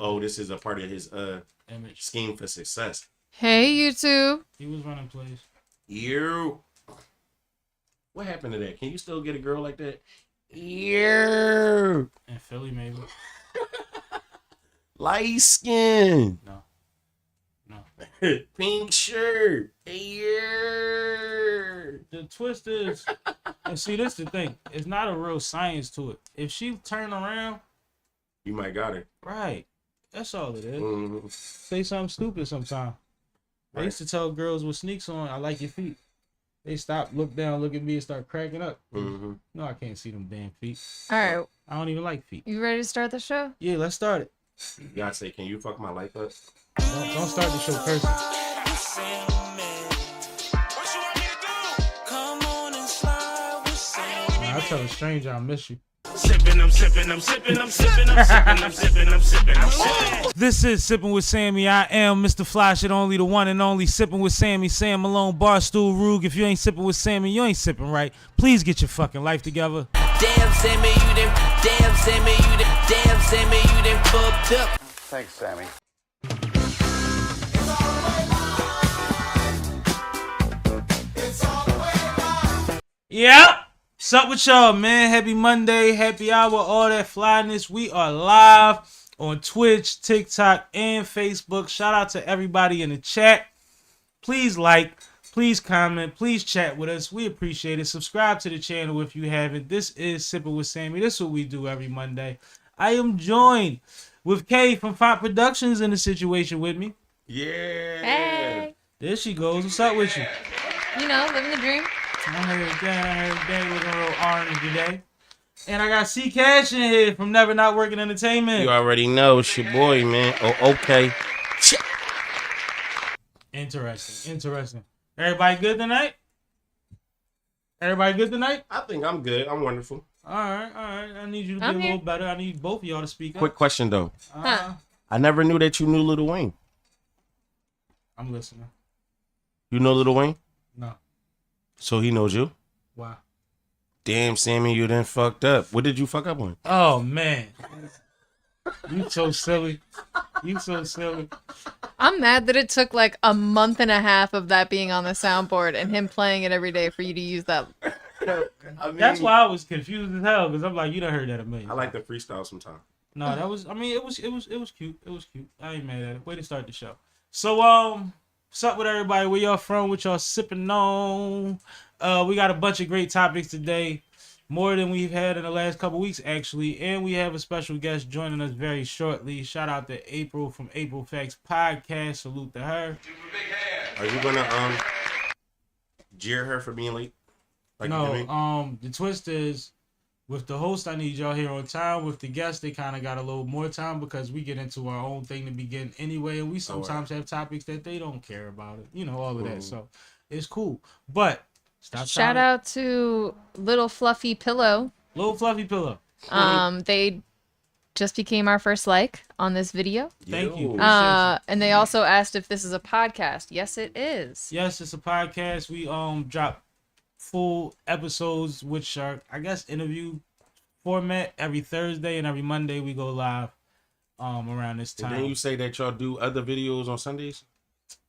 Oh, this is a part of his image scheme for success. Hey, YouTube. He was running plays. You. What happened to that? Can you still get a girl like that? You. In Philly, maybe. Light skin. No. Pink shirt. The twist is, and see, this the thing. It's not a real science to it. If she turn around, You might got it. right. That's all it is. Mm-hmm. Say something stupid sometime. I Right. used to tell girls with sneaks on, I like your feet. They stop, look down, look at me, and start cracking up. Mm-hmm. No, I can't see them damn feet. All right. I don't even like feet. You ready to start the show? Yeah, let's start it. You gotta say, can you fuck my life up? Don't start the show cursing. Nah, I tell a stranger I miss you. This is Sippin' with Sammy. I am Mr. Fly Shit, only the one and only Sippin' with Sammy. Sam Malone, Barstool Rug. If you ain't sippin' with Sammy, you ain't sippin' right. Please get your fucking life together. Damn, Sammy, you done. Damn, Sammy, you done. Damn, Sammy, you done fucked up. Thanks, Sammy. Yep. What's up with y'all, man? Happy Monday, happy hour, all that flyness. We are live on Twitch, TikTok, and Facebook. Shout out to everybody in the chat. Please like, please comment, please chat with us. We appreciate it. Subscribe to the channel if you haven't. This is Sippin' with Sammy. This is what we do every Monday. I am joined with Kay from Font Productions in the situation with me. Yeah. Hey. There she goes. What's up with you? You know, living the dream. I heard Dan looking real orange today. And I got C Cash in here from Never Not Working Entertainment. You already know it's your boy, man. Oh, okay. Interesting. Everybody good tonight? I think I'm good. I'm wonderful. All right. I need you to be I'm a little here. better. I need both of y'all to speak up. Quick question, though. Huh. I never knew that you knew Lil Wayne. I'm listening. You know Lil Wayne? No. So he knows you? Why? Damn, Sammy, you done fucked up. What did you fuck up on? Oh, man. You so silly. I'm mad that it took like a month and a half of that being on the soundboard and him playing it every day for you to use that. I mean, That's why I was confused as hell, because I'm like, you done heard that a million. I like the freestyle sometimes. No, that was. I mean, it was cute. It was cute. I ain't mad at it. Way to start the show. So, what's up with everybody? Where y'all from? What y'all sipping on? We got a bunch of great topics today, more than we've had in the last couple weeks, actually. And we have a special guest joining us very shortly. Shout out to April from AprilFacts podcast. Salute to her. Are you gonna jeer her for being late? Like you do me? No. The twist is, with the host, I need y'all here on time. With the guests, they kind of got a little more time because we get into our own thing to begin anyway, and we sometimes have topics that they don't care about it. You know, all of that. So it's cool. But Shout out to Little Fluffy Pillow. Little Fluffy Pillow. They just became our first like on this video. Thank you. And they also asked if this is a podcast. Yes, it is. Yes, it's a podcast. We drop full episodes, which are, I guess, interview format every Thursday, and every Monday we go live around this time. And then you say that y'all do other videos on Sundays?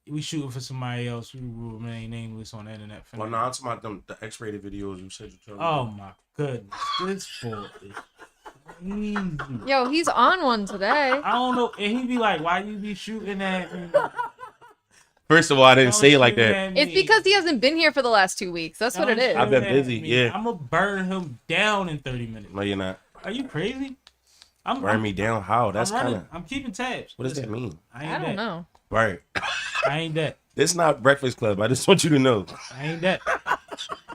We shooting for somebody else. We will remain nameless on the internet. Well, no, I'm talking about them, the X-rated videos you said you Oh my goodness, this boy is easy. Yo, he's on one today. I don't know, and he be like, "Why you be shooting at me?" First of all, I didn't say it like that. It's because he hasn't been here for the last 2 weeks. That's what it is. I've been busy, yeah. I'm gonna burn him down in 30 minutes. No, you're not. Are you crazy? Burn me down? How? That's kind of... I'm keeping tabs. What does that mean? I don't know. Right. I ain't that. It's not Breakfast Club. I just want you to know. I ain't that.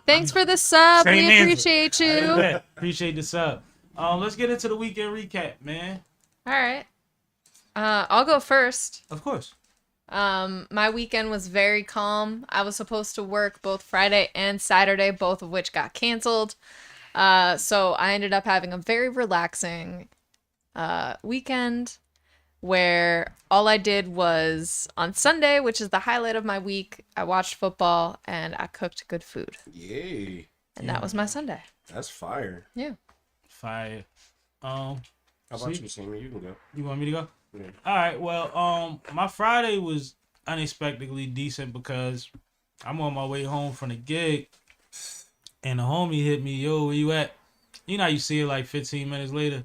Thanks for the sub. Same We answer. appreciate I ain't you. that. Appreciate the sub. Let's get into the weekend recap, man. All right. I'll go first. Of course. My weekend was very calm. I was supposed to work both Friday and Saturday, both of which got canceled. So I ended up having a very relaxing weekend where all I did was on Sunday, which is the highlight of my week, I watched football and I cooked good food. Yay. And that was my Sunday. That's fire. Yeah. Fire. How about you, Sammy? You can go. You want me to go? All right. Well, my Friday was unexpectedly decent because I'm on my way home from the gig, and the homie hit me. Yo, where you at? You know how you see it like 15 minutes later,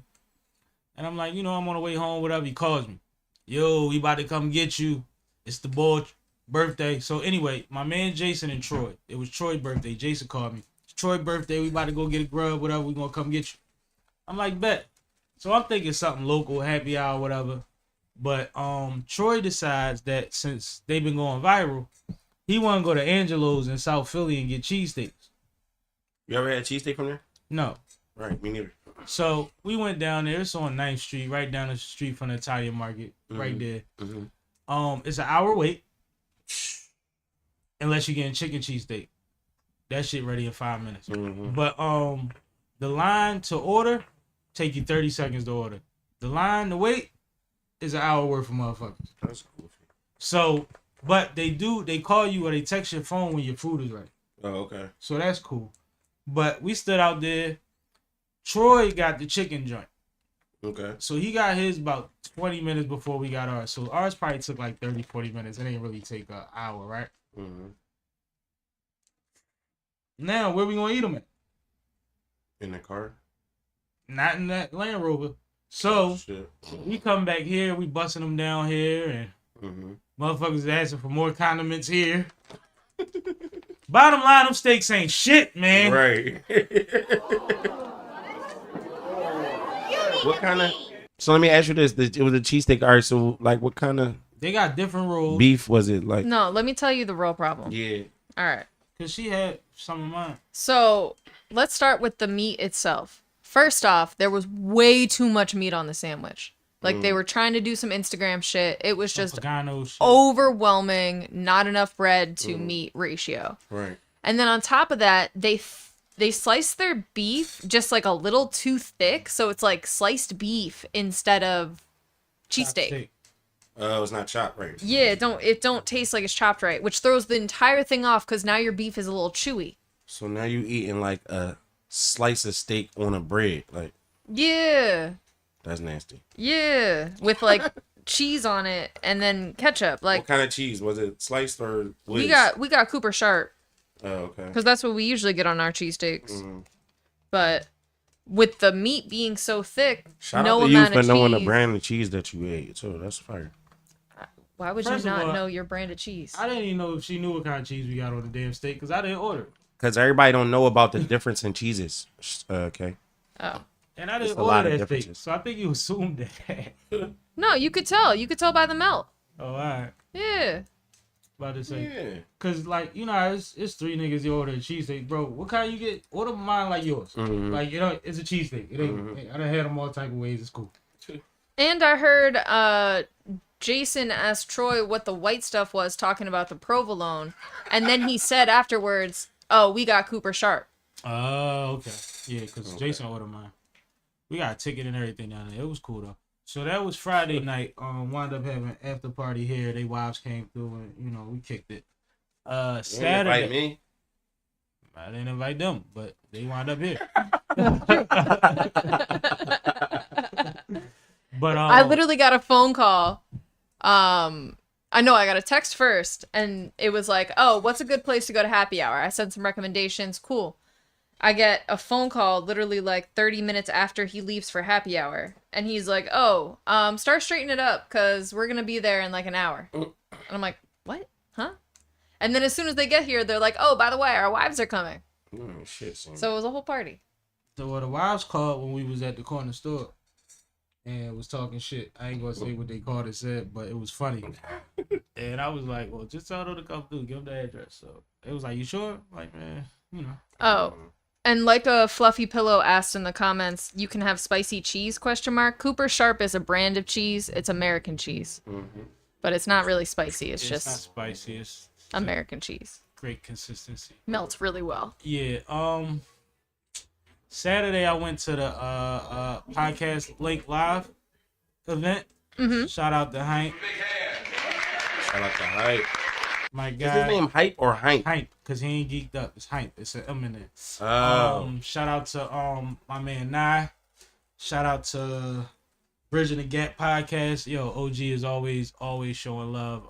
and I'm like, I'm on the way home. Whatever. He calls me. Yo, we about to come get you. It's the boy birthday. So anyway, my man Jason and Troy. It was Troy's birthday. Jason called me. It's Troy's birthday. We about to go get a grub. Whatever. We gonna come get you. I'm like, bet. So I'm thinking something local, happy hour, whatever. But Troy decides that since they've been going viral, he want to go to Angelo's in South Philly and get cheesesteaks. You ever had cheesesteak from there? No. Right, me neither. So we went down there. It's on 9th Street, right down the street from the Italian market, right there. Mm-hmm. It's an hour wait, unless you're getting chicken cheesesteak. That shit ready in 5 minutes. Mm-hmm. But the line to order take you 30 seconds to order. The line to wait is an hour worth of motherfuckers. That's cool. So, but they call you or they text your phone when your food is ready. Oh, okay. So that's cool. But we stood out there. Troy got the chicken joint. Okay. So he got his about 20 minutes before we got ours. So ours probably took like 30, 40 minutes. It ain't really take an hour, right? Mm-hmm. Now, where we gonna eat them at? In the car? Not in that Land Rover. So, Shit. we come back here. We busting them down here. And motherfuckers asking for more condiments here. Bottom line, them steaks ain't shit, man. Right. What kind of... So let me ask you this. It was a cheesesteak. All right, so like what kind of They got different rolls. beef was it? Like, No, let me tell you the real problem. yeah. All right. Because she had some of mine. So let's start with the meat itself. First off, there was way too much meat on the sandwich. Like they were trying to do some Instagram shit. It was just Pagano shit. overwhelming, not enough bread to meat ratio. Right. And then on top of that, they sliced their beef just like a little too thick, so it's like sliced beef instead of cheesesteak. It's not chopped right. Yeah, it don't taste like it's chopped right, which throws the entire thing off because now your beef is a little chewy. So now you eating like a slice of steak on a bread. Like, Yeah. that's nasty. Yeah. With like cheese on it and then ketchup. Like What kind of cheese? Was it sliced or we whiz? got Cooper Sharp. Oh, okay. Because that's what we usually get on our cheesesteaks. Mm-hmm. But with the meat being so thick, Shout no out to you amount for of knowing the cheese. brand of cheese that you ate. So that's fire. Why would First you of not all, know your brand of cheese? I didn't even know if she knew what kind of cheese we got on the damn steak because I didn't order it. Because everybody don't know about the difference in cheeses. Okay. Oh. And I There's didn't a lot order of that steak. differences. So I think you assumed that. No, you could tell. You could tell by the melt. Oh, all right. Yeah. About to say. Yeah. Because, like, it's 3 niggas you order a cheesesteak. Bro, what kind you get? Order mine like yours. Mhm. Like, it's a cheesesteak. It ain't. I done had them all type of ways. It's cool. And I heard Jason asked Troy what the white stuff was, talking about the provolone. And then he said afterwards, oh, we got Cooper Sharp. Oh, okay. Yeah, because Jason ordered mine. We got a ticket and everything down there. It was cool, though. So that was Friday night. Wound up having an after party here. They wives came through and, we kicked it. Saturday. Invite me. I didn't invite them, but they wound up here. But I literally got a phone call. I know I got a text first, and it was like, oh, what's a good place to go to happy hour? I sent some recommendations. Cool. I get a phone call literally like 30 minutes after he leaves for happy hour. And he's like, oh, start straightening it up because we're going to be there in like an hour. And I'm like, what? Huh? And then as soon as they get here, they're like, oh, by the way, our wives are coming. Shit, son. So it was a whole party. So the wives called when we was at the corner store and was talking shit. I ain't gonna say what they called it said, but it was funny. And I was like, well, just tell them to come through, give them the address. So it was like, you sure? Like, man, Oh. And like a fluffy pillow asked in the comments, you can have spicy cheese, ? Cooper Sharp is a brand of cheese. It's American cheese. Mm-hmm. But it's not really spicy. It's it's just not spicy. It's American cheese. great consistency. Melts really well. Yeah. Saturday I went to the podcast Link Live event. Mm-hmm. Shout out to Hank, Shout out to Hype. my Is his guy. name Hype or Hank? Hank, cause he ain't geeked up. It's Hank. It's an M in there. Oh. Shout out to my man Nye. Shout out to Bridging the Gap podcast. Yo, OG is always showing love.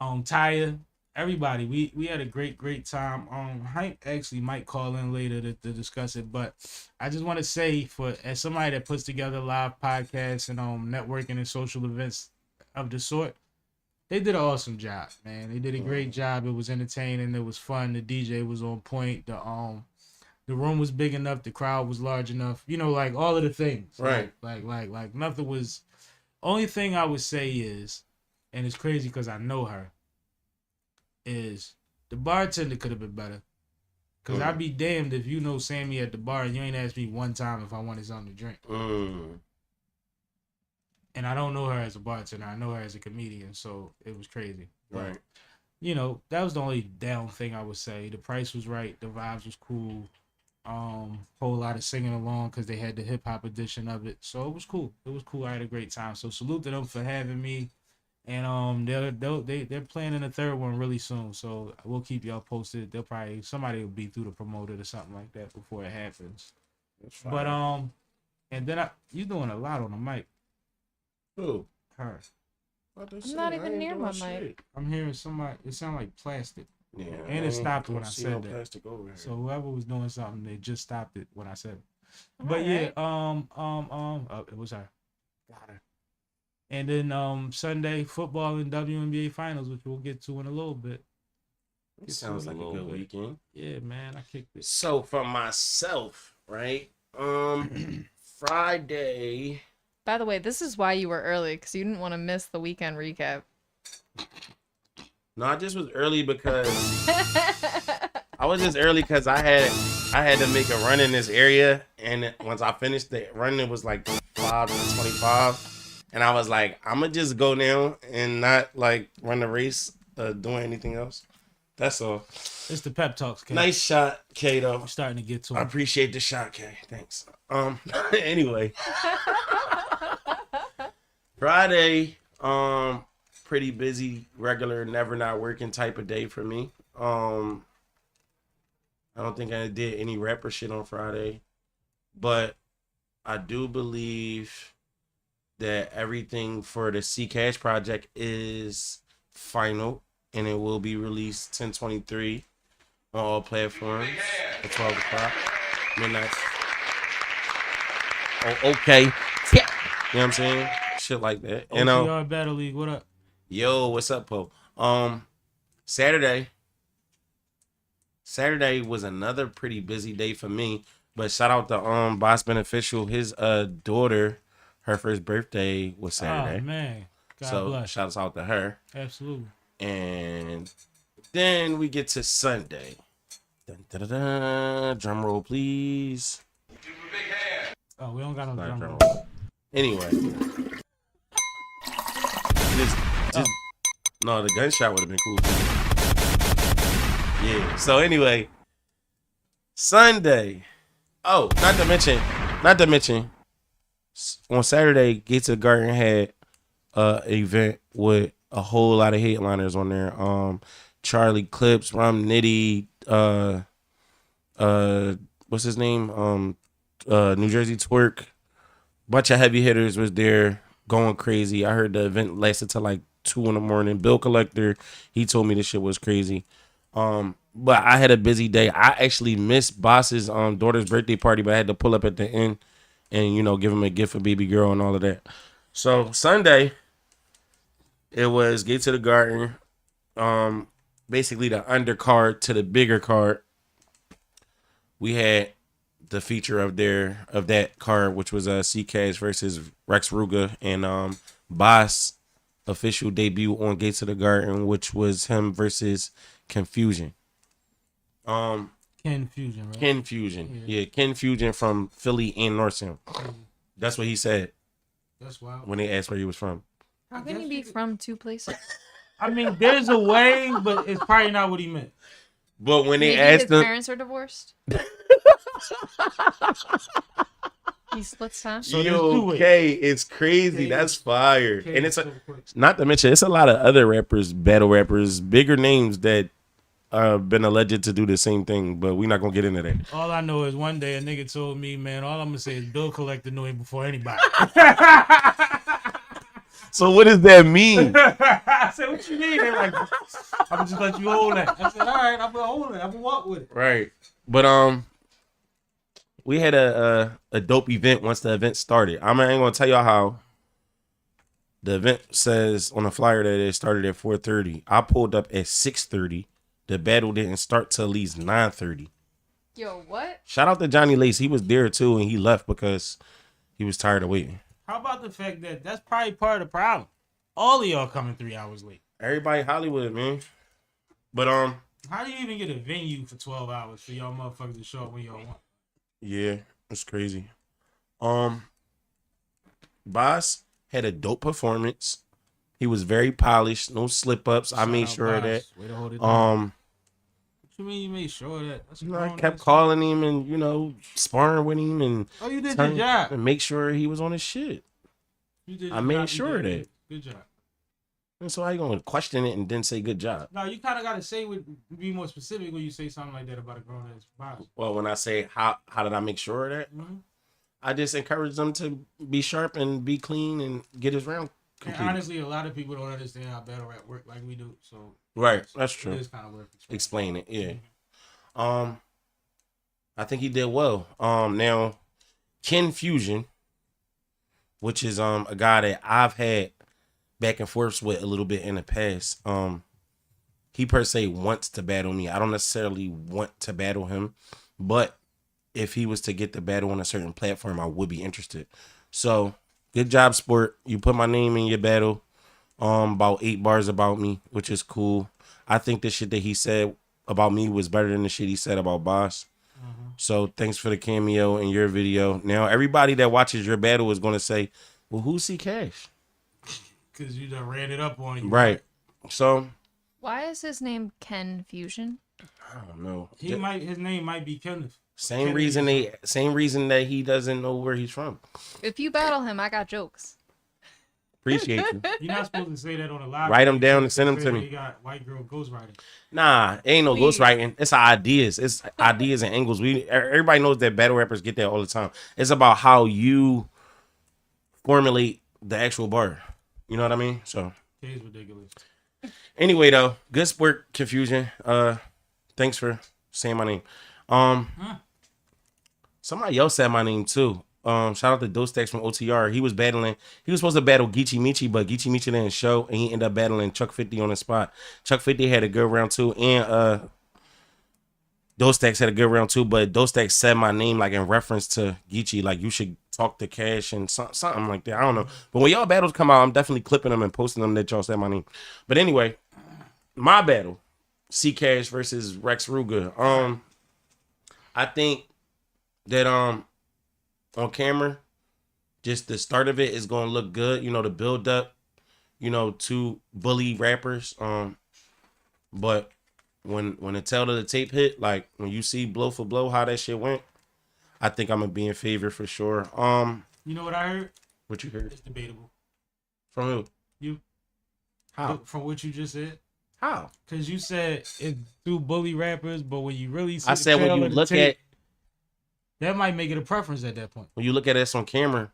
Taya, everybody. We had a great time. Hype actually might call in later to discuss it, but I just want to say, as somebody that puts together live podcasts and networking and social events of the sort, they did an awesome job, man. They did a great job. It was entertaining. It was fun. The DJ was on point. The room was big enough. The crowd was large enough. You know, like all of the things. Right. Like nothing was. Only thing I would say is, and it's crazy because I know her, is the bartender could have been better. Because I'd be damned if you know Sammie at the bar and you ain't asked me one time if I wanted something to drink. And I don't know her as a bartender. I know her as a comedian, so it was crazy. Right. But, you know, that was the only down thing I would say. The price was right. The vibes was cool. Whole lot of singing along because they had the hip hop edition of it. So it was cool. It was cool. I had a great time. So salute to them for having me. And they're planning a third one really soon. So we'll keep y'all posted. Somebody will be through the promoter or something like that before it happens. That's fine. But and then you doing a lot on the mic. Who? Her. I'm not even near my mic. I'm hearing somebody. It sound like plastic. Yeah. And it stopped when I said no that. plastic over here. So whoever was doing something, they just stopped it when I said it. All But yeah, right. it was her. Got her. And then Sunday football and WNBA finals, which we'll get to in a little bit. It sounds like a good weekend. Yeah, man, I kicked it. So for myself, right? Friday. By the way, this is why you were early, because you didn't want to miss the weekend recap. No, I just was early because I was just early because I had to make a run in this area, and once I finished the run, it was like 5:25, and I was like, I'm gonna just go now and not like run the race, doing anything else. That's all. It's the pep talks, K. Nice shot, K. Though We're starting to get to I it. appreciate the shot, K. Thanks. Anyway, Friday, pretty busy, regular, never not working type of day for me. I don't think I did any rapper shit on Friday, but I do believe that everything for the C Cash project is final, and it will be released 10/23 on all platforms at 12 o'clock midnight. Oh, okay. You know what I'm saying? Shit like that. And OTR Battle League, what up? yo, what's up, Po? Saturday was another pretty busy day for me, but shout out to Boss Beneficial. His daughter, her first birthday was Saturday. Oh man, God so bless. shouts out to her. Absolutely. And then we get to Sunday. Dun, dun, dun, dun. Drum roll, please. Oh, we don't got no Sorry, drum drum roll. roll. Anyway. Just, no, the gunshot would have been cool. Yeah. So anyway, Sunday. Oh, not to mention, on Saturday, Gates of the Garden had an event with a whole lot of headliners on there. Charlie Clips, Rum Nitty, what's his name? New Jersey Twerk. Bunch of heavy hitters was there going crazy. I heard the event lasted till like 2 a.m. Bill Collector, he told me this shit was crazy. But I had a busy day. I actually missed Boss's daughter's birthday party, but I had to pull up at the end and, you know, give him a gift for baby girl and all of that. So Sunday, it was Gates of the Garden. Basically the undercard to the bigger card. We had the feature of that card, which was C-Cash versus Rex Ruger, and Boss official debut on Gates of the Garden, which was him versus Confusion. Ken Fusion, right? Ken Fusion. Yeah, Ken Fusion from Philly and Northtown. That's what he said That's wild. when they asked where he was from. How can you be from two places? I mean, there's a way, but it's probably not what he meant. But when they Maybe asked his him, parents are divorced. He splits time. So there's yo, two ways. K, it's crazy. K, That's fire. K, And it's so quick. not to mention, it's a lot of other rappers, battle rappers, bigger names that been alleged to do the same thing, but we're not gonna get into that. All I know is one day a nigga told me, man, all I'm gonna say is bill collector knew him before anybody. So what does that mean? I said, what you mean? They're like, I'm gonna just let you hold that. I said, all right, I'm gonna hold it. I'm gonna walk with it. Right. But we had a dope event once the event started. I ain't gonna tell y'all how. The event says on the flyer that it started at 4:30. I pulled up at 6:30. The battle didn't start till at least 9:30. Yo, what? Shout out to Johnny Lace. He was there too, and he left because he was tired of waiting. How about the fact that that's probably part of the problem? All of y'all coming 3 hours late. Everybody Hollywood, man. But how do you even get a venue for 12 hours for y'all motherfuckers to show up when y'all want? Yeah, it's crazy. Boss had a dope performance. He was very polished, no slip ups. I made sure of that. Way to hold it down. What you mean you made sure of that? I kept calling him and sparring with him and you did your job and make sure he was on his shit. I made sure of that. Good job. And so how you gonna question it and then say good job? No, you kind of gotta be more specific when you say something like that about a grown ass boss. Well, when I say how did I make sure of that? Mm-hmm. I just encourage them to be sharp and be clean and get his round complete. And honestly, a lot of people don't understand how battle rap work like we do. So right, that's true. It is kind of worth explain it. Yeah. Mm-hmm. I think he did well. Now, Ken Fusion, which is a guy that I've had back and forth with a little bit in the past. He per se wants to battle me. I don't necessarily want to battle him, but if he was to get the battle on a certain platform, I would be interested. So, good job, sport. You put my name in your battle. About 8 bars about me, which is cool. I think the shit that he said about me was better than the shit he said about Boss. Mm-hmm. So, thanks for the cameo in your video. Now, everybody that watches your battle is going to say, well, who's C Cash? Because you done ran it up on you. Right. So. Why is his name Ken Fusion? I don't know. His name might be Kenneth. Same reason that he doesn't know where he's from. If you battle him, I got jokes. Appreciate you. You're not supposed to say that on a live. Write them down and send them to me. You got white girl ghostwriting. Nah, ain't no ghostwriting. It's ideas. It's ideas and angles. Everybody knows that battle rappers get that all the time. It's about how you formulate the actual bar. You know what I mean? So. It's ridiculous. Anyway, though, good sport, Confusion. Thanks for saying my name. Somebody else said my name too. Shout out to Dostacks from OTR. He was supposed to battle Geechee Meechee, but Geechee Meechee didn't show, and he ended up battling Chuck 50 on the spot. Chuck 50 had a good round too, and Dostacks had a good round too, but Dostacks said my name like in reference to Geechee, like you should talk to Cash and something like that. I don't know. But when y'all battles come out, I'm definitely clipping them and posting them that y'all said my name. But anyway, my battle, C Cash versus Rex Ruger. I think that on camera, just the start of it is gonna look good. The build up, to bully rappers. But when the tail of the tape hit, like when you see blow for blow how that shit went, I think I'm gonna be in favor for sure. You know what I heard? What you heard? It's debatable. From who? You. How? From what you just said. How? Because you said it's through bully rappers, but when you really see I said when you look at that might make it a preference at that point. When you look at us on camera,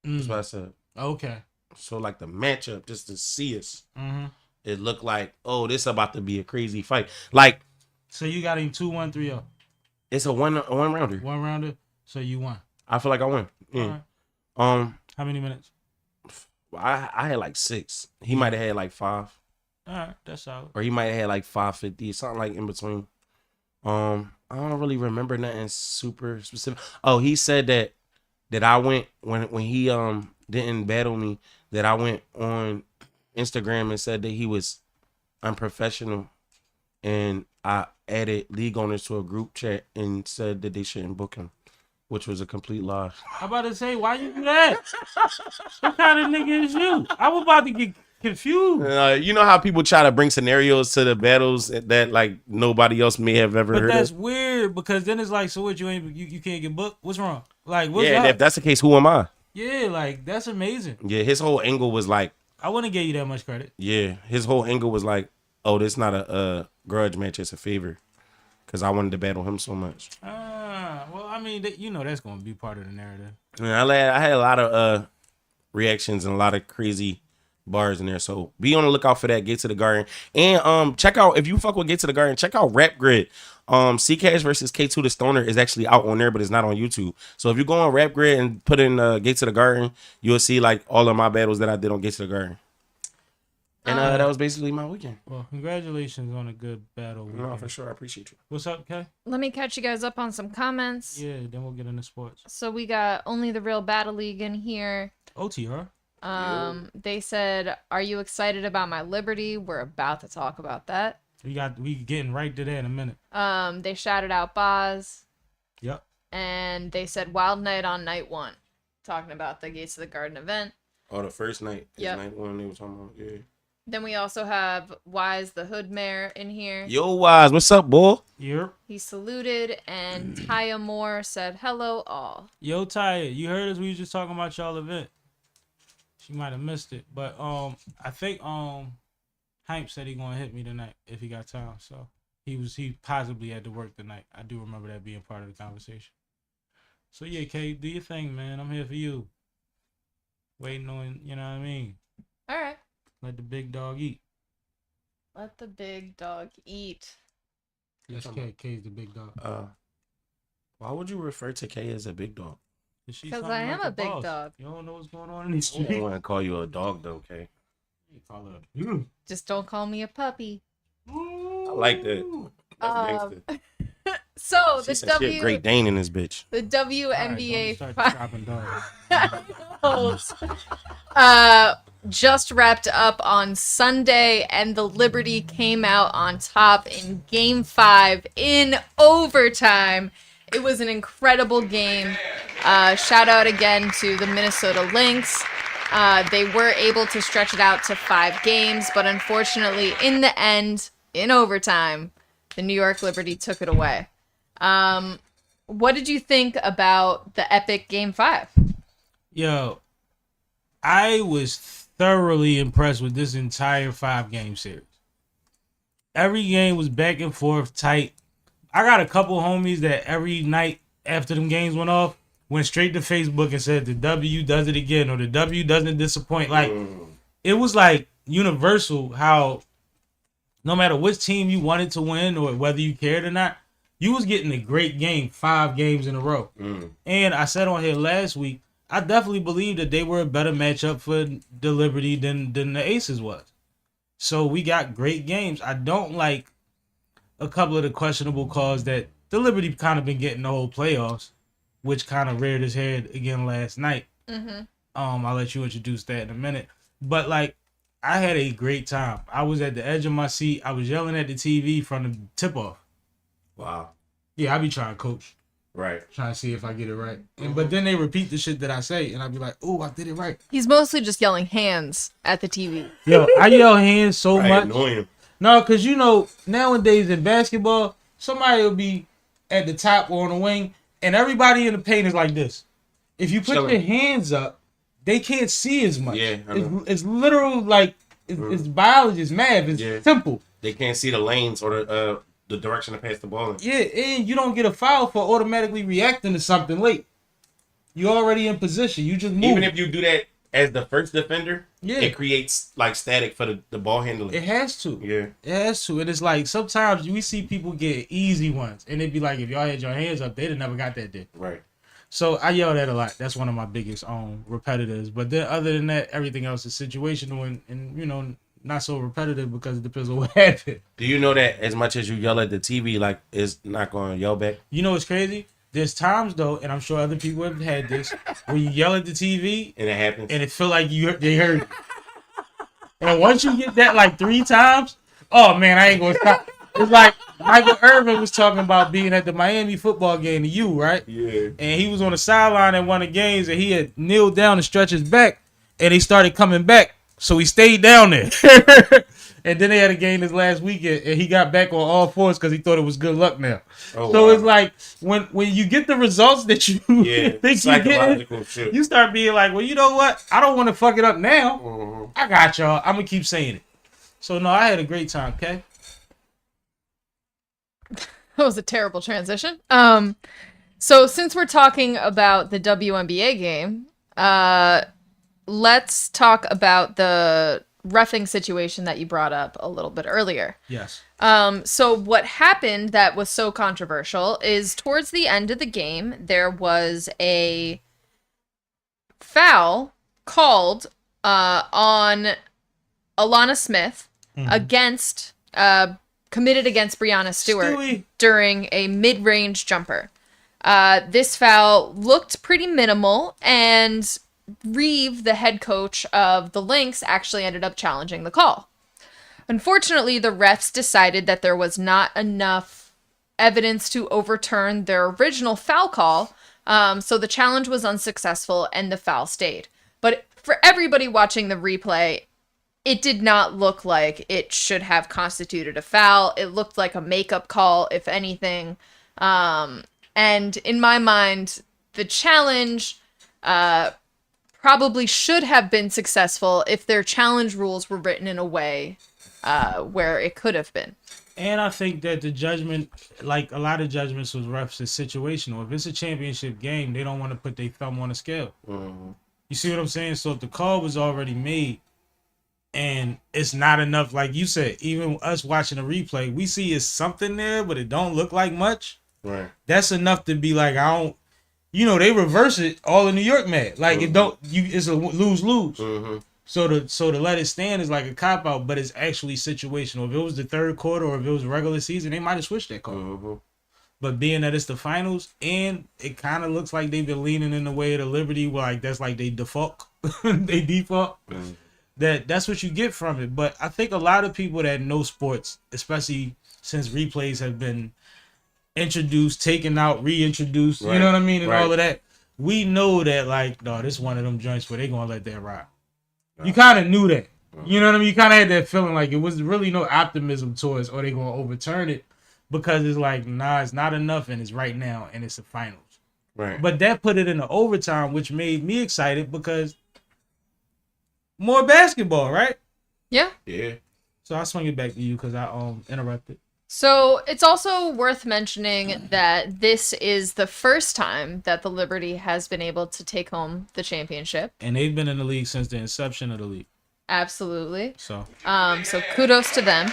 that's what I said. Okay. So like the matchup, just to see us, it looked like, oh, this about to be a crazy fight. Like, so you got him 2-1, 3-0. It's a one rounder. One rounder. So you won. I feel like I won. Yeah. Right. How many minutes? I had like 6. He might have had like 5. All right, that's solid. Or he might have had like 550, something like in between. I don't really remember nothing super specific. Oh, he said that I went when he didn't battle me, that I went on Instagram and said that he was unprofessional, and I added league owners to a group chat and said that they shouldn't book him, which was a complete lie. I'm about to say, why you do that? What kind of nigga is you? I was about to get confused. You know how people try to bring scenarios to the battles that like nobody else may have ever heard. But that's of? Weird, because then it's like, so what? You can't get booked? What's wrong? Like, what's yeah, up? if that's the case, who am I? Yeah, like that's amazing. Yeah, his whole angle was like, I wouldn't give you that much credit. Yeah, his whole angle was like, Oh, this not a grudge match. It's a favor. Because I wanted to battle him so much. Well, I mean, you know that's going to be part of the narrative. I had a lot of reactions and a lot of crazy bars in there. So be on the lookout for that. Get to the Garden. And check out, if you fuck with Get to the Garden, check out Rap Grid. C Cash versus K2 the Stoner is actually out on there, but it's not on YouTube. So if you go on Rap Grid and put in Get to the Garden, you'll see like all of my battles that I did on Get to the Garden. And that was basically my weekend. Well, congratulations on a good battle weekend. No, for sure. I appreciate you. What's up, Kay? Let me catch you guys up on some comments. Yeah, then we'll get into sports. So we got Only the Real Battle League in here. OTR. They said, "Are you excited about my Liberty?" We're about to talk about that. We getting right to that in a minute. They shouted out Boz. Yep. And they said Wild Night on night 1, talking about the Gates of the Garden event. Oh, the first night. Yep. Night 1 they were talking about. Yeah. Then we also have Wise the Hood Mare in here. Yo, Wise, what's up, boy? Yep. He saluted, and Taya Moore said, "Hello, all." Yo, Taya, you heard us? We was just talking about y'all event. She might have missed it, but I think Hank said he gonna hit me tonight if he got time. So he possibly had to work tonight. I do remember that being part of the conversation. So yeah, Kay, do your thing, man. I'm here for you. Waiting on, you know what I mean? All right. Let the big dog eat. Let the big dog eat. Yes, Kay's the big dog. Why would you refer to Kay as a big dog? Because I am a big dog. You don't know what's going on in these I streets. don't want to call you a dog, though, Kay. You call her. Just don't call me a puppy. I like that. That's gangster. So She said she a Great Dane in this bitch. the WNBA Finals just wrapped up on Sunday, and the Liberty came out on top in Game 5 in overtime. It was an incredible game. Shout out again to the Minnesota Lynx. They were able to stretch it out to 5 games, but unfortunately, in the end, in overtime, the New York Liberty took it away. What did you think about the epic Game 5? Yo, I was thoroughly impressed with this entire 5-game series. Every game was back and forth, tight. I got a couple homies that every night after them games went off, went straight to Facebook and said the W does it again, or the W doesn't disappoint. Like, it was like universal how no matter which team you wanted to win or whether you cared or not, you was getting a great game 5 games in a row. And I said on here last week, I definitely believe that they were a better matchup for the Liberty than the Aces was. So we got great games. I don't like a couple of the questionable calls that the Liberty kind of been getting the whole playoffs, which kind of reared his head again last night. I'll let you introduce that in a minute. But like, I had a great time. I was at the edge of my seat. I was yelling at the TV from the tip-off. Wow. Yeah, I be trying to coach. Right. Trying to see if I get it right. But then they repeat the shit that I say, and I be like, "Oh, I did it right." He's mostly just yelling hands at the TV. Yo, I yell hands so much. Annoying him. No, because you know, nowadays in basketball, somebody will be at the top or on the wing, and everybody in the paint is like this. If you put your hands up, they can't see as much. Yeah, I know. It's literal, like, it's biology, it's math, it's simple. They can't see the lanes or the direction to pass the ball in. Yeah, and you don't get a foul for automatically reacting to something late. You're already in position. You just move. Even if you do that as the first defender, yeah, it creates like static for the ball handling. It has to. Yeah. It has to. And it's like sometimes we see people get easy ones. And it'd be like, if y'all had your hands up, they'd have never got that there. Right. So I yell that a lot. That's one of my biggest repetitors. But then other than that, everything else is situational and you know, not so repetitive because it depends on what happened. Do you know that as much as you yell at the TV, like it's not going to yell back? You know what's crazy? There's times though, and I'm sure other people have had this, where you yell at the TV and it happens, and it feel like they heard it. And once you get that like 3 times, oh man, I ain't gonna stop. It's like Michael Irvin was talking about being at the Miami football game, the U, right? Yeah. And he was on the sideline at one of the games, and he had kneeled down to stretch his back, and he started coming back. So he stayed down there. And then they had a game this last weekend, and he got back on all fours because he thought it was good luck now. Oh, so wow. it's like when you get the results that you think you get, shit. you start being like, well, you know what? I don't want to fuck it up now. Mm-hmm. I got y'all. I'm going to keep saying it. So no, I had a great time. Okay. That was a terrible transition. So since we're talking about the WNBA game, let's talk about the reffing situation that you brought up a little bit earlier. Yes. So what happened that was so controversial is towards the end of the game, there was a foul called on Alana Smith against committed against Brianna Stewart Stewie. during a mid-range jumper. This foul looked pretty minimal, and Reeve, the head coach of the Lynx, actually ended up challenging the call. Unfortunately, the refs decided that there was not enough evidence to overturn their original foul call, so the challenge was unsuccessful and the foul stayed. But for everybody watching the replay, it did not look like it should have constituted a foul. It looked like a makeup call, if anything. And in my mind, the challenge probably should have been successful if their challenge rules were written in a way where it could have been. And I think that the judgment, like a lot of judgments with refs, is situational. If it's a championship game, they don't want to put their thumb on the scale. You see what I'm saying? So if the call was already made, and it's not enough, like you said, even us watching a replay, we see it's something there, but it don't look like much. Right. That's enough to be like, I don't, they reverse it all in New York, man. Like it don't, it's a lose-lose. So to let it stand is like a cop out, but it's actually situational. If it was the third quarter or if it was regular season, they might have switched that call. But being that it's the finals, and it kind of looks like they've been leaning in the way of the Liberty, where like that's like they default, That's what you get from it. But I think a lot of people that know sports, especially since replays have been introduced, taken out, reintroduced, you know what I mean, and all of that, we know that like, no, this is one of them joints where they gonna let that ride. You kind of knew that. You know what I mean? You kind of had that feeling like it was really no optimism towards, or they gonna overturn it, because it's like, nah, it's not enough, and it's right now, and it's the finals. Right. But that put it in the overtime, which made me excited because more basketball, right? Yeah. Yeah. So I swing it back to you because I interrupted. So it's also worth mentioning that this is the first time that the Liberty has been able to take home the championship. And they've been in the league since the inception of the league. Absolutely. So kudos to them.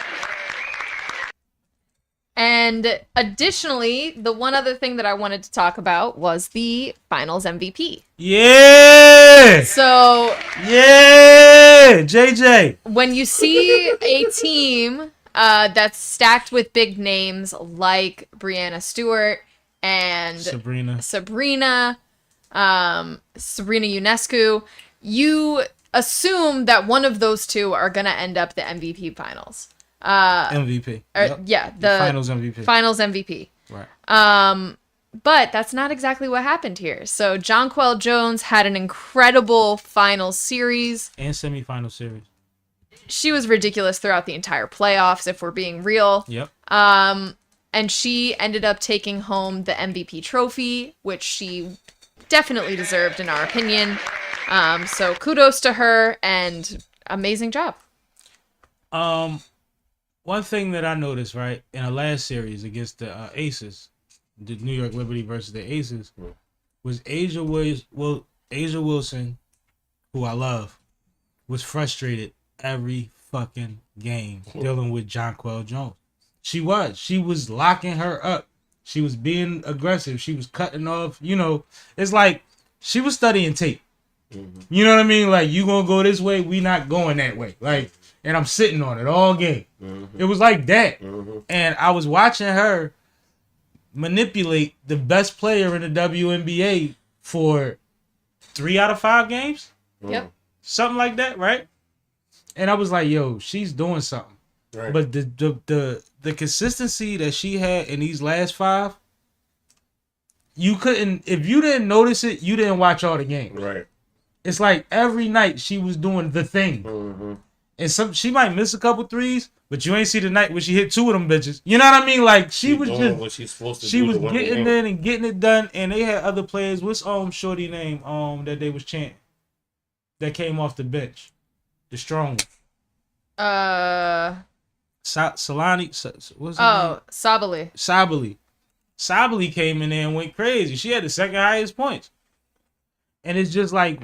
And additionally, the one other thing that I wanted to talk about was the finals MVP. Yeah! So yeah! JJ! When you see a team that's stacked with big names like Brianna Stewart and Sabrina Ionescu, you assume that one of those two are going to end up the MVP finals. MVP. Yeah, the finals MVP. Finals MVP. Right. But that's not exactly what happened here. So Jonquel Jones had an incredible finals series. And semifinal series. She was ridiculous throughout the entire playoffs, if we're being real. Yep. And she ended up taking home the MVP trophy, which she definitely deserved in our opinion. So kudos to her and amazing job. One thing that I noticed, right, in our last series against the Aces, the New York Liberty versus the Aces, was Asia Wilson, who I love, was frustrated every fucking game dealing with Jonquel Jones. She was locking her up. She was being aggressive. She was cutting off, it's like she was studying tape. You know what I mean? Like, you gonna go this way, we not going that way. Like, and I'm sitting on it all game. It was like that. And I was watching her manipulate the best player in the WNBA for 3 out of 5 games. Yep. Something like that, right? And I was like, yo, she's doing something. Right. But the consistency that she had in these last 5, you couldn't, if you didn't notice it, you didn't watch all the games. Right. It's like every night she was doing the thing. And she might miss a couple threes, but you ain't see the night when she hit 2 of them bitches. You know what I mean? Like, she was doing just what she's supposed to she do was to win the getting game. in and getting it done. And they had other players. What's shorty name that they was chanting that came off the bench? The strong one. Solani. What's her name? Sabali. Sabali came in there and went crazy. She had the second highest points. And it's just like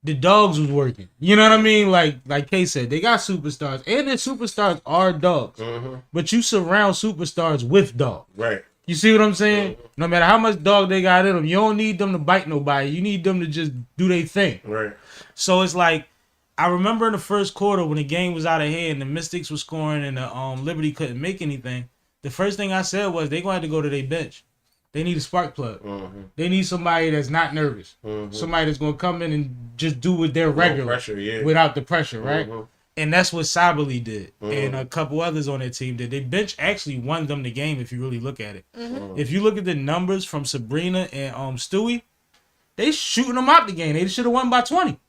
the dogs was working. You know what I mean? Like Kay said, they got superstars. And their superstars are dogs. Mm-hmm. But you surround superstars with dogs. Right. You see what I'm saying? Mm-hmm. No matter how much dog they got in them, you don't need them to bite nobody. You need them to just do their thing. Right. So it's like, I remember in the first quarter when the game was out of hand, the Mystics were scoring and the Liberty couldn't make anything. The first thing I said was they going to have to go to their bench. They need a spark plug. Mm-hmm. They need somebody that's not nervous. Mm-hmm. Somebody that's going to come in and just do what they're regular pressure, without the pressure, right? Mm-hmm. And that's what Sabali did. Mm-hmm. And a couple others on their team did. Their bench actually won them the game if you really look at it. Mm-hmm. If you look at the numbers from Sabrina and Stewie, they shooting them out the game. They should have won by 20.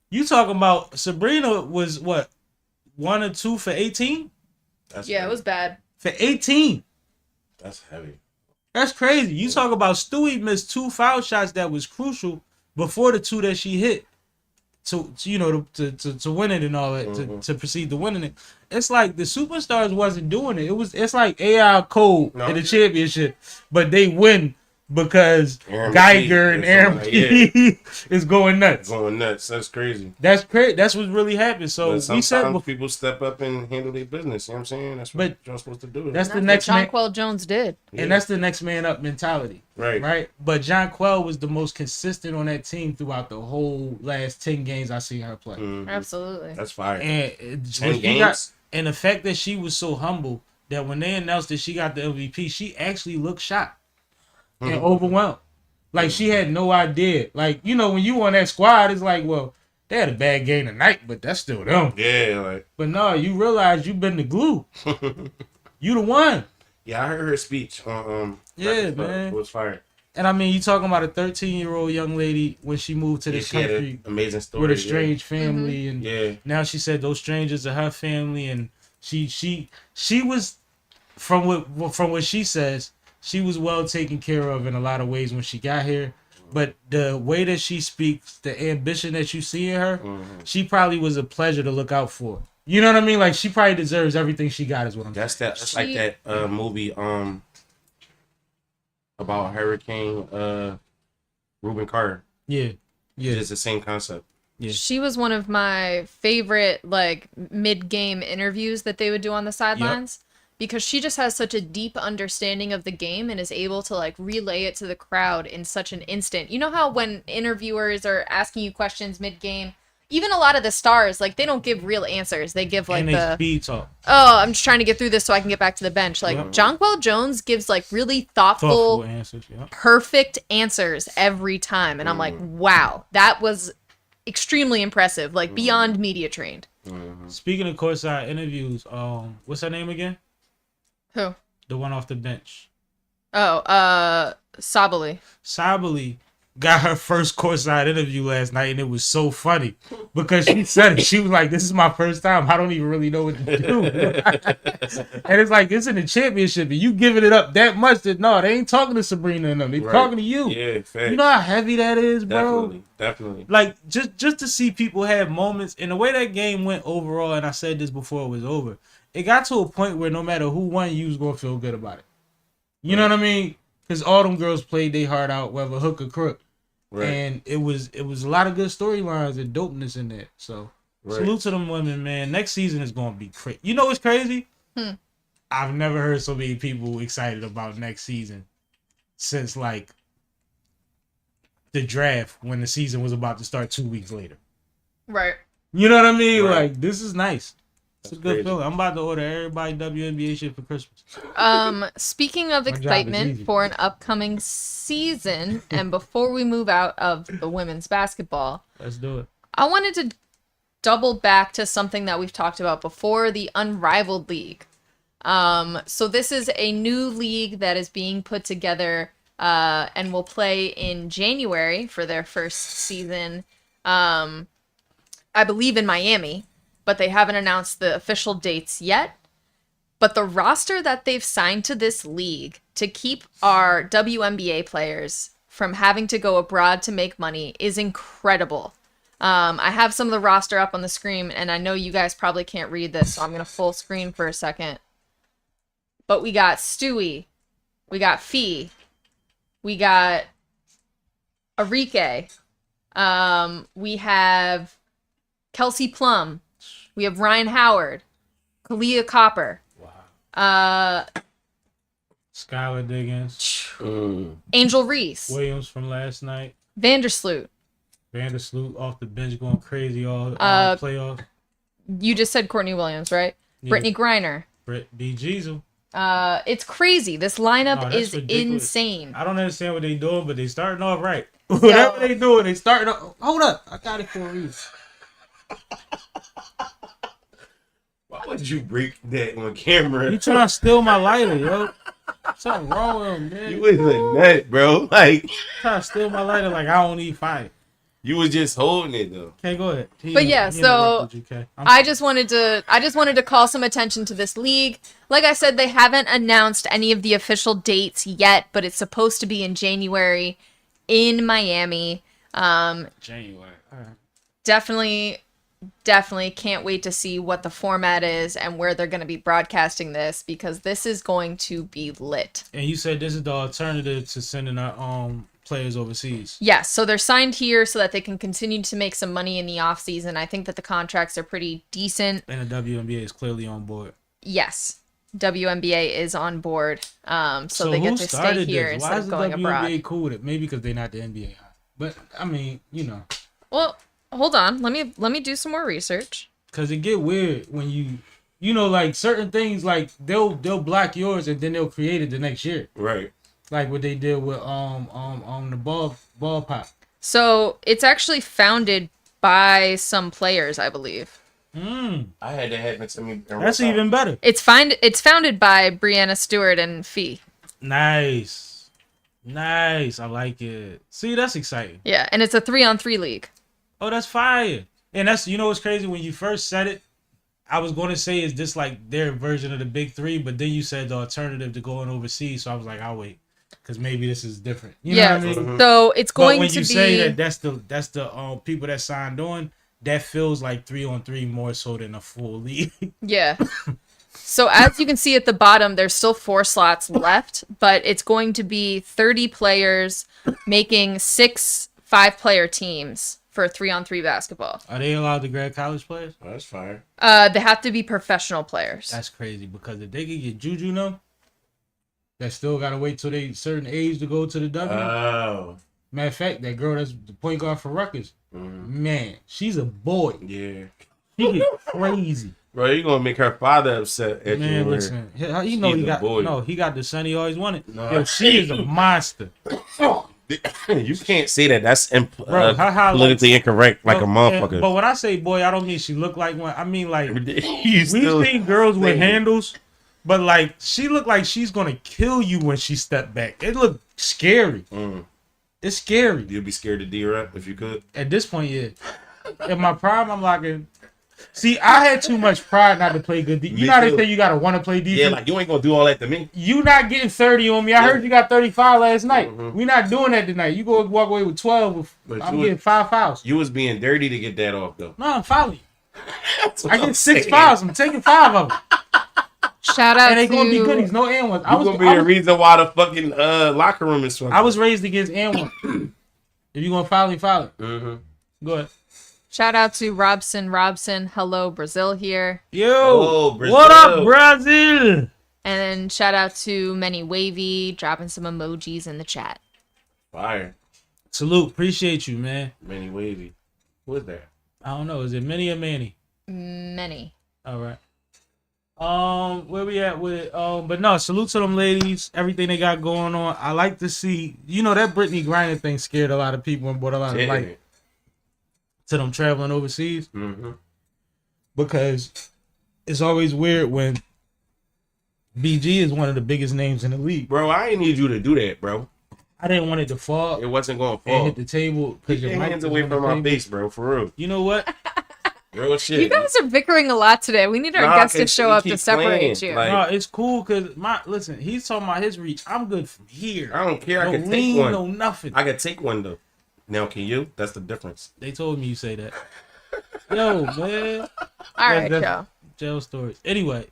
You talking about Sabrina was what? 1 or 2 for 18? It was bad. For 18. That's heavy. That's crazy. You talk about Stewie missed 2 foul shots that was crucial before the 2 that she hit to win it and all that, mm-hmm. to proceed to winning it. It's like the superstars wasn't doing it. It's like AI code in the championship, but they win because Aaron Geiger and Aaron is going nuts. That's crazy. That's crazy. That's what really happened. So we said people step up and handle their business. You know what I'm saying? That's what you're supposed to do. That's the next what Jonquel Jones did. And that's the next man up mentality. Right. But Jonquel was the most consistent on that team throughout the whole last 10 games I seen her play. Mm-hmm. Absolutely. That's fire. And 10 games? And the fact that she was so humble that when they announced that she got the MVP, she actually looked shocked. And overwhelmed. Like, she had no idea. Like, you know, when you on that squad, it's like, well, they had a bad game tonight, but that's still them. Yeah, like. But no, you realize you've been the glue. You the one. Yeah, I heard her speech. Yeah, man. It was fire. And I mean, you talking about a 13-year-old young lady when she moved to this country. Amazing story. With a strange family. Mm-hmm. And now she said those strangers are her family. And she was, from what she says, she was well taken care of in a lot of ways when she got here. But the way that she speaks, the ambition that you see in her, she probably was a pleasure to look out for. You know what I mean? Like, she probably deserves everything she got is what I'm saying. That's like that movie about Hurricane Reuben Carter. Yeah. It's the same concept. Yeah. She was one of my favorite, like, mid-game interviews that they would do on the sidelines. Yep. Because she just has such a deep understanding of the game and is able to, like, relay it to the crowd in such an instant. You know how when interviewers are asking you questions mid-game, even a lot of the stars, like, they don't give real answers. They give, like, speed talk. Oh, I'm just trying to get through this so I can get back to the bench. Like, Jonquel Jones gives, like, really thoughtful answers, perfect answers every time. And I'm like, wow, that was extremely impressive. Like, beyond media trained. Speaking of courtside interviews, what's her name again? Who? The one off the bench. Oh, Sabali. Sabali got her first courtside interview last night, and it was so funny because she said it. She was like, "This is my first time. I don't even really know what to do." And it's like, it's in the championship, and you giving it up that much that no, they ain't talking to Sabrina and them. They talking to you. Yeah, fact. You know how heavy that is, bro. Definitely. Like just to see people have moments, and the way that game went overall, and I said this before it was over. It got to a point where no matter who won, you was going to feel good about it. You know what I mean? Because all them girls played their heart out, whether hook or crook. Right. And it was a lot of good storylines and dopeness in there. So, salute to them women, man. Next season is going to be crazy. You know what's crazy? I've never heard so many people excited about next season since, like, the draft when the season was about to start 2 weeks later. Right. You know what I mean? Right. Like, this is nice. It's That's a good crazy. feeling. I'm about to order everybody WNBA shit for Christmas. Speaking of excitement for an upcoming season, and before we move out of the women's basketball, let's do it. I wanted to double back to something that we've talked about before, the Unrivaled League. So this is a new league that is being put together and will play in January for their first season, I believe in Miami. But they haven't announced the official dates yet. But the roster that they've signed to this league to keep our WNBA players from having to go abroad to make money is incredible. I have some of the roster up on the screen, and I know you guys probably can't read this, so I'm going to full screen for a second. But we got Stewie. We got Fee. We got Enrique. We have Kelsey Plum. We have Ryan Howard. Kalia Copper. Wow. Skylar Diggins. Angel Reese. Williams from last night. Vandersloot. Off the bench going crazy all playoffs. You just said Courtney Williams, right? Yeah. Brittany Griner. Britt B. Jeezel. It's crazy. This lineup is ridiculous. insane. I don't understand what they doing, but they starting off right. Whatever they doing, they starting off. Hold up. I got it for a reason. Why would you break that on camera? You trying to steal my lighter, yo. Something wrong with him, man. You was a nut, bro. Like, Trying to steal my lighter like I don't need fire. you was just holding it though. Okay, go ahead. But yeah, so I just wanted to call some attention to this league. Like I said, they haven't announced any of the official dates yet, but it's supposed to be in January in Miami. January. All right. Definitely can't wait to see what the format is and where they're going to be broadcasting this, because this is going to be lit. And you said this is the alternative to sending our players overseas. Yes, so they're signed here so that they can continue to make some money in the off season. I think that the contracts are pretty decent. And the WNBA is clearly on board. Yes, WNBA is on board, so they get to stay here instead of going abroad. Why is the WNBA cool with it? Maybe because they're not the NBA. But I mean, you know. Well, hold on. Let me do some more research. Cause it get weird when you know, like certain things, like they'll block yours and then they'll create it the next year. Right. Like what they did with the ball pop. So it's actually founded by some players, I believe. I had that happen to me. That's even better. It's founded by Brianna Stewart and Fee. Nice. I like it. See, that's exciting. Yeah, and it's a 3-on-3 league. Oh, that's fire. And that's, you know what's crazy? When you first said it, I was going to say, is this like their version of the big three? But then you said the alternative to going overseas. So I was like, I'll wait. Because maybe this is different. You know what I mean? So it's going to be... But when you say that's the people that signed on, that feels like 3-on-3 more so than a full league. Yeah. So as you can see at the bottom, there's still 4 slots left, but it's going to be 30 players making 6 5-player teams for 3-on-3 basketball. Are they allowed to grab college players? Oh, that's fire. They have to be professional players. That's crazy, because if they could get Juju now, that still got to wait till they certain age to go to the W. Oh. Matter of fact, that girl that's the point guard for Rutgers, man, she's a boy. Yeah. She get crazy. Bro, you gonna make her father upset at Man, you. listen, you know he got the son he always wanted. No. Yo, she is a monster. You can't say that. That's Bro, politically incorrect, like a motherfucker. But when I say boy, I don't mean she look like one. I mean like We've seen girls with handles, but like she look like she's gonna kill you when she step back. It look scary. It's scary. You'd be scared to D-Rap if you could. At this point, yeah. In my prime, I'm like, see, I had too much pride not to play good defense. You know how they say you gotta want to play defense? Yeah, like you ain't gonna do all that to me. You not getting 30 on me. I heard you got 35 last night. We not doing that tonight. You go walk away with 12. I'm getting 5 fouls. You was being dirty to get that off though. No, I'm fouling you. I get 6 fouls. I'm taking 5 of them. Shout out and they to... gonna be goodies. No and ones. You gonna be the reason why the fucking locker room is fucking. I was raised against and one. If you gonna foul it, foul it. Go ahead. Shout out to Robson. Hello, Brazil here. Yo, Brazil. What up, Brazil? And shout out to Many Wavy, dropping some emojis in the chat. Fire. Salute. Appreciate you, man. Many Wavy. Who is that? I don't know. Is it Many or Manny? Many. All right. Where we at with it? But no, salute to them ladies. Everything they got going on. I like to see, you know, that Brittany Griner thing scared a lot of people and brought a lot of light to them traveling overseas. Because it's always weird when BG is one of the biggest names in the league. Bro, I didn't need you to do that, bro. I didn't want it to fall. It wasn't going to and fall. hit the table. Keep your hands away from my face, bro. For real. You know what? Real shit. You guys are bickering a lot today. We need our guests to show up to separate you. Like, no, it's cool because listen, he's talking about his reach. I'm good from here. I don't care. I No can lean, take one. no nothing. I can take one though. Now can you? That's the difference. They told me you say that. Yo, man. All right, That's Joe. jail stories. Anyway.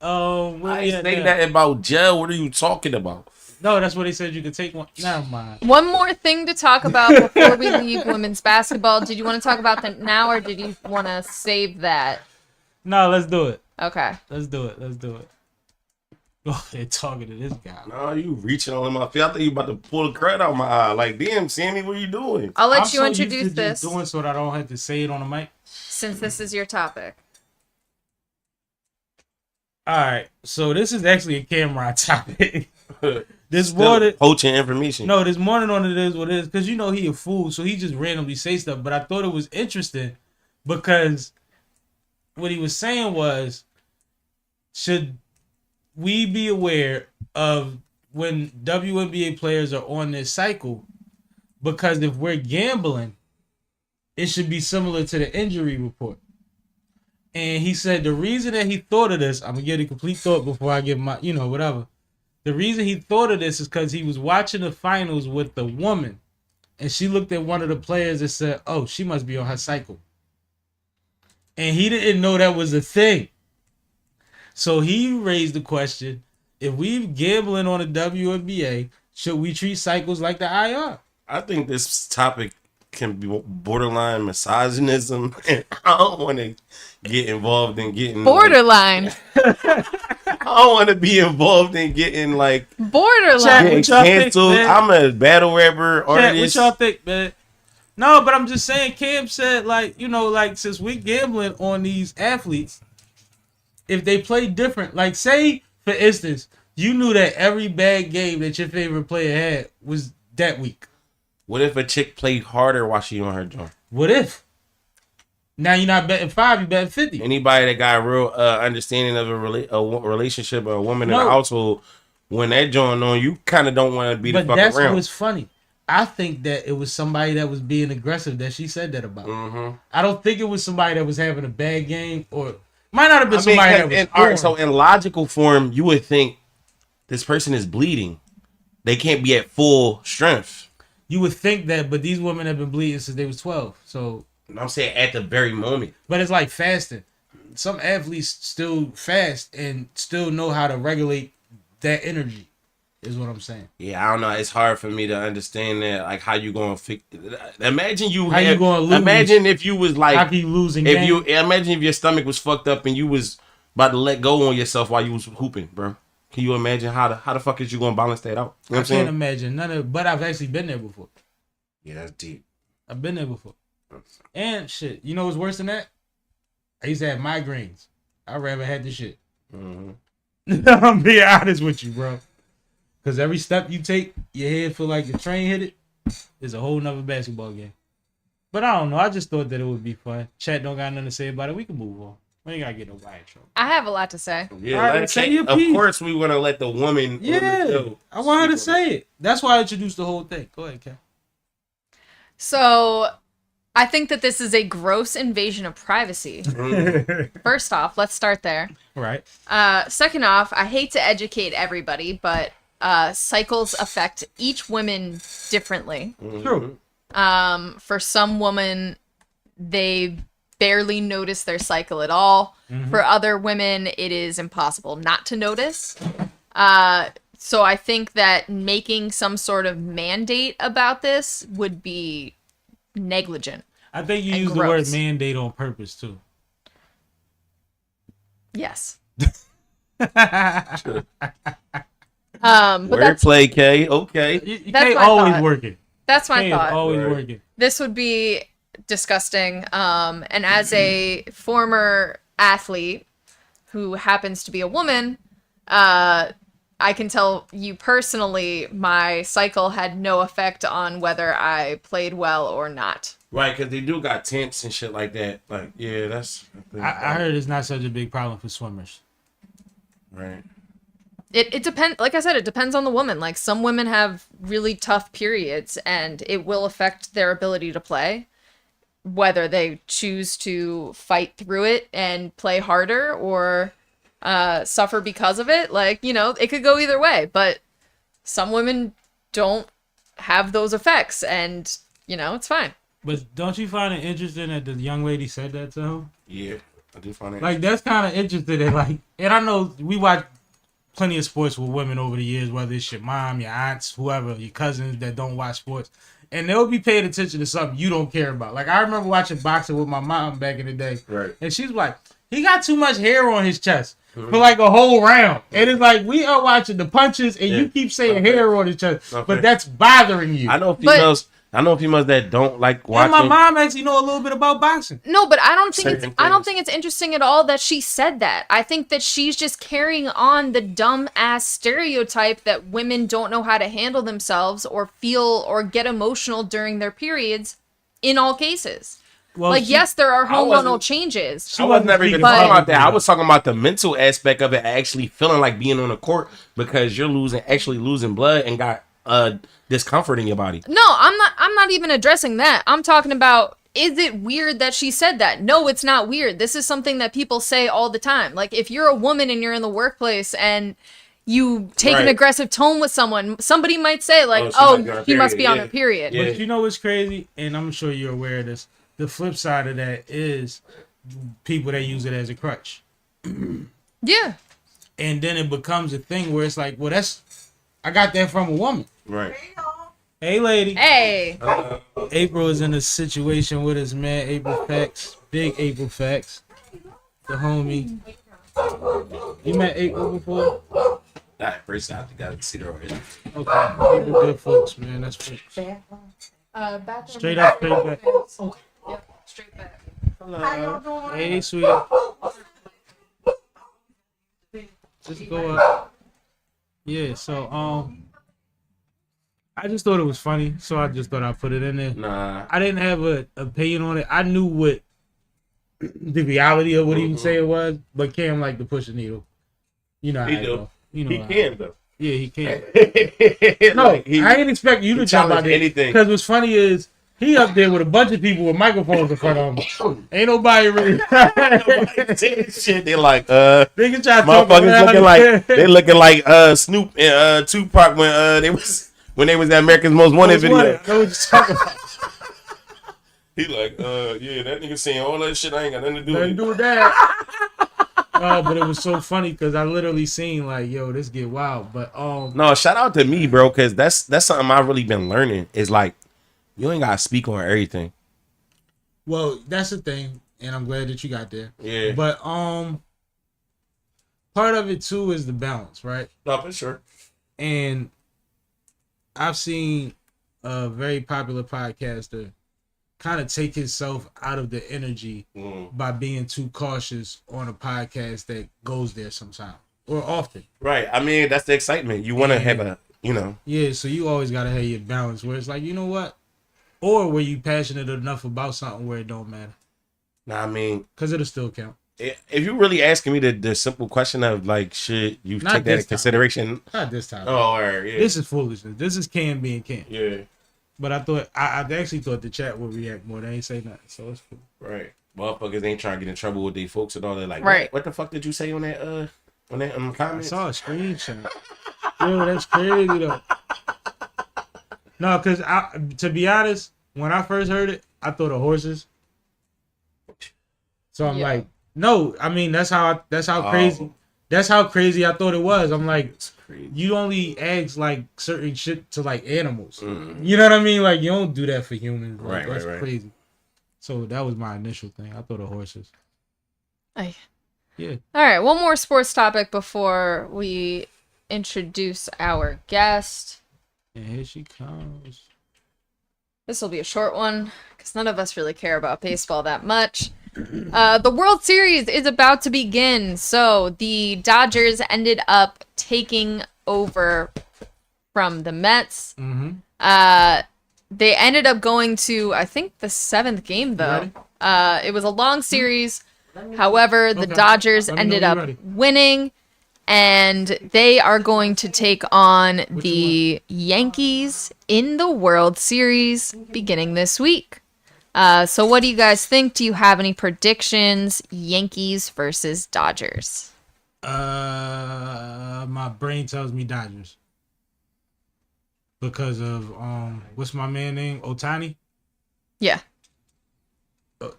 Where I we ain't at say now? that about jail. What are you talking about? No, that's what they said you could take one. Never mind. One more thing to talk about before we leave women's basketball. Did you want to talk about that now, or did you want to save that? No, let's do it. Okay. Let's do it. Oh, they're talking to this guy. No, you reaching on my feet. I think you about to pull the crud out my eye. Like, damn, Sammy, what are you doing? I'll let I'm you so used to introduce just this doing so that I don't have to say it on the mic. since this is your topic. All right, so this is actually a camera topic. This Still morning, poaching information. no, this morning on it is what it is, because you know he a fool, so he just randomly say stuff. But I thought it was interesting because what he was saying was, should we be aware of when WNBA players are on this cycle? Because if we're gambling, it should be similar to the injury report. And he said the reason that he thought of this, I'm gonna give the complete thought before I give my, whatever. The reason he thought of this is because he was watching the finals with the woman, and she looked at one of the players and said, "Oh, she must be on her cycle," and he didn't know that was a thing. So he raised the question: if we're gambling on the WNBA, should we treat cycles like the IR? I think this topic can be borderline misogynism, and I don't want to get involved in getting Borderline. I don't want to be involved in getting like Borderline. getting What y'all think, canceled. man? I'm a battle rapper Chat, what artist. y'all think, man? No, but I'm just saying, Cam said, like, since we gambling on these athletes, if they play different, like, say, for instance, you knew that every bad game that your favorite player had was that week. What if a chick played harder while she on her joint? What if? Now you're not betting 5, you're betting 50. Anybody that got a real understanding of a relationship or a woman in No. a household, when that joint on, you kind of don't want to be the But fuck that's around. what's funny. I think that it was somebody that was being aggressive that she said that about. Mm-hmm. I don't think it was somebody that was having a bad game, or might not have been somebody that was all right, so scoring. in logical form, you would think this person is bleeding. They can't be at full strength. You would think that, but these women have been bleeding since they was 12. So, I'm saying at the very moment. but it's like fasting. Some athletes still fast and still know how to regulate that energy, is what I'm saying. Yeah, I don't know. It's hard for me to understand that. Like, how you going to fix? Imagine you. How you gonna lose? Imagine if you was like, How can you losing if game? you imagine if your stomach was fucked up and you was about to let go on yourself while you was hooping, bro. Can you imagine how the fuck is you gonna balance that out? You know what I I'm saying? can't imagine none of. But I've actually been there before. Yeah, that's deep. I've been there before. And shit, you know what's worse than that? I used to have migraines. I'd rather had this shit. Mm-hmm. I'm being honest with you, bro. Because every step you take, your head feel like the train hit it. It's a whole nother basketball game. But I don't know. I just thought that it would be fun. Chat don't got nothing to say about it. We can move on. We ain't gotta get nobody in trouble. I have a lot to say. Yeah, All right, like, say your of piece. course we want to let the woman. on the Yeah, show I want her to speak on say it. That's why I introduced the whole thing. Go ahead, Ken. So, I think that this is a gross invasion of privacy. First off, let's start there. Right. Second off, I hate to educate everybody, but cycles affect each woman differently. True. For some women, they barely notice their cycle at all. For other women, it is impossible not to notice. So I think that making some sort of mandate about this would be negligent. I think you And used the word gross. mandate on purpose, too. Yes. But that's Wordplay, K. Okay. You That's can't my always thought. working. that's my Can't thought. always Right. working. This would be disgusting. And as a former athlete who happens to be a woman, I can tell you personally, my cycle had no effect on whether I played well or not. Right, because they do got tents and shit like that. Like, yeah, that's. I heard it's not such a big problem for swimmers. Right. It depends. Like I said, it depends on the woman. Like some women have really tough periods, and it will affect their ability to play. Whether they choose to fight through it and play harder, or suffer because of it, it could go either way. But some women don't have those effects, and you know, it's fine. But don't you find it interesting that the young lady said that to him? Yeah, I do find it. Like, that's kind of interesting. That, like, and I know we watch plenty of sports with women over the years, whether it's your mom, your aunts, whoever, your cousins that don't watch sports. And they'll be paying attention to something you don't care about. Like, I remember watching boxing with my mom back in the day. Right. And she's like, he got too much hair on his chest for like a whole round. And it's like, we are watching the punches and you keep saying hair on his chest. But that's bothering you. I know females that don't like watching. And my mom actually know a little bit about boxing. No, but I don't think it's interesting at all that she said that. I think that she's just carrying on the dumb ass stereotype that women don't know how to handle themselves or feel or get emotional during their periods in all cases. Well, like, yes, there are hormonal changes. I was never even talking about that. I was talking about the mental aspect of it, actually feeling like being on the court because you're actually losing blood and got discomfort in your body. No, I'm not even addressing that. I'm talking about, is it weird that she said that? No, it's not weird. This is something that people say all the time. Like, if you're a woman and you're in the workplace and you take an aggressive tone with someone, somebody might say, like, he must be on her period. But you know what's crazy? And I'm sure you're aware of this. The flip side of that is people that use it as a crutch. Yeah. And then it becomes a thing where it's like, well, I got that from a woman. Right. Hey, lady. Hey. April is in a situation with us, man. AprilFacts. Big AprilFacts. The homie. You met April before? Nah, first I got to see her already. Okay. April good folks, man. That's what. Straight up, straight back. Yep, straight back. Hello. Hey, sweetie. Just go up. Yeah, so I just thought it was funny, so I just thought I'd put it in there. Nah. I didn't have an opinion on it. I knew what the reality of what he was saying was, but Cam liked to push the needle. You know how he I do. go. You know he can though. Yeah, he can. No, I ain't expect you to jump out there anything. Because what's funny is he up there with a bunch of people with microphones in front of him. Ain't nobody really. Shit, they like they can try to motherfuckers looking like Snoop and Tupac when they was at America's Most Wanted video. I know what you're talking about. He like, yeah, that nigga saying all that shit. I ain't got nothing to do Nothing to do with that. But it was so funny because I literally seen like, yo, this get wild. But no, shout out to me, bro, because that's something I've really been learning. Is like, you ain't gotta speak on everything. Well, that's the thing, and I'm glad that you got there. Yeah. But part of it too is the balance, right? No, for sure. And I've seen a very popular podcaster kind of take himself out of the energy by being too cautious on a podcast that goes there sometime or often. Right. I mean, that's the excitement. You want to have a, you know. Yeah, so you always got to have your balance where it's like, you know what? Or were you passionate enough about something where it don't matter? Nah, I mean. Because it'll still count. If you're really asking me the simple question of like, should you take that into consideration? Not this time. Oh, all right, yeah. This is foolishness. This is Cam being Cam. Yeah. But I thought I actually thought the chat would react more. They ain't say nothing, so it's cool. Right. Motherfuckers ain't trying to get in trouble with their folks and all that. Like, right. What the fuck did you say on that comments? I saw a screenshot. Yo, that's crazy though. No, because to be honest, when I first heard it, I thought of horses. So I'm like, no, I mean that's how crazy. That's how crazy I thought it was. I'm like, you only ask like certain shit to like animals. Mm. You know what I mean? Like you don't do that for humans. Like, that's crazy. So that was my initial thing. I thought of horses. Yeah. All right, one more sports topic before we introduce our guest. And here she comes. This will be a short one because none of us really care about baseball that much. The World Series is about to begin, so the Dodgers ended up taking over from the Mets. Mm-hmm. They ended up going to, I think, the 7th game, though. It was a long series. However, the Dodgers ended up winning, and they are going to take on the Yankees in the World Series beginning this week. So what do you guys think? Do you have any predictions? Yankees versus Dodgers. My brain tells me Dodgers. Because of what's my man name? Ohtani? Yeah.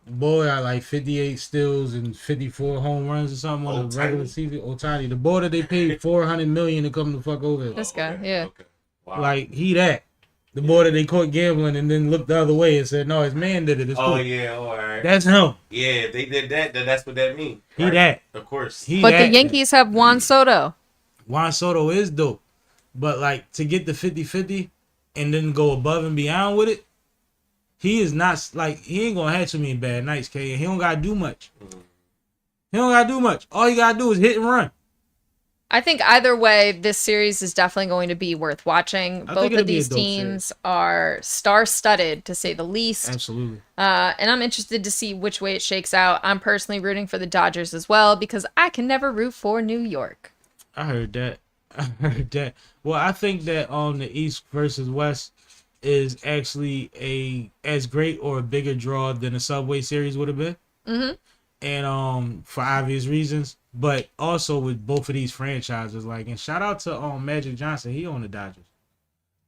Boy, I like 58 steals and 54 home runs or something on the regular season. Otani, the boy that they paid $400 million to come the fuck over here. This guy, yeah. Okay. Wow. Like he that. The boy that they caught gambling and then looked the other way and said, "No, his man did it." It's cool. Yeah, all right. That's him. Yeah, they did that. Then that's what that means. He that. Of course. He But that. the Yankees have Juan Soto. Juan Soto is dope. But like to get the 50-50 and then go above and beyond with it, he is not like he ain't gonna have too many bad nights, K. He don't gotta do much. He don't gotta do much. All you gotta do is hit and run. I think either way, this series is definitely going to be worth watching. I think Both it'll of be a these dope teams are star-studded, to say the least. Absolutely. And I'm interested to see which way it shakes out. I'm personally rooting for the Dodgers as well because I can never root for New York. I heard that. Well, I think that on the East versus West is actually as great or a bigger draw than the Subway Series would have been. Mm-hmm. And for obvious reasons, but also with both of these franchises, like, and shout out to Magic Johnson, he on the Dodgers,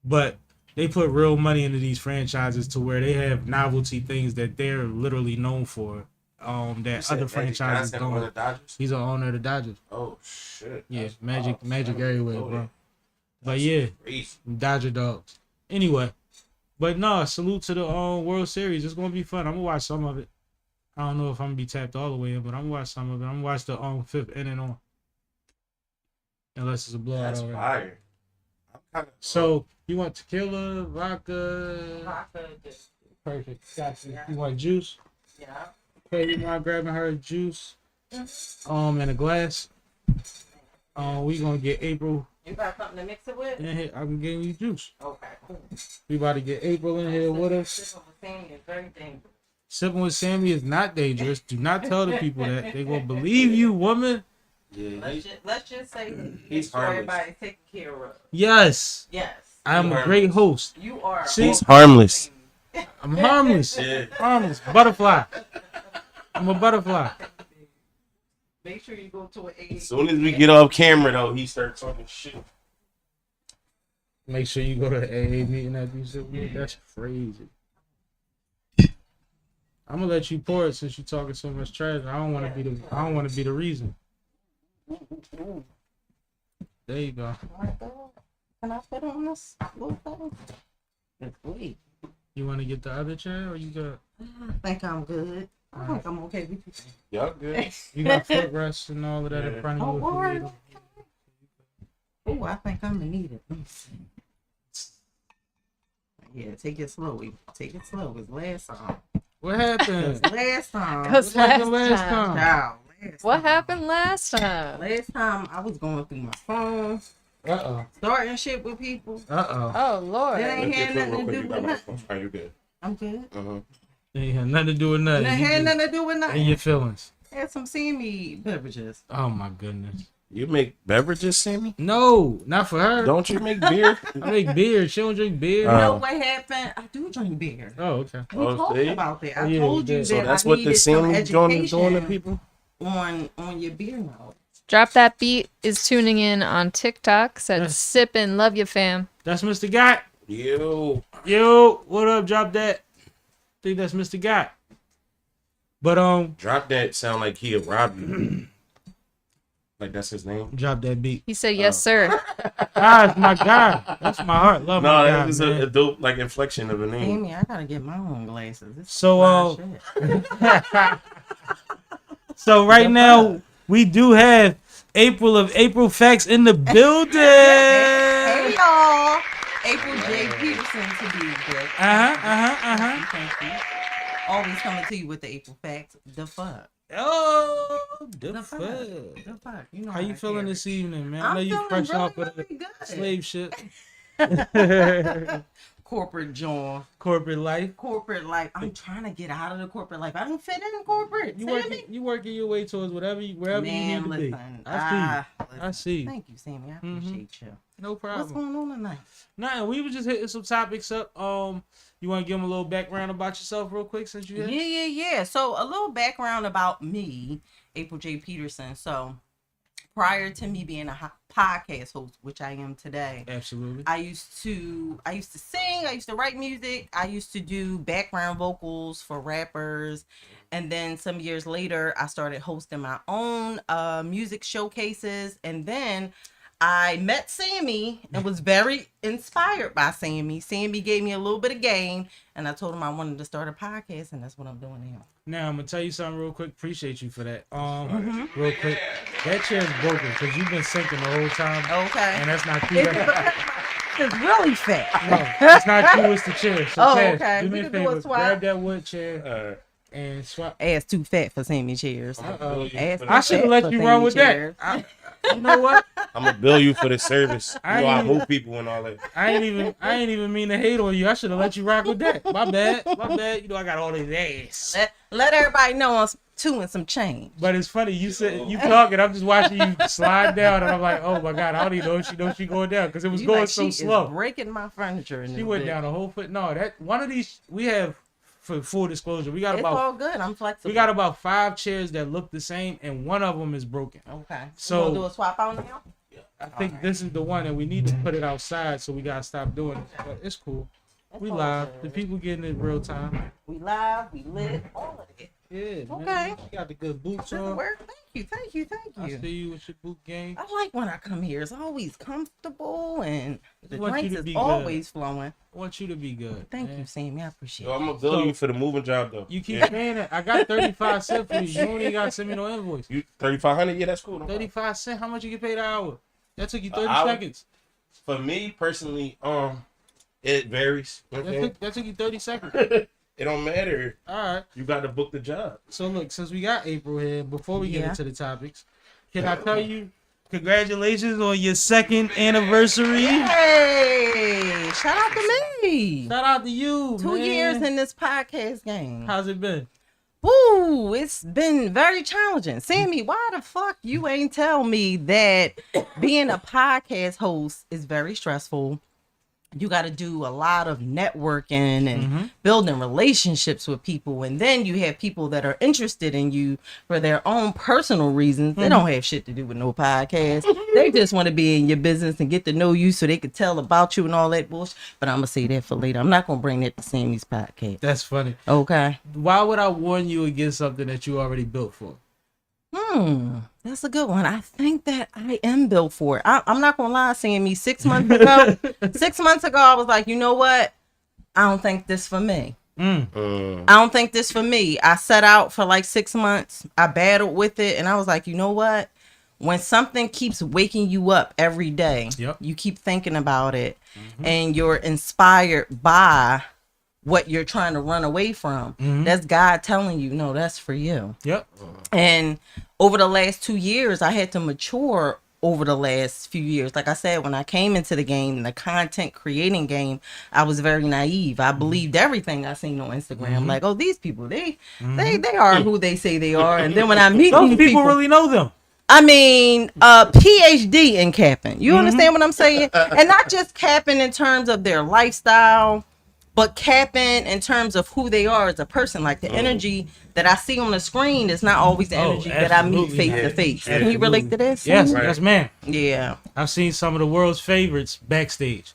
but they put real money into these franchises to where they have novelty things that they're literally known for. That other franchises don't. He's an owner of the Dodgers. Oh shit! Yeah, Magic everywhere, bro. But yeah, Dodger dogs. Anyway, but no, salute to the World Series. It's gonna be fun. I'm gonna watch some of it. I don't know if I'm gonna be tapped all the way in, but I'm gonna watch some of it. I'm gonna watch the fifth inning on, unless it's a blowout. That's already. fire. So you want tequila, vodka? Vodka. Perfect. Got you. You want juice? Yeah. Okay, you mind grabbing her juice? In a glass. We gonna get April You got something to mix it with? in here. I'm getting you juice. Okay, cool. We about to get April in here with us. Sipping with Sammy is very dangerous. Sipping with Sammy is not dangerous. Do not tell the people that. They gonna believe you, woman. Yeah, Let's just say he's sure harmless. everybody's taken care of. Yes, Yes. I am a great host. You are. She's harmless. I'm harmless. Yeah. Harmless. Butterfly. I'm a butterfly. Make sure you go to an AA. As soon as we get off camera, though, he starts talking shit. Make sure you go to the AA meeting after you sit with me. That's crazy. I'm gonna let you pour it since you're talking so much trash. I don't want to be the reason. There you go. Can I put on this little thing? It's sweet. You want to get the other chair or you got? I think I'm good. I think I'm okay with you. Y'all good? You got footrests and all of that in front of you. Oh, if you need Lord. them. Oh, I think I'm gonna need it. Let me see. Yeah, take it slow. Take it slow. It was last time. What happened? Last time. Because What happened last time. Child, last What time. happened last time? Last time I was going through my phone, Uh starting shit with people. oh. Oh, Lord. That ain't had nothing to do with nothing. Are you good? I'm good. Ain't had nothing to do with And nothing. it You had just- nothing to do with And nothing. your feelings. Had some Sammy beverages. Oh my goodness. You make beverages, Sammy? No, not for her. Don't you make beer? I make beer. She don't drink beer. You know what happened? I do drink beer. Oh, okay. We Oh, talked see? about that. Oh, I yeah, told we you did. that So that's I what the needed some Sammy doing to education people? on your beer knowledge. Drop That Beat is tuning in on TikTok. Said Yes. sippin', love you, fam. That's Mr. Got. Yo. Yo, what up? Drop that. Think that's Mr. Got. But Drop that sound like he robbed you. Like that's his name? drop that beat. He said, yes, sir. That's my guy. That's my heart. Love No, my that guy. was man. a dope like inflection of a name. Amy, I gotta get my own glasses. This So, is fly shit. So right now we do have AprilFacts in the building. Hey y'all, April J. Peterson to be exact. Thank you. Always coming to you with the April facts. The fuck. Oh, The the fuck. fuck. The fuck. You know How you I feeling carry. this evening, man? I I'm know you feeling fresh really, off of really the good. slave shit. Corporate John. Corporate life. Corporate life. I'm trying to get out of the corporate life. I don't fit in corporate. You working your way towards wherever you need Man, to be. listen. I listen. I see. Thank you, Sammy. I Mhm. appreciate you. No What's problem. going on tonight? Nah, we were just hitting some topics up. You want to give them a little background about yourself real quick since you here? Yeah. So a little background about me, April J. Peterson. So prior to me being a podcast host, which I am today. Absolutely. I used to sing, I used to write music, I used to do background vocals for rappers, and then some years later I started hosting my own music showcases, and then I met Sammie and was very inspired by Sammie. Sammie gave me a little bit of game, and I told him I wanted to start a podcast, and that's what I'm doing now. Now I'm gonna tell you something real quick. Appreciate you for that. Real quick, that chair's broken because you've been sinking the whole time. Okay. And that's not cute. It's really fat. No, it's not you. It's the chair. So Cass, okay. do me We a can do a favor. swap. Grab that wood chair and swap. Ass too fat for Sammie chairs. I should have let you run with that. You know what? I'm gonna bill you for the service. I I ain't hope people and all that. I ain't even mean to hate on you. I should have let you rock with that. My bad. You know I got all this ass. Let everybody know I'm two and some change. But it's funny, you said you talking, I'm just watching you slide down, and I'm like, oh my god, I don't even know if she knows she going down because it was You going like, so she slow. Is breaking my furniture. In She this went bitch. down a whole foot. No, that one of these we have. For full disclosure, we got It's all good. I'm flexible. we got about 5 chairs that look the same, and one of them is broken. Okay. So- So we'll do a swap out now. I think this is the one, and we need to put it outside, so we gotta stop doing it. But it's cool. We all live. good. The people getting it real time. We live. We lit. All of it. Yeah. Okay. Man. You got the good boots Good on. work. Thank you. I see you with your boot game. I like when I come here. It's always comfortable and the I want you drinks to is be good. always flowing. I want you to be good. Thank man. you, Sammie. I appreciate Yo, it. I'm gonna bill you for the moving job though. You keep Yeah. saying it. I got 35 cents for you. You don't even got to send me no invoice. You 3,500? Yeah, that's cool. No problem. 35 cents. How much you get paid an hour? That took you 30 hour? seconds. For me personally, it varies. You know what I'm saying? That took you 30 seconds. It don't matter. All right. You got to book the job. So look, since we got April here, before we get Yeah. into the topics, can I tell you congratulations on your 2nd anniversary? Hey, shout out to me. Shout out to you, 2 man. years in this podcast game. How's it been? Ooh, it's been very challenging. Sammie, why the fuck you ain't tell me that being a podcast host is very stressful? You got to do a lot of networking and building relationships with people. And then you have people that are interested in you for their own personal reasons. They don't have shit to do with no podcast. They just want to be in your business and get to know you so they could tell about you and all that bullshit. But I'm going to say that for later. I'm not going to bring that to Sammie's podcast. That's funny. Okay. Why would I warn you against something that you already built for? That's a good one. I think that I am built for it. I'm not gonna lie, Sammie. 6 months ago, 6 months ago, I was like, you know what? I don't think this for me. I don't think this for me. I set out for like 6 months. I battled with it, and I was like, you know what? When something keeps waking you up every day, Yep. you keep thinking about it, and you're inspired by what you're trying to run away from. That's God telling you, no, that's for you. Yep. And over the last 2 years, I had to mature over the last few years. Like I said, when I came into the game, the content creating game, I was very naive. I believed everything I seen on Instagram. Like, oh, these people, they are who they say they are. And then when I meet Those these people really know them. I mean, PhD in capping. You understand what I'm saying? And not just capping in terms of their lifestyle, but capping in terms of who they are as a person. Like the energy that I see on the screen is not always the energy that I meet absolutely. face to face. Can you relate to this? Yes, Right. yes, ma'am. Yeah. I've seen some of the world's favorites backstage.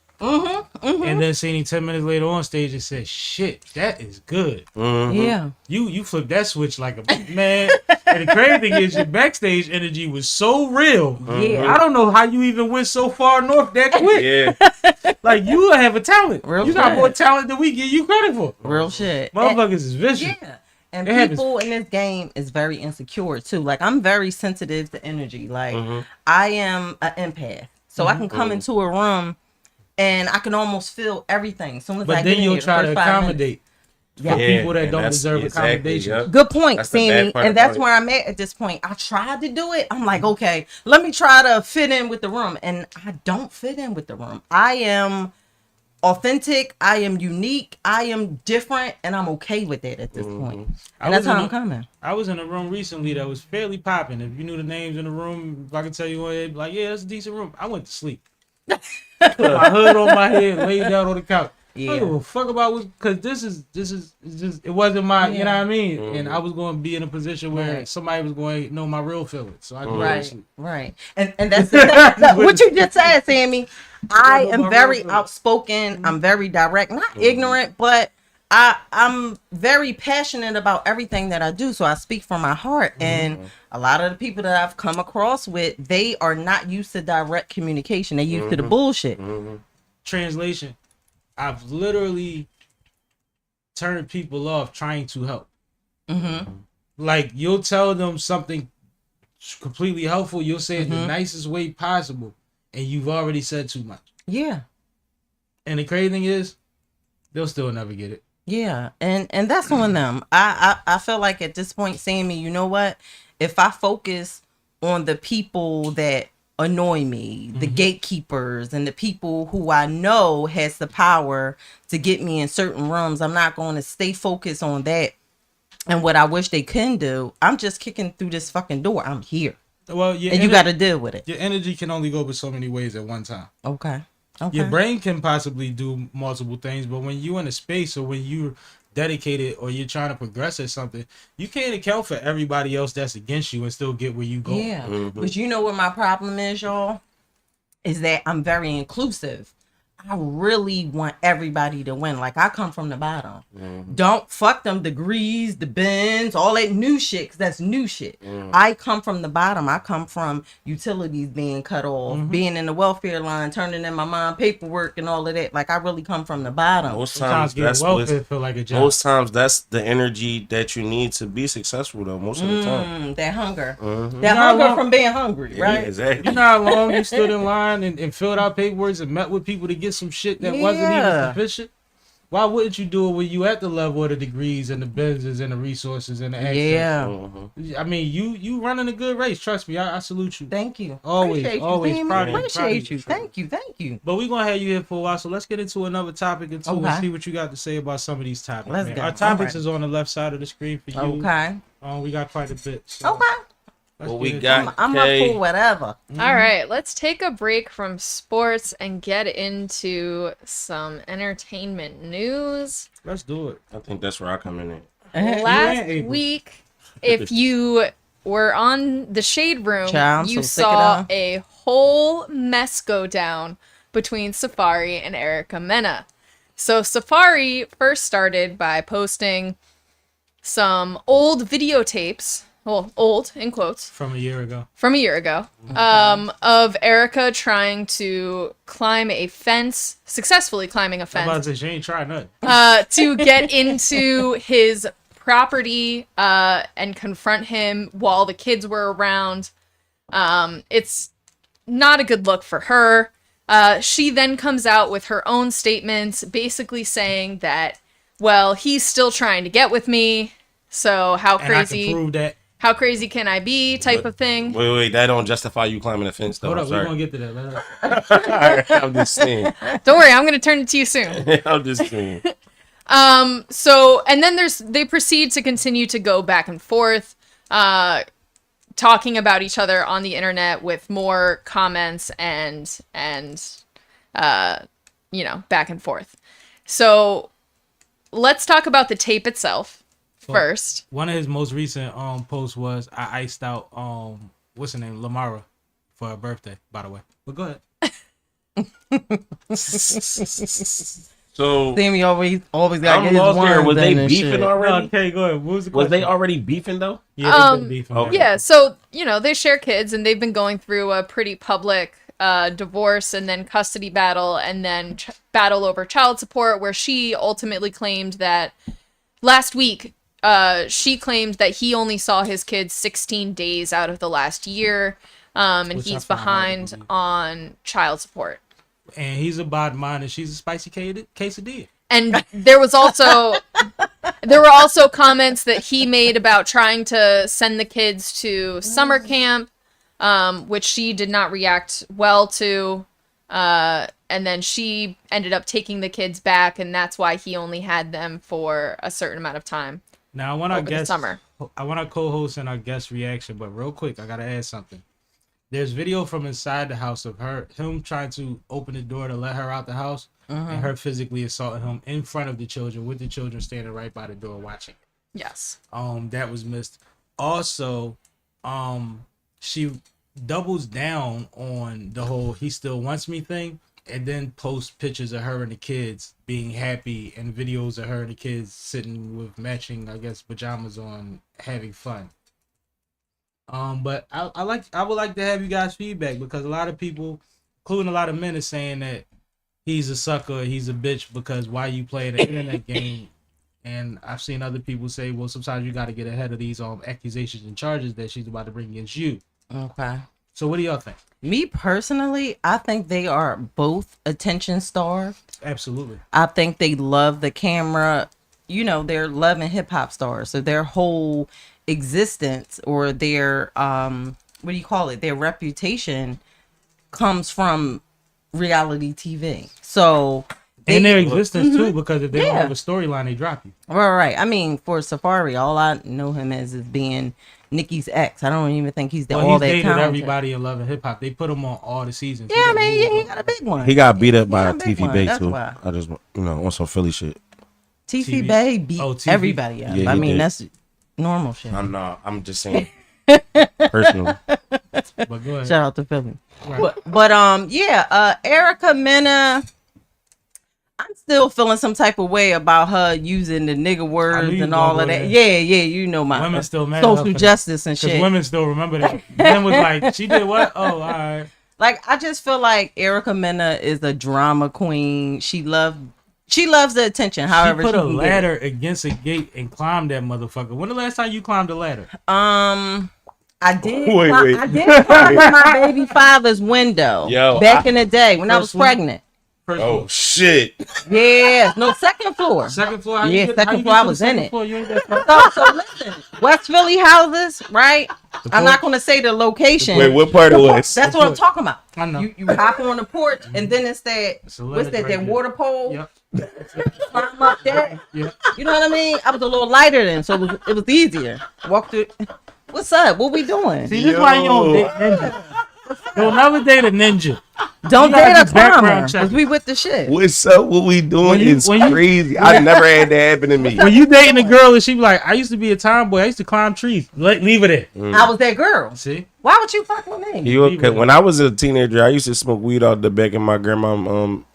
And then seen him 10 minutes later on stage and said, shit, that is good. Yeah. You flipped that switch like a man. And the crazy thing is your backstage energy was so real. Yeah. I don't know how you even went so far north that quick. Yeah. Like you have a talent. Real you got shit. more talent than we give you credit for. Real shit. Motherfuckers is vicious. Yeah. And It happens. people in this game is very insecure too. Like I'm very sensitive to energy. Like I am an empath. So I can come into a room and I can almost feel everything. As soon as I But get then in you'll here, the try to first 5 minutes. accommodate Yeah. for people that and don't that's- deserve exactly, accommodation. yep. Good point, That's the bad Sammie. part And that's about it. where I'm at this point. I tried to do it. I'm like, okay, let me try to fit in with the room. And I don't fit in with the room. I am authentic. I am unique. I am different. And I'm okay with that at this point. And that's how I'm coming. I was in a room recently that was fairly popping. If you knew the names in the room, if I could tell you what, it'd be like, yeah, that's a decent room. I went to sleep. Put my hood on my head, laid down on the couch. I don't give Yeah. a fuck about what, because this is it's just it wasn't my, you know what I mean, and I was going to be in a position where Right. somebody was going to know my real feelings, so I do Right, shit. right. And that's the thing. What you just said, Sammy. I am very outspoken. I'm very direct, not ignorant, but I'm very passionate about everything that I do. So I speak from my heart. And a lot of the people that I've come across with, they are not used to direct communication. They used to the bullshit. Translation: I've literally turned people off trying to help. Like, you'll tell them something completely helpful, you'll say it the nicest way possible, and you've already said too much. Yeah. And the crazy thing is, they'll still never get it. Yeah, and that's on them. I feel like at this point, Sammy, you know what? If I focus on the people that annoy me, the gatekeepers, and the people who I know has the power to get me in certain rooms, I'm not going to stay focused on that and what I wish they can do. I'm just kicking through this fucking door. I'm here. Well, And you got to deal with it. Your energy can only go but so many ways at one time. Okay. Your brain can possibly do multiple things, but when you're in a space or when you're dedicated or you're trying to progress at something, you can't account for everybody else that's against you and still get where you go. Yeah. But you know what my problem is, y'all? Is that I'm very inclusive. I really want everybody to win. Like, I come from the bottom. Don't fuck them degrees, the bins, all that new shit, 'cause that's new shit. I come from the bottom. I come from utilities being cut off, being in the welfare line, turning in my mom paperwork and all of that. Like, I really come from the bottom. Most Sometimes times getting that's welfare feel like a job. most times that's the energy that you need to be successful though. Most of the time. That hunger. Mhm. That Nah, hunger well- from being hungry, Yeah, right? exactly. You know how long you stood in line and filled out paperwork and met with people to get some shit that wasn't even Yeah. sufficient? Why wouldn't you do it when you at the level of the degrees and the business and the resources and the access? Yeah. Mhm. I mean, you running a good race. Trust me, I salute you. Thank you. Always, Appreciate you, always Sammy. proud of you, Appreciate proud of you. you. Thank you. Thank you. But we're going to have you here for a while, so let's get into another topic and Okay. see what you got to say about some of these topics. Let's man. go. Our topics Alright. is on the left side of the screen for you. Okay. We got quite a bit. So Okay. let's What get we into got? it. I'm up Okay. for whatever. All right, let's take a break from sports and get into some entertainment news. Let's do it. I think that's where I come in at. Last April. week, if you were on the Shade Room, Child, I'm you so sick of saw them. a whole mess go down between Safari and Erica Mena. So Safari first started by posting some old videotapes, well, old in quotes, From a year ago. from a year ago, of Erica trying to climb a fence, successfully climbing a I'm about fence, to say, she ain't tried nothing. to get into his property and confront him while the kids were around. It's not a good look for her. She then comes out with her own statements, basically saying that, well, he's still trying to get with me, so how And I can crazy, prove that. how crazy can I be, type of thing. Wait, that don't justify you climbing a fence though. Hold I'm up, we're sorry. going to get to that. Let us- Alright, I'm just saying. Don't worry, I'm gonna turn it to you soon. I'm just saying. So, and then they proceed to continue to go back and forth, talking about each other on the internet with more comments and back and forth. So let's talk about the tape itself first. One of his most recent posts was, I iced out, what's her name? Lamara for her birthday, by the way. But go ahead. So Sammy always gotta get I'm his lost here. worms Was they in and beefing shit. already? Okay, go ahead. What was the Was question? they already beefing though? Yeah, they've been beefing. okay. man. Yeah, so, they share kids and they've been going through a pretty public divorce and then custody battle and then battle over child support, where she ultimately claimed that last week, she claimed that he only saw his kids 16 days out of the last year, and Which I he's find hard to behind believe. on child support. And he's a bad mind and she's a spicy quesadilla. And there were also comments that he made about trying to send the kids to summer camp, which she did not react well to. And then she ended up taking the kids back, and that's why he only had them for a certain amount of time. Now, I want to Over the guess. summer. I want to co-host and our guest reaction, but real quick, I got to add something. There's video from inside the house of him trying to open the door to let her out the house, and her physically assaulting him in front of the children, with the children standing right by the door watching. Yes. That was missed. Also, she doubles down on the whole "he still wants me" thing, and then posts pictures of her and the kids being happy and videos of her and the kids sitting with matching, I guess, pajamas on, having fun. But I would like to have you guys' feedback, because a lot of people, including a lot of men, are saying that he's a sucker, he's a bitch, because why you play an internet game. And I've seen other people say, well, sometimes you got to get ahead of these accusations and charges that she's about to bring against you. Okay. So what do y'all think? Me personally, I think they are both attention starved. Absolutely. I think they love the camera. You know, they're loving hip hop stars. So their whole existence, or their what do you call it? Their reputation comes from reality TV. So and their existence too, because if they don't have a storyline, they drop you. Right. I mean, for Safari, all I know him as is being Nicki's ex. I don't even think he's Well, all he's that dated talented. everybody in Love and Hip Hop. They put him on all the seasons. Yeah, I mean, he got a big one. He got beat up by got a big TV one, Bay that's too. why. I just on some Philly shit. TV Bay beat TV? everybody up. Yeah, I he mean, did. that's normal shit. I'm just saying. Personally, But go ahead. Shout out to Philly. Right. But Erica Mena, I'm still feeling some type of way about her using the nigga words you and gonna all go of that. there. Yeah, you know my Women still mad at her social for justice and Because shit. women still remember that. Men was like, she did what? Oh, all right. Like, I just feel like Erica Mena is a drama queen. She loves the attention. However, She put a can get it. ladder against a gate and climbed that motherfucker. When the last time you climbed a ladder? I did. Wait. I did climb in my baby father's window. Yo, back in the day when I was First one? pregnant. First oh floor. shit! Yeah, no, second floor. Second floor? How Yeah, you get- second how you floor, get I to was the in second it. floor? You ain't that So listen, West Philly houses, right? I'm not going to say the location. Wait, what part of West? That's what I'm talking about. I know. You hop on the porch, and then it's that, It's a what's limit that, right that there. water pole? Yep. Climb up there. Yep. You know what I mean? I was a little lighter then, so it was easier. Walk through. What's up? What we doing? See, this is why you don't date ninja. You'll never date a ninja. Don't you gotta date a do background climber, check. because we with the shit. What's up? What we doing When you- is when you- crazy. I never had that happen to me. When you dating a girl and she be like, I used to be a tomboy. I used to climb trees. Leave it there. I was that girl. See? Why would you fuck with me? You okay? When I was a teenager, I used to smoke weed out the back of my grandma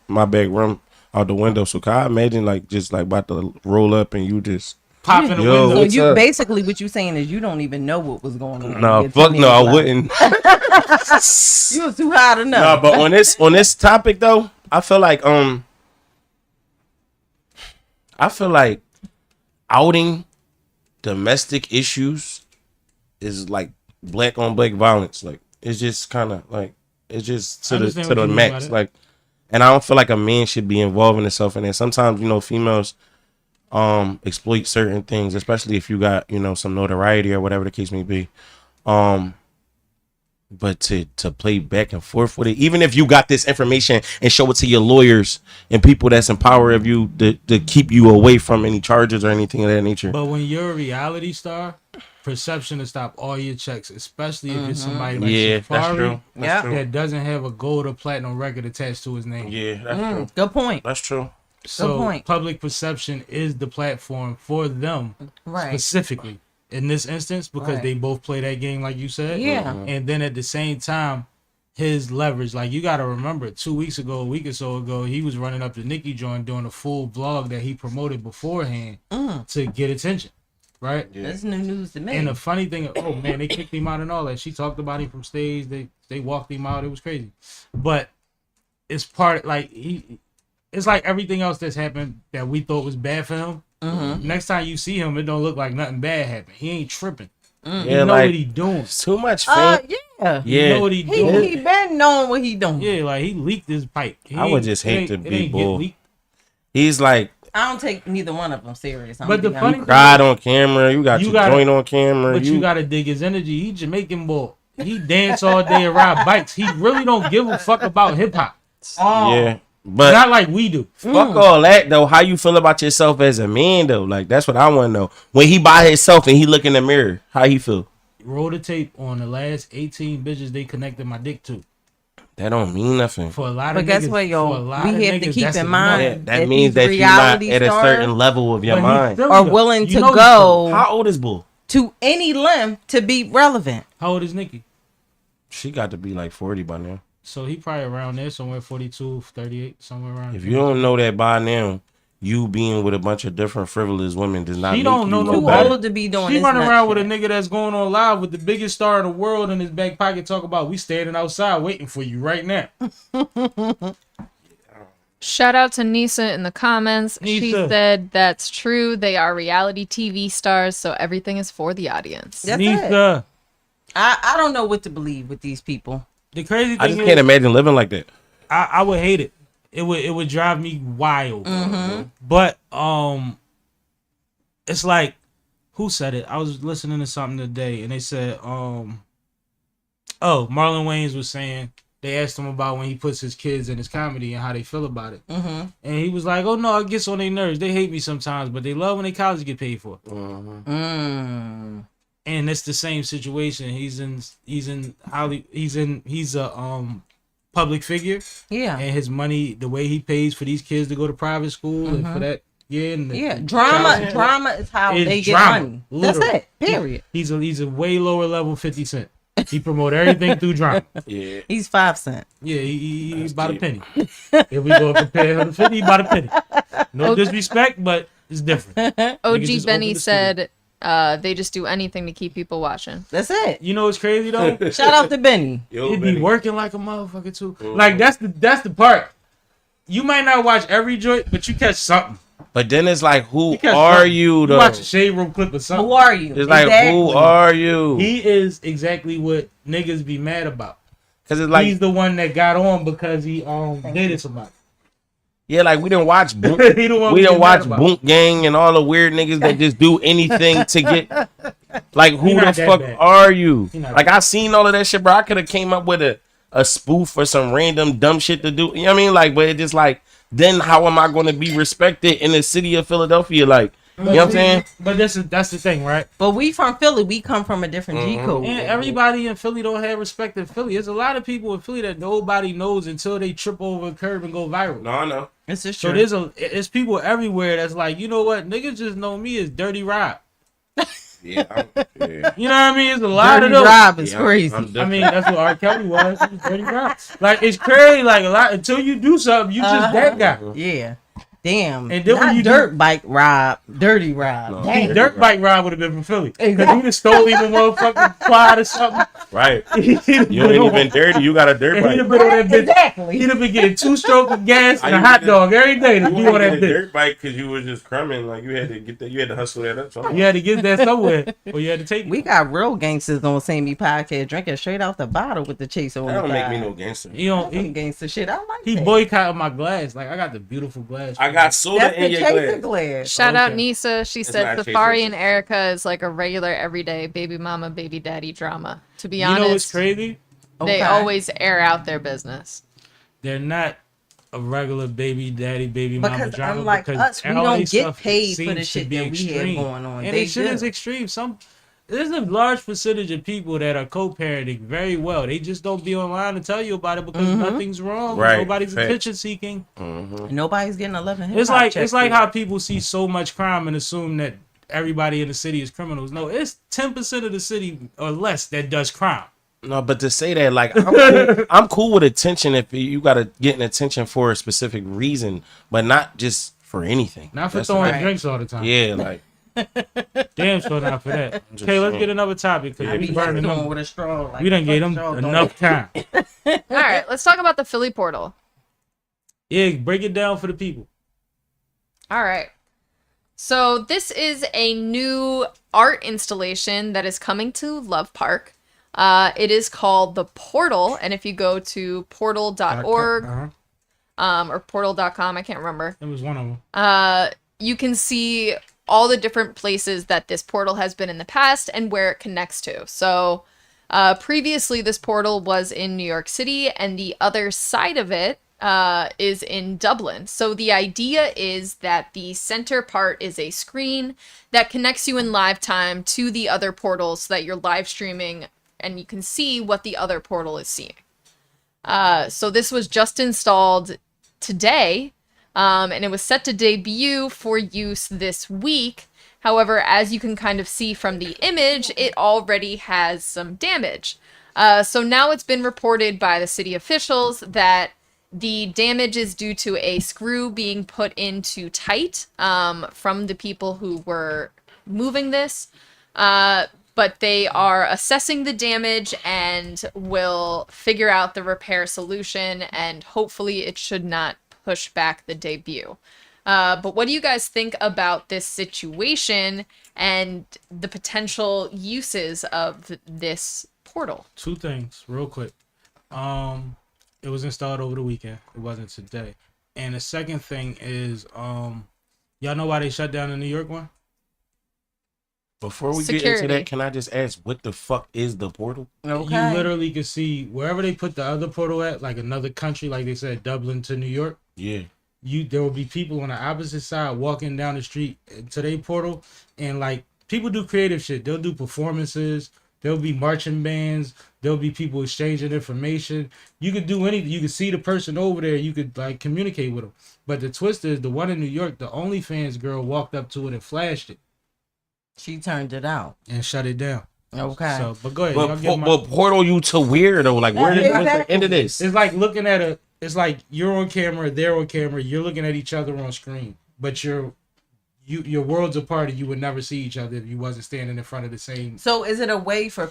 my back room out the window. So can I imagine like just like about to roll up and you just Pop in the Yo, window. So what's you up? basically what you saying is you don't even know what was going on. no You're fuck telling no, me I about it. wouldn't. You was too high to know. No, but on this topic though, I feel like outing domestic issues is like black on black violence. Like it's just kind of like it's just to I the understand to what the you mean max. by that. Like, and I don't feel like a man should be involving himself in that. Sometimes females exploit certain things, especially if you got some notoriety or whatever the case may be. But to play back and forth with it, even if you got this information and show it to your lawyers and people that's in power of you to keep you away from any charges or anything of that nature. But when you're a reality star, perception to stop all your checks, especially if it's somebody like Yeah, Safari that's true. Yeah. that doesn't have a gold or platinum record attached to his name. Yeah, that's true. Good point. That's true. So point. public perception is the platform for them Right. specifically in this instance because Right. they both play that game like you said. Yeah. And then at the same time, his leverage, like you got to remember, 2 weeks ago, a week or so ago, he was running up to Nicki joint doing a full vlog that he promoted beforehand to get attention, right? That's new news to me. And the funny thing, oh man, they kicked him out and all that. She talked about him from stage. They walked him out. It was crazy, but it's part like it's like everything else that's happened that we thought was bad for him. Next time you see him, it don't look like nothing bad happened. He ain't tripping. He Yeah, know like what he doing. it's too much fame. Yeah. You know what he doing. He been knowing what he doing. Yeah, like he leaked his pipe. He I would ain't- just it hate ain't- to it be ain't get bull. leaked. He's like I don't take neither one of them serious. I'm But gonna the be funny honest. cried on camera. You got You your gotta- joint on camera. But you gotta dig his energy. He Jamaican boy. He dance all day and ride bikes. He really don't give a fuck about hip hop. yeah, but Not like we do. fuck all that though. How you feel about yourself as a man though? Like that's what I want to know. When he by himself and he look in the mirror, how he feel? roll the tape on the last 18 bitches they connected my dick to. That don't mean nothing. For a lot But of guess niggas, what, yo? for a lot We of have to niggas, keep that's in enough. mind That means that you're not at a certain level of your But he mind. feel are though. willing You to know he go How old is Bull? to any length to be relevant. How old is Nicki? She got to be like 40 by now. So he probably around there, somewhere 42, 38, somewhere around. If there. you don't know that by now, you being with a bunch of different frivolous women does not She make don't you know a no Too better. old to be doing She this running nut around with a shit. nigga that's going on live with the biggest star in the world in his back pocket, talk about we standing outside waiting for you right now. Shout out to Nisa in the comments. She Nisa. said that's true. They are reality TV stars, so everything is for the audience. That's it. Nisa. I don't know what to believe with these people. The crazy I thing just is, can't imagine living like that. I would hate it. It would drive me wild. But it's like, who said it? I was listening to something today, and they said, Marlon Wayans was saying, they asked him about when he puts his kids in his comedy and how they feel about it. And he was like, oh no, it gets on their nerves. They hate me sometimes, but they love when their college get paid for. And it's the same situation. He's a public figure. Yeah. And his money, the way he pays for these kids to go to private school and for that, Drama is how It's they get drama, money. literally. That's it. Period. He's a way lower level 50 Cent. He promote everything through drama. Yeah. He's 5 cents. Yeah, he's That's about deep. a penny. If we go compare him to 50, he about a penny. No disrespect, but it's different. Niggas OG just Benny open the said they just do anything to keep people watching. That's it. You know what's crazy though? Shout out to Benny. Yo, He be Benny. working like a motherfucker too. Like that's the part. You might not watch every joint, but you catch something. But then it's like, who You catch are something. you You though? watch a Shade Room clip or something. Who are you? It's like, who are you? He is exactly what niggas be mad about. Because it's like, He's the one that got on because he dated somebody. yeah, like we didn't watch Boom. He the one We we didn't get watch mad about. Boom Gang and all the weird niggas that just do anything to get. Like, He who the not that fuck bad. are you? He not Like, I seen all of that shit, bro. I could have came up with a spoof or some random dumb shit to do. You know what I mean? Like, but it just like, then how am I going to be respected in the city of Philadelphia? Like, you know what I'm saying? But that's the thing, right? But we from Philly. We come from a different G code. And everybody in Philly don't have respect in Philly. There's a lot of people in Philly that nobody knows until they trip over a curb and go viral. No, I know. This is So true. there's people everywhere that's like, you know what, niggas just know me as Dirty Rob. Yeah. Yeah. You know what I mean? It's a lot Dirty of those. Rob is Yeah, crazy. I'm I different. mean, that's what R. Kelly was. He was Dirty Rob. Like, it's crazy. Like, a lot until you do something, you just that guy. Yeah. Damn. And then when Not you dirt bike Rob. Dirty Rob. No. Damn. Dirt Bike Rob would have been from Philly. Because he'd have stole even motherfucking quad or something. Right. He'd have You ain't even dirty. You got a dirt He'd have bike. been on that bitch. Exactly. He'd have been getting 2 strokes of gas and a I hot used to- dog every day to You be on had that a bitch. dirt bike because you was just crumbing. Like, you had to get that. You had to hustle that up. So You had to get that somewhere, or you had to take it. We got real gangsters on Sammy podcast drinking straight out the bottle with the chaser on that the don't make me side. no gangster. You know, Some gangster shit. I like he that. boycotted my glass. Like, I got the beautiful glass. I got soda That's in the your chaser glass. glass. Shout out Okay. Nisa. She said not Safari chasing and Erica is like a regular everyday baby mama, baby daddy drama. To be You know what's honest, crazy? they Okay. always air out their business. They're not a regular baby daddy, baby mama Because drama. unlike because us, we all don't this get stuff paid for seems the to shit be that we have extreme. going on. And They the shit do. is extreme. There's a large percentage of people that are co-parenting very well. They just don't be online and tell you about it because nothing's wrong. Right. Nobody's Fact. attention seeking. Nobody's getting 11 hip It's hop like checks it's like yet. how people see so much crime and assume that everybody in the city is criminals. No, it's 10% of the city or less that does crime. No, but to say that, like, I'm cool with attention if you got to get an attention for a specific reason, but not just for anything. Not for That's throwing right. drinks all the time. Yeah, like, Damn sure not for that. Just Okay, let's saying. get another topic because I we be burning next to him them. with a straw. Like, We done gave them straw, don't enough time. All right, let's talk about the Philly portal. Yeah, break it down for the people. All right. So this is a new art installation that is coming to Love Park. It is called The Portal, and if you go to portal.org or portal.com, I can't remember, It was one of them. you can see all the different places that this portal has been in the past and where it connects to. So previously this portal was in New York City, and the other side of it is in Dublin. So the idea is that the center part is a screen that connects you in live time to the other portals so that you're live streaming and you can see what the other portal is seeing. So this was just installed today, and it was set to debut for use this week. However, as you can kind of see from the image, it already has some damage. So now it's been reported by the city officials that the damage is due to a screw being put in too tight from the people who were moving this. But they are assessing the damage and will figure out the repair solution, and hopefully it should not push back the debut. But what do you guys think about this situation and the potential uses of this portal? 2 things, real quick. It was installed over the weekend. It wasn't today. And the second thing is, y'all know why they shut down the New York one? Before we get Security. into that, can I just ask, what the fuck is the portal? Okay. You literally can see wherever they put the other portal at, like another country, like they said, Dublin to New York. Yeah. There will be people on the opposite side walking down the street to their portal, and like people do creative shit. They'll do performances. There'll be marching bands. There'll be people exchanging information. You could do anything. You could see the person over there. You could like communicate with them. But the twist is, the one in New York, the OnlyFans girl walked up to it and flashed it She turned it out. and shut it down. Okay. So, but go ahead. y'all But, get my- but portal you to where though? Like what's the end of this? It's like looking at a. It's like you're on camera, they're on camera. You're looking at each other on screen, but your worlds apart, and you would never see each other if you wasn't standing in front of the same. So is it a way for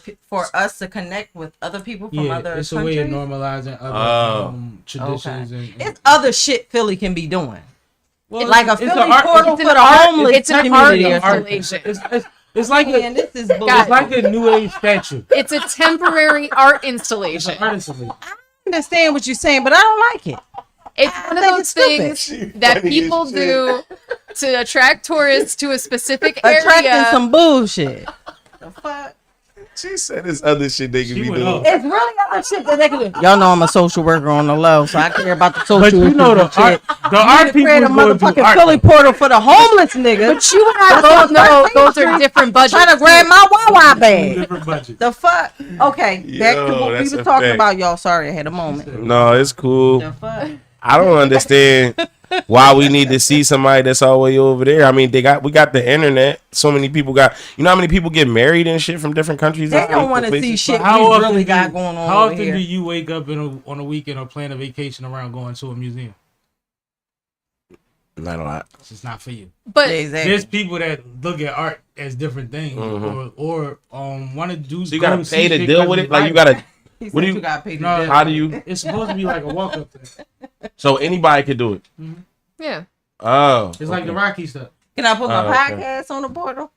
us to connect with other people from other it's countries? a way of normalizing other traditions. Okay. And It's other shit Philly can be doing. well, Like a it's Philly an art- portal it's for an the art- homeless it's an community. art or something. installation. It's like Man, this is bullshit. it's like a new age statue. It's a temporary art It's installation. an art installation. I understand what you're saying, but I don't like it. It's I one of think those it's stupid. things that Funny as people shit. do to attract tourists to a specific area. Attracting some bullshit. The fuck? She said this other shit they could She be went doing. up. It's really other shit that they can do. Y'all know I'm a social worker on the low, so I care about the social But you know the issues art, and the shit. art You people create a going to motherfucking art. Philly portal for the homeless niggas. But you and I both know those are different budgets. Trying to grab my Wawa bag. Different budget. The fuck? Okay, back to Yo, what we that's were a talking fact. about, y'all. Sorry, I had a moment. No, it's cool. The fuck? I don't understand why we need to see somebody that's all the way over there. I mean, we got the internet. So many people got, you know how many people get married and shit from different countries? They and don't want to places? see shit How we often really do got you- going on How over often here. do you wake up on a weekend or plan a vacation around going to a museum? Not a lot. It's not for you. But Exactly. There's people that look at art as different things, Mhm. or want to do. So you gotta go see pay to shit deal 'cause with it's it. Like you life. gotta. He What do said you- got paid to No, death. How do you? It's supposed to be like a walk up thing. So anybody could do it. yeah, Oh, It's like the Rocky stuff. Can I put my Oh, okay. podcast on the portal?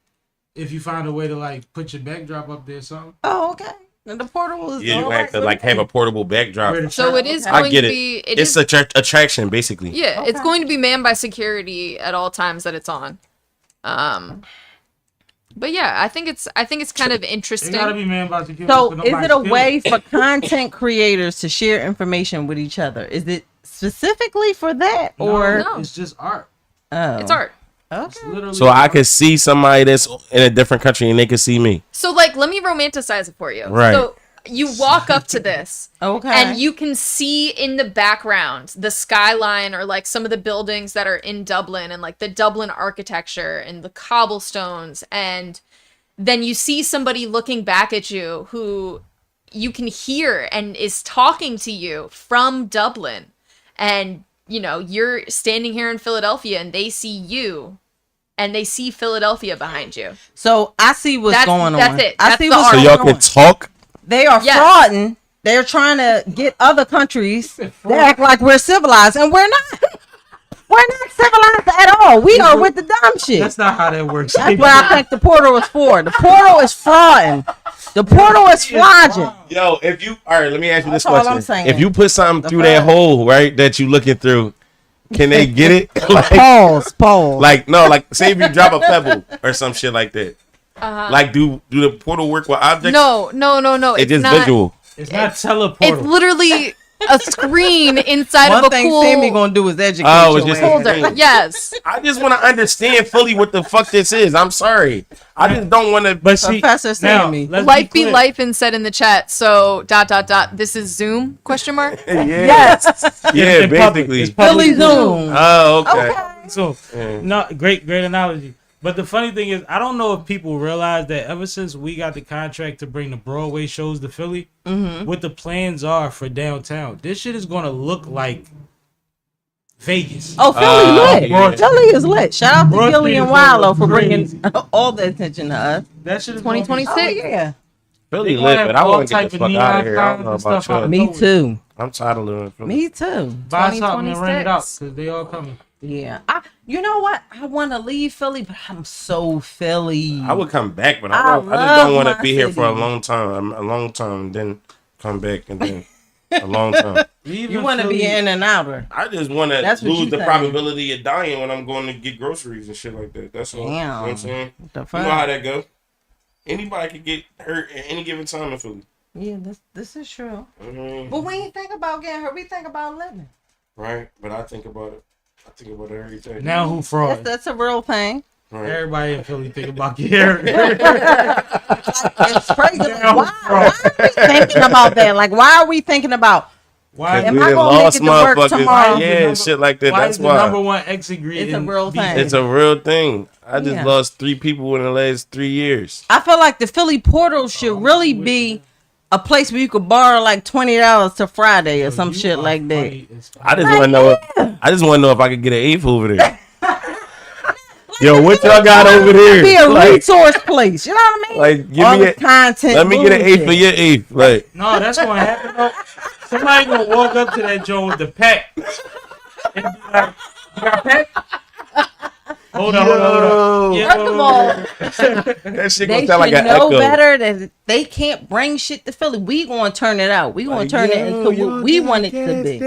If you find a way to like put your backdrop up there, or something. Oh, okay. And the portal is yeah. You all have right to with like me. have a portable backdrop. Where the so shirt- it is Okay. I going get to it. be. It It's is. attraction basically. Yeah, it's Okay. going to be manned by security at all times that it's on. But yeah, I think it's kind of It interesting. gotta be man by security. So, so is nobody it a steal way for content creators to share information with each other? Is it specifically for that, or No. it's just art. oh. It's art. It's Okay. literally So I art. could see somebody that's in a different country and they could see me. So like, let me romanticize it for you. Right. So you walk up to this. Okay. And you can see in the background the skyline or like some of the buildings that are in Dublin and like the Dublin architecture and the cobblestones. And then you see somebody looking back at you who you can hear and is talking to you from Dublin. And, you know, you're standing here in Philadelphia and they see you and they see Philadelphia behind you. So I see what's going on. That's it. I That's see the what's art. So going y'all on. can talk. They are Yes. frauding. They're trying to get other countries to act like we're civilized, and we're not. We're not civilized at all. We are with the dumb shit. That's not how that works. That's what I think the portal is for. The portal is frauding. The portal is flogging. Yo, if you all right, let me ask you this That's all question. I'm saying. If you put something The through that fuck? hole, right, that you looking through, can they get it? like, Pause. like say if you drop a pebble or some shit like that. Like do the portal work with objects? No. It's It's just not. visual. It's not It's teleportal. literally a screen inside One of a thing cool Sammy gonna do is educate Oh, it's your just ass. folder. Yes. I just want to understand fully what the fuck this is. I'm sorry. I just don't want to. But see, Professor now, Sammy. let's Life be clear. life and said in the chat. So ... This is Zoom ? Question mark. Yeah. Yes. Yeah, In public. basically. It's public Philly Zoom. Oh, okay. Okay. So, Yeah. no, great analogy. But the funny thing is, I don't know if people realize that ever since we got the contract to bring the Broadway shows to Philly, what the plans are for downtown. This shit is gonna look like Vegas. Oh, Philly lit. yeah. Philly is lit. Shout out to Broad Gilly Street and is gonna Wallow look for bringing crazy. all the attention to us. That shit is gonna be- 2026. Oh, yeah. Philly They gonna lit, have but I all want to get type the of fuck neon out of here. I don't signs know and about stuff out y'all. there. Me too. I'm tired of living in Philly. Me too. Buy something and rent it out 2026. because they all coming. Yeah. You know what? I want to leave Philly, but I'm so Philly. I would come back, but I I just love don't want to my be here for a city. long time. A long time, and then come back, and then a long time. You want to be in and outer. I just want to That's what lose you the saying. probability of dying when I'm going to get groceries and shit like that. That's all. You know what I'm Damn. saying? The You fuck? know how that go. Anybody could get hurt at any given time in Philly. Yeah, this is true. Mhm. But we ain't think about getting hurt. We think about living. Right, but I think about it. I think about it every day. Now who fraud? That's a real thing. Right. Everybody in Philly think about Gary. It's crazy. Like, Damn, why bro. are we thinking about that? Like, why are we thinking about? Why? Am We I done gonna make lost it to work motherfuckers. tomorrow? Yeah, shit like that. Why That's is the number why. one exit grid? It's a in real these- thing. It's a real thing. I just Yeah. lost 3 people in the last 3 years. I feel like the Philly portal should really be a place where you could borrow like $20 to Friday or some You shit are like that. funny as fuck. I just want to know. I just want to know if I could get an eighth over there. Yo, what y'all got over there? Be a Like, resource place. You know what I mean? like, give All me the a, content. let me get an eighth bullshit. for your eighth. Like, No, that's gonna happen though. Somebody gonna walk up to that joint with the pack and be like, "You got a pack?" Hold on. Yeah, First of all, that shit They gonna sound like should an know echo. better that they can't bring shit to Philly. We gonna turn it out. We gonna turn it into what we want it to be.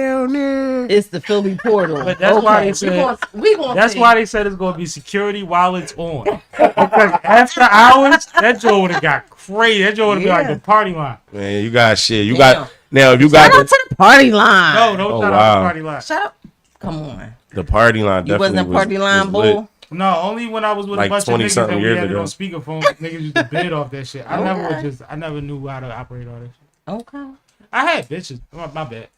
It's the Philly portal. But that's why they said- we gonna That's see. why they said it's gonna be security while it's on. Because after hours, that joint would have got crazy. That joint would have been like Yeah. the party line. Man, you got shit. You Damn. got now. If you got Shout out to the party line. No, don't Oh, shout out wow. the party line. Shut up. Come on. the party line. You Definitely wasn't a party line was lit. bull. No, only when I was with Like a bunch of 20 niggas something and we years had it ago. on speakerphone. Niggas used to bid off that shit. I never knew how to operate all that shit. Okay. I had bitches. My bad.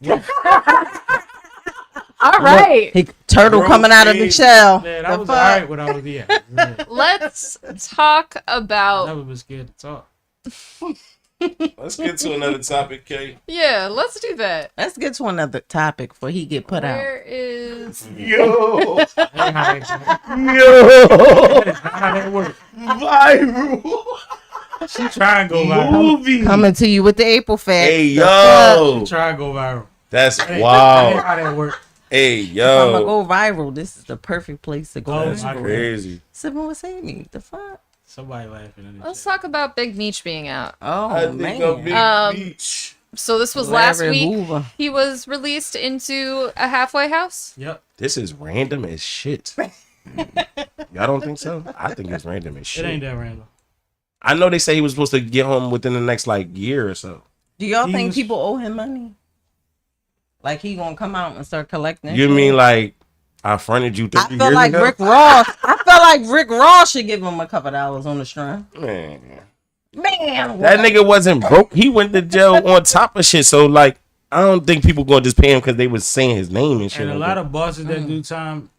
all right. He turtle Bro, coming out of the please. shell. Man, The I was fuck? alright when I was here. Let's talk I about never been scared to talk. Let's get to another topic, Kay. yeah. Let's do that. Let's get to another topic before he get put out. Where is Yo, That ain't how that- yo, that is not how that work. viral She try and go viral. movie. Coming to you with the April facts. Hey The fuck? yo, She try and go viral. that's That ain't- that wow. ain't how that work. Hey If I'm gonna yo, go viral, this is the perfect place to go. Oh, that's my crazy. Sipping with Sammy. The fuck? Somebody laughing at this Let's shit. talk about Big Meech being out. Oh I think a man. big beach. So this was last Larry week. Hoover. He was released into a halfway house. Yep. This is random as shit. Y'all don't think so? I think it's random as It ain't shit. that random. I know they say he was supposed to get home within the next like year or so. Do y'all He think was- people owe him money? Like he gonna come out and start collecting? You shit? mean like I fronted you 30 I feel years like ago? Rick Ross. I feel like Rick Ross should give him a couple dollars on the string. Man, Man, that nigga wasn't broke. He went to jail on top of shit. So like, I don't think people gonna just pay him because they was saying his name and shit. And a like lot that. of bosses that do time,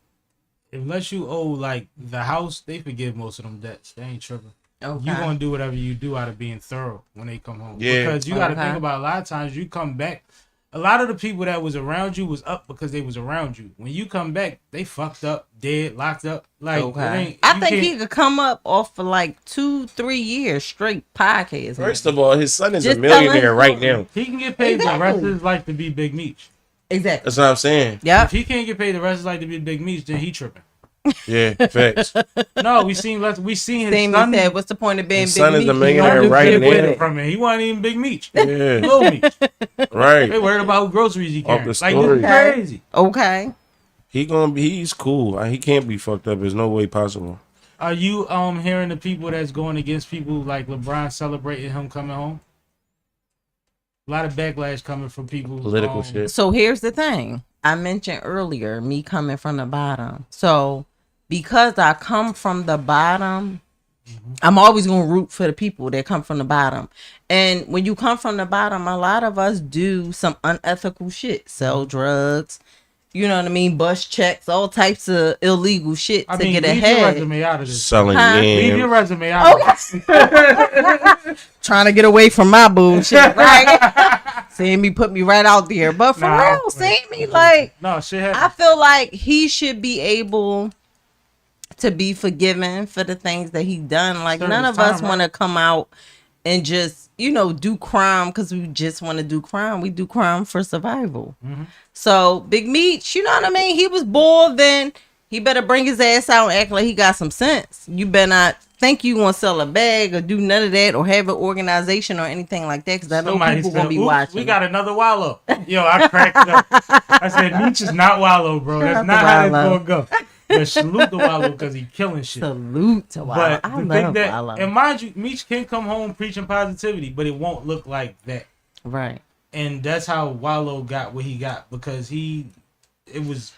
unless you owe like the house, they forgive most of them debts. They ain't tripping. Okay. You gonna do whatever you do out of being thorough when they come home. Yeah. Because you gotta Okay. think about a lot of times you come back. A lot of the people that was around you was up because they was around you. When you come back, they fucked up, dead, locked up. Like it Okay. ain't- I you think can't- he could come up off for like 2-3 years straight podcast. First of all, his son is Just a millionaire tell him- right now. he can get paid the rest Exactly. of his life to be Big Meech. Exactly. That's what I'm saying. Yep. If he can't get paid the rest of his life to be Big Meech, then he tripping. Yeah, facts. No, we seen his Sammy son. said, "What's the point of being His big?" son is a Meech? millionaire Don't right get now. with it. From it. He wasn't even Big Meech. Yeah, Little Meech. They right. worried about who groceries he Off carrying. the Like, this story. is crazy. Okay. He's cool. He can't be fucked up. There's no way possible. Are you hearing the people that's going against people like LeBron celebrating him coming home? A lot of backlash coming from people. Political shit. So here's the thing. I mentioned earlier me coming from the bottom. So because I come from the bottom, I'm always going to root for the people that come from the bottom. And when you come from the bottom, a lot of us do some unethical shit. Sell drugs, you know what I mean? Bust checks, all types of illegal shit to get leave ahead. your resume out of this. Selling Leave your yams. resume out of this. Trying to get away from my bullshit, right? Sammy put me right out there. But for real, Sammy, like, No, shit I happens. feel like he should be able to be forgiven for the things that he done. Like, Serve none his of us time, want to right? come out and just, you know, do crime because we just want to do crime. We do crime for survival. Mm-hmm. So Big Meech, you know what I mean? He was bored, then he better bring his ass out and act like he got some sense. You better not think you want to sell a bag or do none of that or have an organization or anything like that, because I know Somebody people said, gonna be "Oops, watching. we got another Wallow." Yo, I cracked up. I said, Meech is not Wallow, bro. That's Shout out not to how it's Wallow. gonna go. But salute to Wallow because he killing shit. Salute to Wallow. But I the love thing that, Wallow. and mind you, Meech can come home preaching positivity, but it won't look like that. Right. And that's how Wallow got what he got, because it was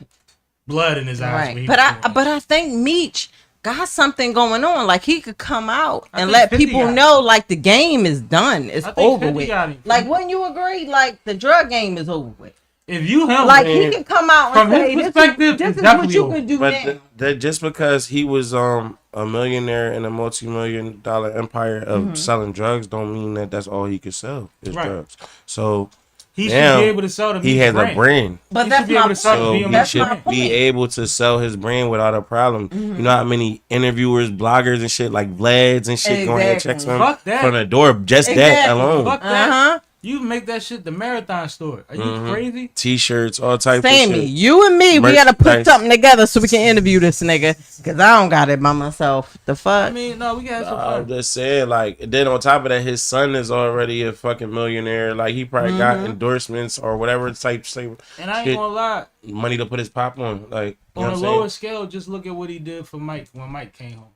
blood in his eyes. when Right. he But was I doing it. but I think Meech got something going on. Like, he could come out I and think let 50 people got him. know, like, the game is done. It's I think over 50 with. got him. Like, wouldn't you agree? Like, the drug game is over with. If you him, Like, man, he can come out from and his say, this perspective, is it's what definitely you over. can do But now. that just because he was a millionaire in a multi-million-dollar empire of selling drugs don't mean that that's all he could sell is Right. drugs. So he now should be able to sell the he Meech has brand. a brand. But he that's should be my able to point. sell So the he BMX should brand. be able to sell his brand without a problem. You know how many interviewers, bloggers, and shit like Vlads and shit go ahead and check Exactly. him Fuck that. from the door. Just that Exactly. alone. Fuck that. Uh-huh. You make that shit the marathon store. Are you crazy? T-shirts, all types Sammy, of shit. you and me, we gotta put Merchandise. something together so we can interview this nigga. Because I don't got it by myself. The fuck? I mean, no, we got some I'm fun. just saying, like, then on top of that, his son is already a fucking millionaire. Like, he probably got endorsements or whatever type And I ain't shit, gonna lie. money to put his pop on. Like, you On know a what I'm lower saying? scale, just look at what he did for Mike when Mike came home.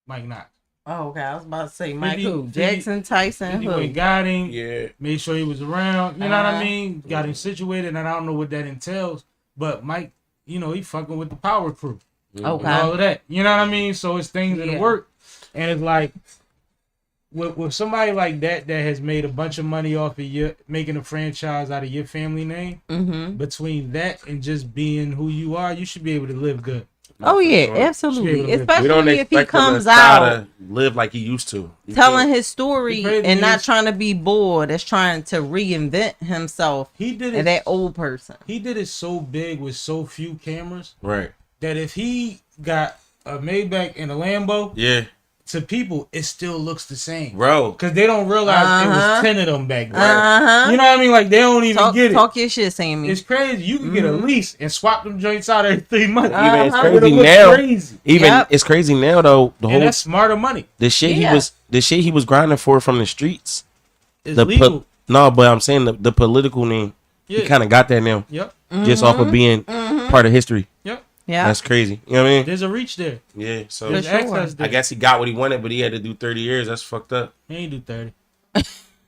Mike Knox. Oh, okay. I was about to say, Mike 50 who? Jackson, Tyson, He who? went got him. Yeah. Made sure he was around. You know what I Uh-huh. mean? Got him situated, and I don't know what that entails. But Mike, you know, he fucking with the power crew and all Okay. of that. You know what I mean? So it's things in Yeah. the work, and it's like with somebody like that has made a bunch of money off of you making a franchise out of your family name. Mm-hmm. Between that and just being who you are, you should be able to live good. Oh, yeah, Sure. absolutely. We don't We don't Especially if he expect him comes to try out to live like he used to. You telling feel? his story The crazy and not is- trying to be bored, that's trying to reinvent himself He did and it. that old person. He did it so big with so few cameras Right. that if he got a Maybach and a Lambo, Yeah. to people it still looks the same, Bro. because they don't realize it Uh-huh. was 10 of them back then. Uh-huh. You know what I mean? Like, they don't even get it. Talk your shit, Sammy. It's crazy. You can get a lease and swap them joints out every 3 months. Even it's Uh-huh. It'll crazy look now. crazy. Even Yep. it's crazy now though. The And whole that's smarter money. the shit Yeah. he was grinding for from the streets. It's The legal. no, but I'm saying the political name. Yeah. He kind of got that now, Yep. just off of being part of history. Yep. yeah. That's crazy. You know what I mean? There's a reach there. Yeah. So There's sure. access there. I guess he got what he wanted, but he had to do 30 years. That's fucked up. He ain't do 30.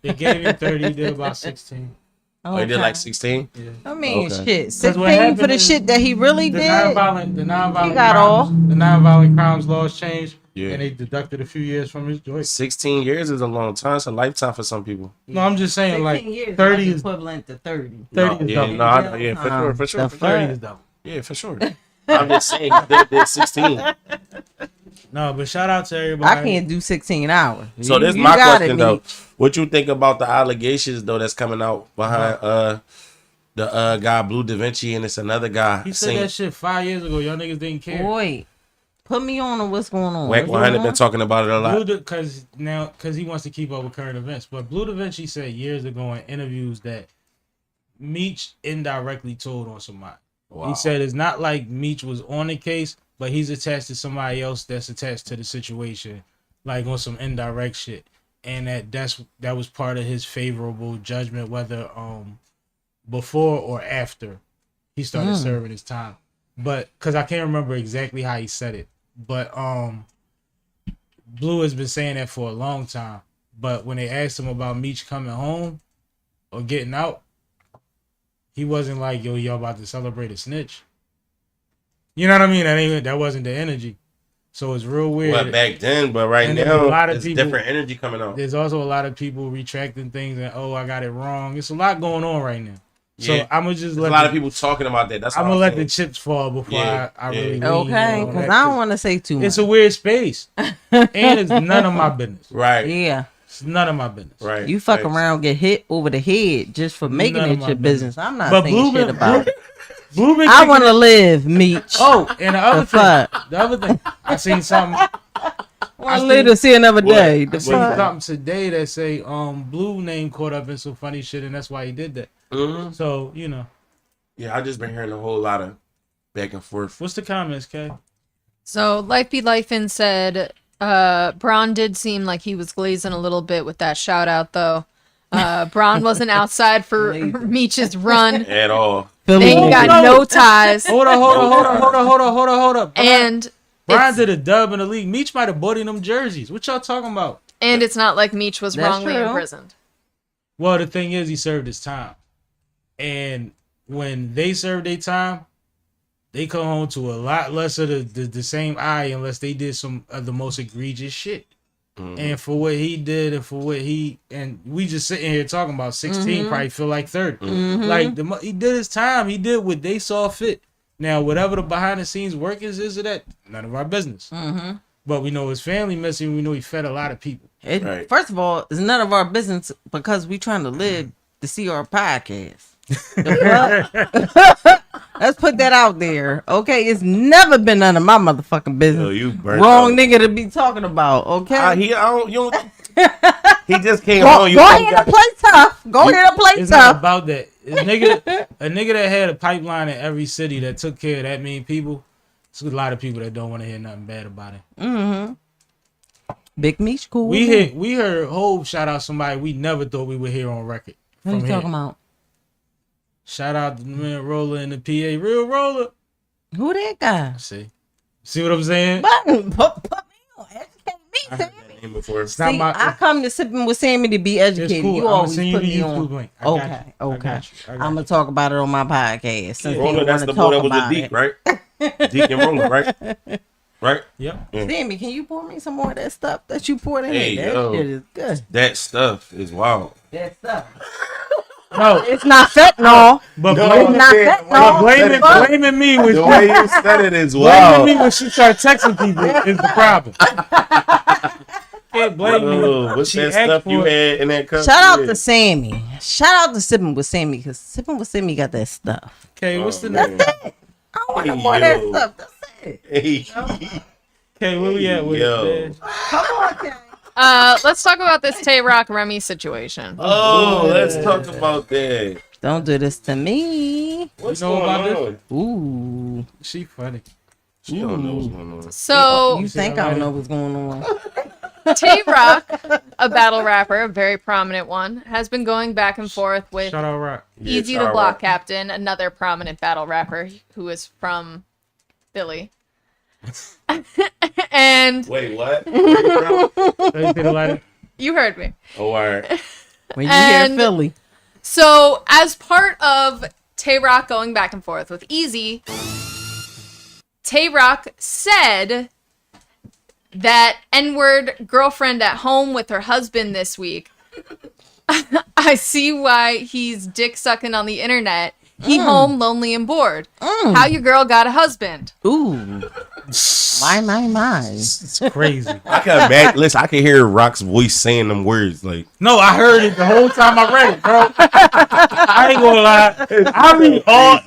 They gave him 30. He did about 16. Oh, he did Okay. like 16. Yeah. I mean, Okay. shit. what 16 happened for the is shit that he really The did. nonviolent He crimes, got off. the nonviolent crimes laws changed, Yeah. and they deducted a few years from his joint. 16 years is a long time. It's a lifetime for some people. No, I'm just saying, 16 like, years 30 like is equivalent to 30. 30 is yeah, double. no, yeah, for sure, for sure, The for fuck? sure. 30 is double. Yeah, for sure. I'm just saying, he did 16. No, but shout out to everybody. I can't do 16 hours. So this is You my got question it, though. Meech. What you think about the allegations though that's coming out behind the guy Blue Da Vinci and it's another guy He said saying that shit 5 years ago. Y'all niggas didn't care. Boy, put me on what's going on. Wack What's 100 going been on? talking about it a lot. Because he wants to keep up with current events. But Blue Da Vinci said years ago in interviews that Meech indirectly told on somebody. Wow. He said it's not like Meech was on the case, but he's attached to somebody else that's attached to the situation, like on some indirect shit. And that was part of his favorable judgment, whether before or after he started serving his time. But because I can't remember exactly how he said it, but Blue has been saying that for a long time. But when they asked him about Meech coming home, or getting out, he wasn't like, yo, y'all about to celebrate a snitch. You know what I mean? That wasn't the energy. So it's real weird. Well, back then, but right And there's now, a lot of it's people- different energy coming out. There's also a lot of people retracting things and, oh, I got it wrong. It's a lot going on right now. So Yeah. I'm going to just There's a lot of people talking about that. That's I'm what going to let saying. the chips fall before Yeah, I yeah. really lean Okay, on because that, I don't want to say too much. It's a weird space. And it's none of my business. Right. Yeah, It's none of my business. Right. you fuck Thanks. around, get hit over the head just for making None of it my your business. I'm not But saying shit about it. Blue been I kicking want to it- live, Meech. Oh, and The the other thing, I seen something. I want to live to see another day. The I seen fuck? something today that say Blue name caught up in some funny shit, and that's why he did that. Mhm. So you know, Yeah, I just been hearing a whole lot of back and forth. what's the comments, Kay? So Life Be Lifin' said, Braun did seem like he was glazing a little bit with that shout out though. Braun wasn't outside for Meech's run. At all. Philly They ain't nigga. got no ties. Hold up. And Brian it's, did a dub in the league. Meech might have bought him jerseys. What y'all talking about? and it's not like Meech was That's wrongly true. imprisoned. Well, the thing is, he served his time, and when they serve their time, they come home to a lot less of the same eye unless they did some of the most egregious shit. Mhm. And for what he did, and for what and we just sitting here talking about 16 probably feel like 30. Mm-hmm. Like he did his time. He did what they saw fit. Now, whatever the behind the scenes work is of that, none of our business. Mm-hmm. But we know his family missing. We know he fed a lot of people. Right. First of all, it's none of our business because we trying to live to see our podcast. The fuck? Let's put that out there. Okay, it's never been none of my motherfucking business. Yo, you burnt Wrong out. nigga to be talking about. Okay. I don't, you don't, he just came Go home. You ahead got- and play tough. Go ahead and play It's not tough. about that. A nigga that had a pipeline in every city that took care of that many people. It's a lot of people that don't want to hear nothing bad about it. Mm-hmm. Big Meech cool. We heard Hov shout out somebody we never thought we would hear on record. What from you here. talking about? Shout out to the man Roller in the PA. Real Roller. Who that guy? See what I'm saying? Button. Put me on. Educate me, I heard Sammy. that name before. It's not See, my. I come to sipping with Sammy to be It's educated. cool. You I'm gonna always send you put the me YouTube on. link. I got Okay, you. I okay. got you. I'm gonna talk about it on my podcast. Since Roller, they that's want the to boy talk that was about a deek, it. right? Deek and Roller, right? Right? Yep. Sammy, can you pour me some more of that stuff that you poured in Hey, there? That yo. shit is good. That stuff is wild. That stuff. No, It's not fentanyl. but No, blaming, not man, that the way you long. said it- blaming me when The way you said it is blaming wild. me when she started texting people is the problem. Can't blame me. Oh, what's She that asked stuff for you it. had in that cup? Shout out Yeah. to Sammy. Shout out to Sippin' with Sammy because Sippin' with Sammy got that stuff. Okay, what's the man. name? I don't want no Hey, more of that yo. stuff. That's it. Hey. Okay, where we at with Yo. it? Man? Come on, Kay. Let's talk about this TayRoc Remy situation. Oh, let's talk about that. Don't do this to me. What's You know going about on? Ooh. She funny. She don't know what's going on. So You think I don't know what's going on? TayRoc, a battle rapper, a very prominent one, has been going back and forth with Shout out Rock. Yeah, Easy the Charleston. Block Captain, another prominent battle rapper who is from Philly. And Wait, what? Where you from? you heard me. Oh, all right. When you And- hear Philly. So, as part of TayRoc going back and forth with Easy, TayRoc said that N-word girlfriend at home with her husband this week. I see why he's dick sucking on the internet. He home, lonely and bored. How your girl got a husband? Ooh. My. It's crazy. I can back. Listen, I can hear Rock's voice saying them words. Like, No, I heard it the whole time I read it, bro. I ain't gonna lie.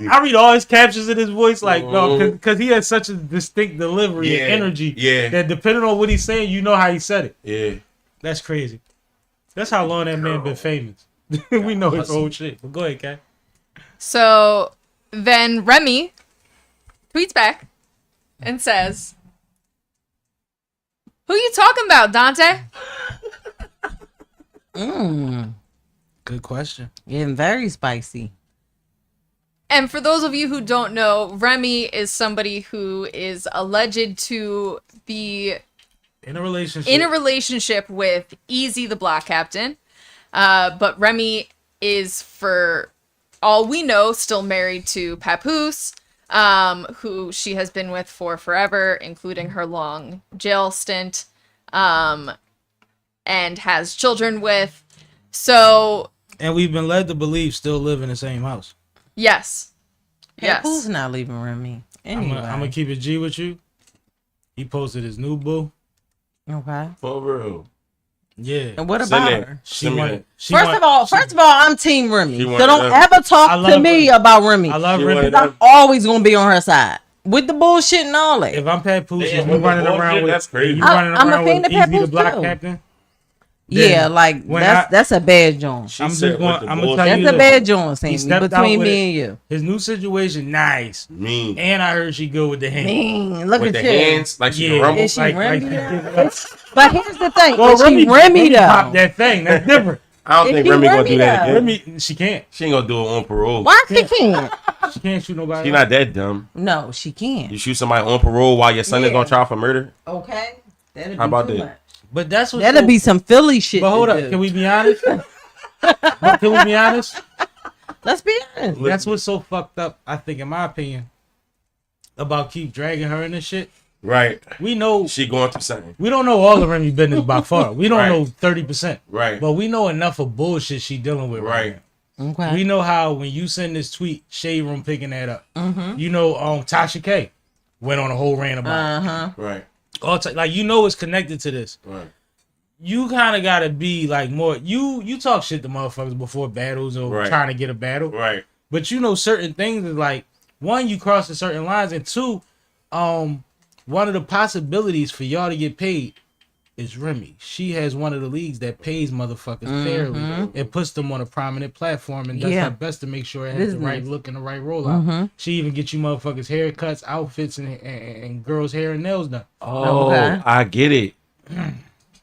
I read all his captions in his voice, like, no, because he has such a distinct delivery Yeah, and energy. yeah. That depending on what he's saying, you know how he said it. yeah. That's crazy. That's how long that man been famous. We know his old shit. But go ahead, Kat. So then Remy tweets back and says, "Who you talking about, Dante?" Good question. Getting very spicy. And for those of you who don't know, Remy is somebody who is alleged to be In a relationship. in a relationship with Easy the Block Captain. But Remy is, for all we know, still married to Papoose, who she has been with for forever, including her long jail stint, and has children with. So, and we've been led to believe still live in the same house. yes. Who's not leaving Remy? Anyway. I'm gonna keep it G with you. He posted his new boo. Okay. For real. Yeah. And what about her? First of all, I'm Team Remy. So don't them. ever talk to me about Remy. I love She Remy. wanted I'm always gonna be on her side with the bullshit and all that. If I'm Papoose, Yeah, and you running bullshit, around with that's crazy. you running I'm a around fan with of Easy the Papoose Black too. Captain. Yeah, like when that's a bad joint. She I'm said just going. with the I'm gonna tell That's you a this. bad joint, Sammy, stepped out between with me it. and you. His new situation, nice. Mean. And I heard she good with the hand. Man, look With at the you. hands, like she Yeah. rumble. Is she Remy? like, But here's the thing. well, Is she Remy popped though? that thing. That's different. I don't Is think she Remy gonna Remy do that though? again. Remy, she can't. She ain't gonna do it on parole. Why she can't? She can't shoot nobody. She not that dumb. No, she can't. You shoot somebody on parole while your son is Yeah. gonna try for murder. Okay. That'd be How about too that? much. But that's what. That'll be some Philly shit. But hold to up, do. can we be honest? Can we be honest? Let's be honest. That's what's so fucked up, I think, in my opinion, about keep dragging her in this shit. Right. We know She going through something. we don't know all of Remy business by far. We don't Right. know 30%. Right. But we know enough of bullshit she dealing with right now. Okay. We know how when you send this tweet, Shade Room picking that up. Mm-hmm. You know, Tasha K went on a whole rant about it. Uh-huh. Right. Like you know it's connected to this. Right. You kind of gotta be like more. You talk shit to motherfuckers before battles or Right. trying to get a battle. Right. But you know certain things is like, one, you crossing certain lines, and two, one of the possibilities for y'all to get paid is Remy. She has one of the leagues that pays motherfuckers fairly and puts them on a prominent platform and does Yeah. her best to make sure it has the right look and the right rollout. Mm-hmm. She even gets you motherfuckers haircuts, outfits, and girls' hair and nails done. Oh, Okay. I get it.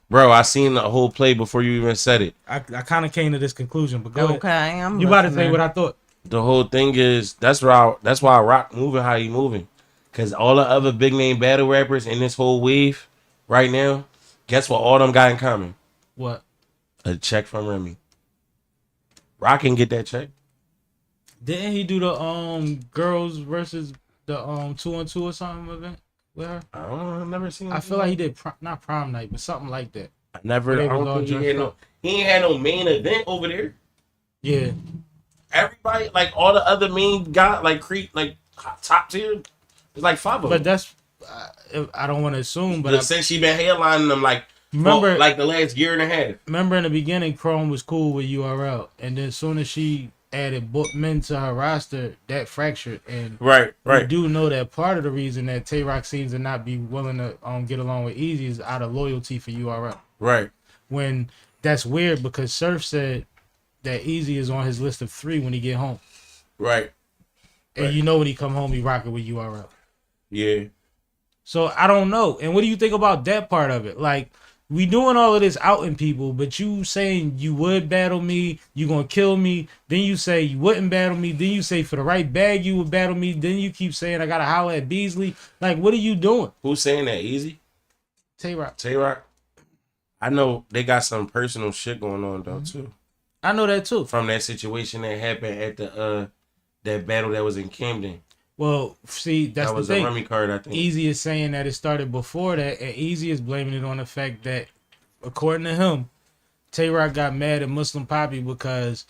Bro, I seen the whole play before you even said it. I kind of came to this conclusion, but go Okay. ahead. I'm You about to listening. say what I thought. The whole thing is that's why Rock moving how he moving. Cause all the other big name battle rappers in this whole wave right now, guess what all them got in common? What? A check from Remy. Rock can get that check. Didn't he do the girls versus the 2-on-2 or something event with her? I don't know, I've never seen I feel like he did not prom night, but something like that. I never They I was don't all think he dressed had no up. he ain't had no main event over there. Yeah. Everybody, like all the other main guys, like Creek, like top tier, there's like 5 of them. But that's I don't want to assume, but But since she been headlining them, like Remember- like the last year and a half. remember in the beginning, Chrome was cool with URL, and then as soon as she added men to her roster, that fractured. And Right, we do know that part of the reason that TayRoc seems to not be willing to get along with Easy is out of loyalty for URL. right. When that's weird because Surf said that Easy is on his list of 3 when he get home, Right. and Right. you know when he come home he rocking with URL. Yeah. So I don't know. And what do you think about that part of it? Like, we doing all of this outing people, but you saying you would battle me, you gonna kill me, then you say you wouldn't battle me, then you say for the right bag you would battle me, then you keep saying I gotta holler at Beasley. Like, what are you doing? Who's saying that? Easy? TayRoc. TayRoc? I know they got some personal shit going on though too. I know that too. From that situation that happened at the that battle that was in Camden. Well, see, that's That was the a thing. Remy card, I think. Easy is saying that it started before that, and Easy is blaming it on the fact that, according to him, TayRoc got mad at Muslim Poppy because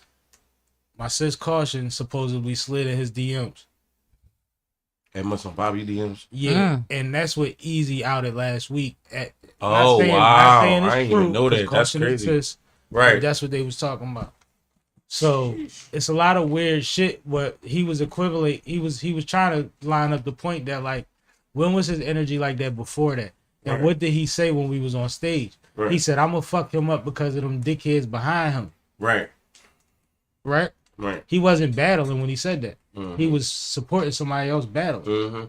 my sis Caution supposedly slid in his DMs. At Muslim Bobby DMs. Yeah, and that's what Easy outed last week. Oh, wow. I didn't even know that. That's crazy. Right. That's what they was talking about. So it's a lot of weird shit. What he was equivalent, he was trying to line up the point that, like, when was his energy like that before that? And Right. what did he say when we was on stage? Right. He said, "I'm gonna fuck him up because of them dickheads behind him." Right. Right? Right. He wasn't battling when he said that. Mhm. He was supporting somebody else battle. Mm-hmm.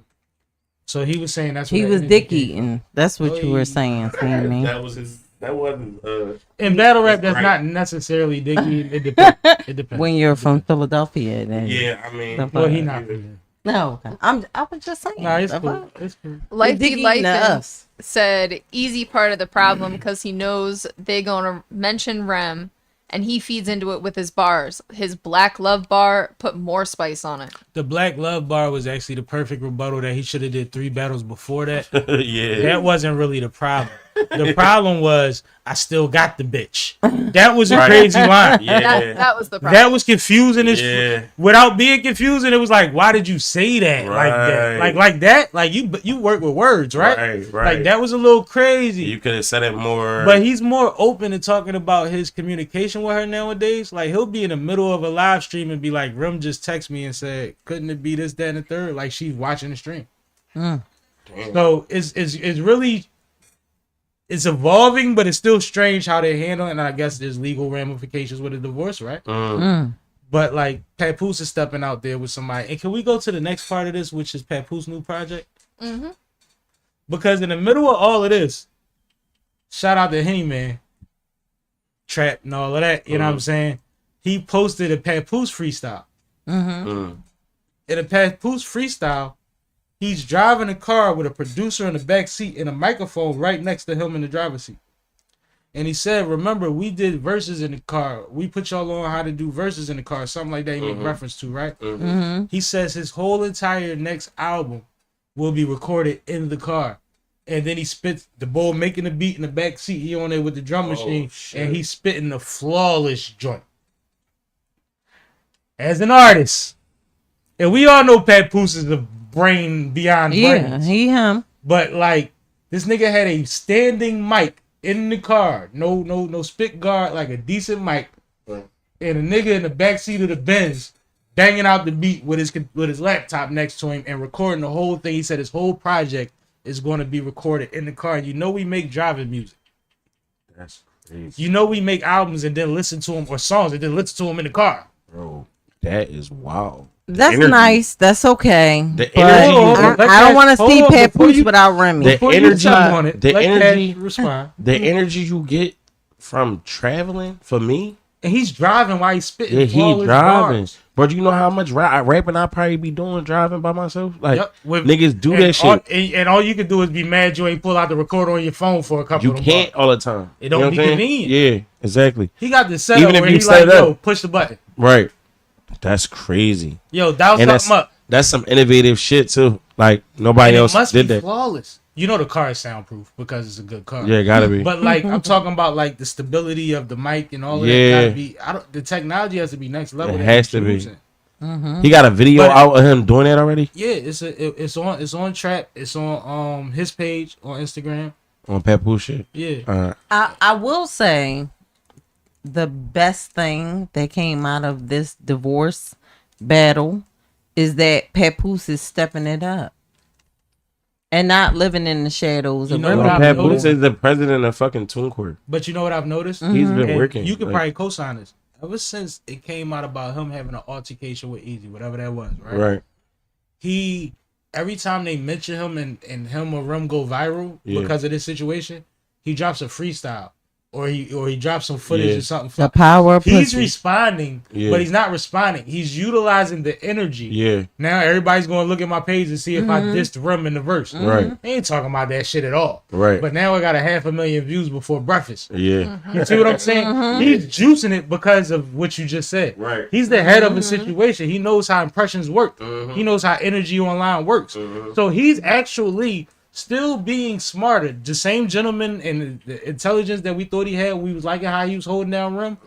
So he was saying that's what He that was energy dick came. eating. That's what you were saying, Sammy. That was his. That wasn't. In battle rap, that's right. not necessarily dicky. It depends. It depends. When you're from Philadelphia, then Yeah, I mean. Well, he not. from there. no, okay. I was just saying. Nah, it's the cool. fuck? It's cool. Life They be dick life eating and us. said Easy part of the problem because he knows they gonna mention Rem and he feeds into it with his bars. His Black Love bar put more spice on it. The Black Love bar was actually the perfect rebuttal that he should have did 3 battles before that. Yeah. That wasn't really the problem. The problem was I still got the bitch. That was a crazy line. Yeah. That was the problem. That was confusing as Yeah. without being confusing. It was like, why did you say that like that? Right. Like that? Like you work with words, right? Right. Like that was a little crazy. You could have said it more. But he's more open to talking about his communication with her nowadays. Like he'll be in the middle of a live stream and be like, "Rim just text me and said, couldn't it be this, that, and the third?" Like she's watching the stream. So it's really. It's evolving, but it's still strange how they handle it. And I guess there's legal ramifications with a divorce, right? But like Papoose is stepping out there with somebody. And can we go to the next part of this, which is Papoose' new project? Mm-hmm. Because in the middle of all of this, shout out to Henny Man, Trap and all of that. You know what I'm saying? He posted a Papoose freestyle. In a Papoose freestyle, he's driving a car with a producer in the back seat and a microphone right next to him in the driver's seat. And he said, remember, we did verses in the car. We put y'all on how to do verses in the car. Something like that he made reference to, right? He says his whole entire next album will be recorded in the car. And then he spits the bull making the beat in the back seat. He on there with the drum machine. And he's spitting a flawless joint. As an artist, and we all know Papoose is the brain beyond brains. him. But like this nigga had a standing mic in the car, no spit guard, like a decent mic, and a nigga in the back seat of the Benz banging out the beat with his laptop next to him and recording the whole thing. He said his whole project is going to be recorded in the car. And you know we make driving music. That's crazy. You know we make albums and then listen to them, or songs and then listen to them in the car. Bro, that is wild. That's energy. nice. That's okay. The But energy. I don't want to Hold see on, before Papoose you- without Remy. The Before you energy, tell him on it, the let energy, Cass respond. the energy you get from traveling, for me, And he's driving while he's spitting. yeah, he flawless driving. bars. But you know how much rapping I probably be doing driving by myself? Like, Yep, with- niggas do and that all, shit. and all you can do is be mad you ain't pull out the recorder on your phone for a couple You of them can't bars. all the time. It don't You know be what I'm saying? convenient. Yeah, exactly. He got the setup Even if where you he set like, it up. yo, push the button. Right. That's crazy. Yo, douse And something up. that's some innovative shit too. Like nobody And it else must did be that. flawless. You know the car is soundproof because it's a good car. Yeah, gotta be. But like I'm talking about like the stability of the mic and all of Yeah. that. Gotta be. The technology has to be next level. It that has he's to be. using. He got a video But- out of him doing that already Yeah, it's on Trap. It's on his page on Instagram. on Papoose shit. Yeah. I will say the best thing that came out of this divorce battle is that Papoose is stepping it up and not living in the shadows You of know Remy. what I've Papoose noticed? is the president of fucking TuneCore. But you know what I've noticed? He's been And working. You could like, probably co-sign this. Ever since it came out about him having an altercation with Easy, whatever that was, right? right. He every time they mention him and him or Rim go viral Yeah. because of this situation, he drops a freestyle or he drops some footage Yeah. or something. The power of He's pussy. responding, Yeah. but he's not responding. He's utilizing the energy. Yeah. Now everybody's going to look at my page and see if I dissed Rim in the verse. Right. They ain't talking about that shit at all. Right. But now I got 500,000 views before breakfast. Yeah. You see what I'm saying? He's juicing it because of what you just said. Right. He's the head of a situation. He knows how impressions work. He knows how energy online works. So he's actually still being smarter. The same gentleman and the intelligence that we thought he had, we was liking how he was holding down Rim.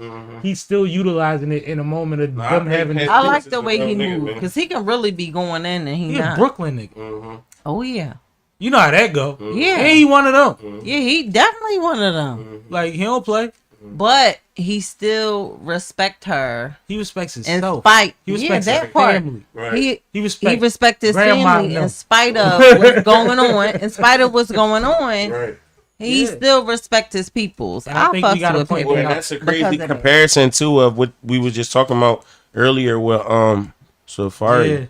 He's still utilizing it in a moment of them having it. I like the way he moved because he can really be going in and he He a not. Brooklyn nigga. Oh yeah, You know how that go. Yeah. And he one of them. yeah. He definitely one of them, Like he don't play. but he still respect her He respects in himself. spite. He Yeah, respects that his part. family. He He respects respect his grandma family and them. in spite of what's going on. In spite of what's going on, Right. he Yeah. still respect his peoples. And I I think we fucks got a with point him. there. Well, that's a because crazy of that. comparison too of what we was just talking about earlier with Safari. Yeah.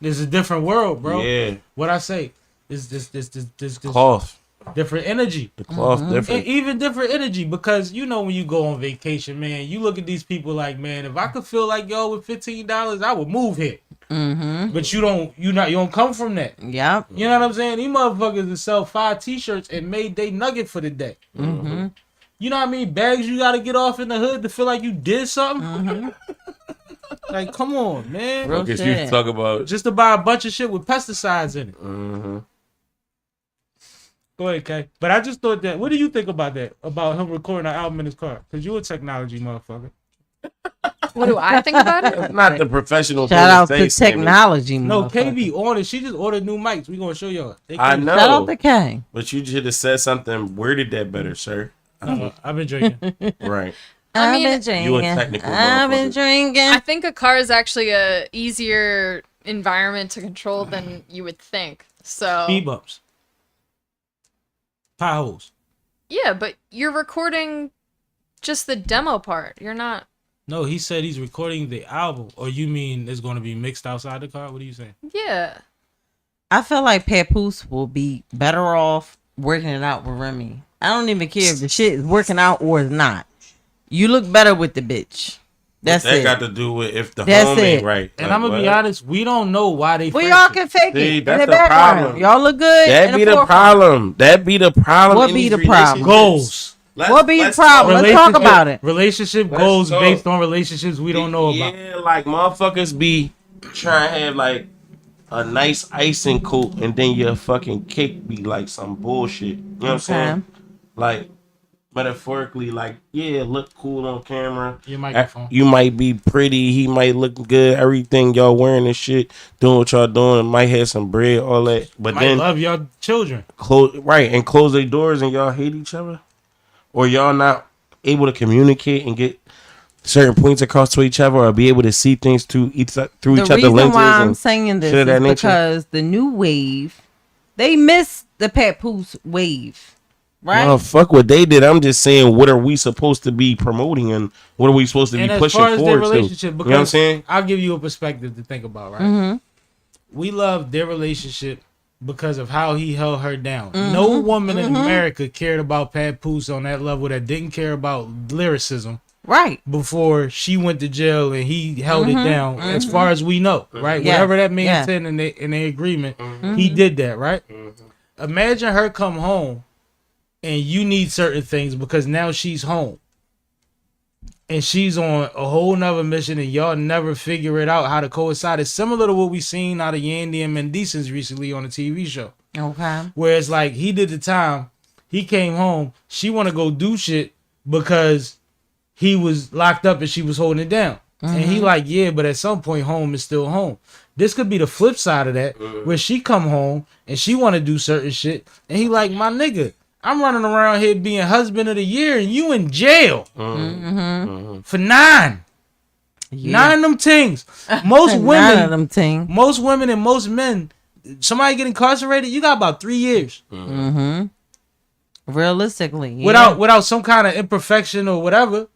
There's a different world, bro. Yeah. What I say is this Cloth. different energy. The cloth And different. even different energy because you know when you go on vacation, man, you look at these people like, man, if I could feel like y'all with $15, I would move here. But you don't come from that. Yep. You know what I'm saying? These motherfuckers that sell 5 t-shirts and made they nugget for the day. you know what I mean, bags you gotta get off in the hood to feel like you did something. Mm-hmm. Like, come on, man. Real Because shit. you talk about. Just to buy a bunch of shit with pesticides in it. Mm-hmm. Go ahead, Kay. But I just thought that. What do you think about that? About him recording an album in his car? Because you a technology motherfucker. What do I think about it? That's not the professional. Shout out thing to say, Sammy. technology. No, motherfucker. KB on it. She just ordered new mics. We gonna show y'all. They I can't- know. Shout out to K. But you should have said something. Worded that better, sir. I've been drinking. Right. I mean, I've been drinking. You a technical I've been motherfucker. drinking. I think a car is actually a easier environment to control than you would think. So Speed bumps. Potholes. yeah, but you're recording just the demo part. You're not. No, he said he's recording the album. Or you mean it's going to be mixed outside the car? What are you saying? Yeah. I feel like Papoose will be better off working it out with Remy. I don't even care if the shit is working out or it's not. You look better with the bitch. That's that it. got to do with if the That's home ain't it. right. And Like, I'm going to be what? honest, we don't know why they We friends y'all it. can fake See, it that's in the the background. problem. Y'all look good. That in be the forefront. problem. That be the problem. What in be these the problem? relationships. Goals. What be the let's problem? talk. Let's talk about it. Relationship Let's goals talk. based on relationships we don't know about. Yeah, like motherfuckers be trying to have like a nice icing coat and then your fucking cake be like some bullshit. You know what I'm saying? Like metaphorically, like, yeah, look cool on camera. Your microphone. You might be pretty, he might look good, everything y'all wearing and shit, doing what y'all doing, might have some bread, all that. But Might then love your children. close their doors and y'all hate each other, or y'all not able to communicate and get certain points across to each other, or be able to see things through each other's The lenses. reason why I'm and saying this shit of that is nature. because the new wave, they missed the Papoose wave, right? Well, fuck what they did. I'm just saying, what are we supposed to be promoting and what are we supposed to be And as pushing far as their forward to? You relationship, know because what I'm saying? I'll give you a perspective to think about, right? Mm-hmm. We love their relationship because of how he held her down. No woman in America cared about Papoose on that level that didn't care about lyricism Right. before she went to jail and he held it down, as far as we know, right? Yes, Whatever that man yes. said in the agreement, he did that, right? Imagine her come home and you need certain things because now she's home. And she's on a whole nother mission and y'all never figure it out how to coincide. It's similar to what we seen out of Yandy and Mendicens recently on the TV show. Okay. Where it's like he did the time, he came home, she want to go do shit because he was locked up and she was holding it down. And he like, yeah, but at some point home is still home. This could be the flip side of that, where she come home and she want to do certain shit. And he like, my nigga, I'm running around here being husband of the year and you in jail for 9. Yeah. 9 of them things. Most None of women, them ting. most women and most men, somebody get incarcerated, you got about 3 years. Mm-hmm. Realistically, yeah. Without some kind of imperfection or whatever.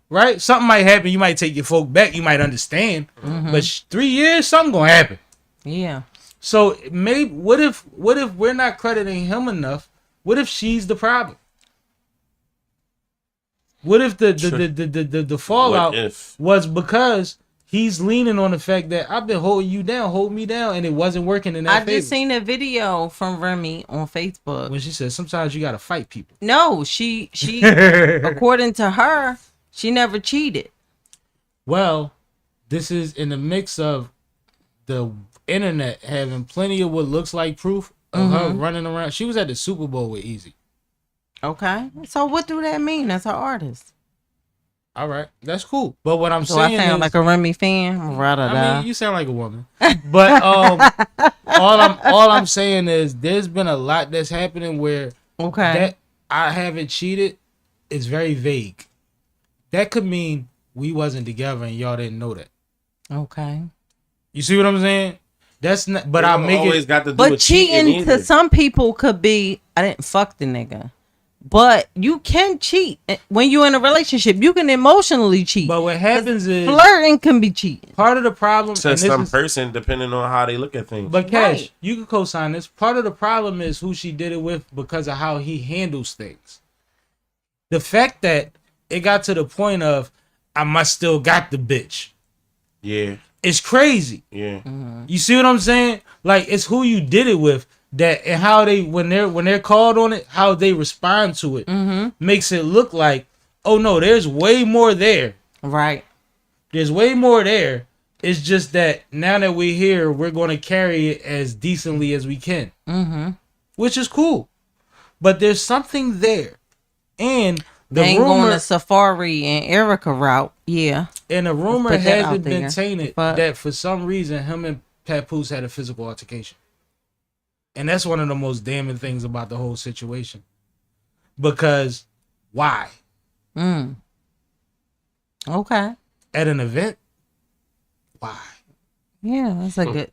Right? Something might happen. You might take your folk back. You might understand. But 3 years, something gonna happen. Yeah. So maybe what if we're not crediting him enough? What if she's the problem? What if the fallout What if? was because he's leaning on the fact that I've been holding you down, hold me down, and it wasn't working in that I favor? just seen a video from Remy on Facebook. When she said sometimes you gotta fight people. No, she according to her, she never cheated. Well, this is in the mix of the internet having plenty of what looks like proof of her running around. She was at the Super Bowl with Easy. Okay. So what do that mean as an artist? All right, that's cool. But what I'm So I saying sound is, like a Remy fan. Rather I mean, you sound like a woman. But all I'm saying is there's been a lot that's happening where okay. that I haven't cheated is very vague. That could mean we wasn't together and y'all didn't know that. Okay. You see what I'm saying? That's not. But I make always it. got to do But with cheating either. to some people could be I didn't fuck the nigga. But you can cheat when you're in a relationship. You can emotionally cheat. But what happens is Flirting can be cheating. part of the problem. to and this some is- person, depending on how they look at things. But Cash, Right. you can co-sign this. Part of the problem is who she did it with because of how he handles things. The fact that it got to the point of I must still got the bitch. Yeah, It's crazy. yeah. You see what I'm saying? Like it's who you did it with. that and how they when they're called on it, how they respond to it makes it look like, oh no, there's way more there. Right. There's way more there. It's just that now that we're here, we're going to carry it as decently as we can, which is cool. But there's something there, and They ain't going the Safari and Erica route. Yeah. And the rumor put that hasn't out been there. tainted But- that for some reason him and Papoose had a physical altercation. And that's one of the most damning things about the whole situation. Because why? Okay. At an event? Why? Yeah,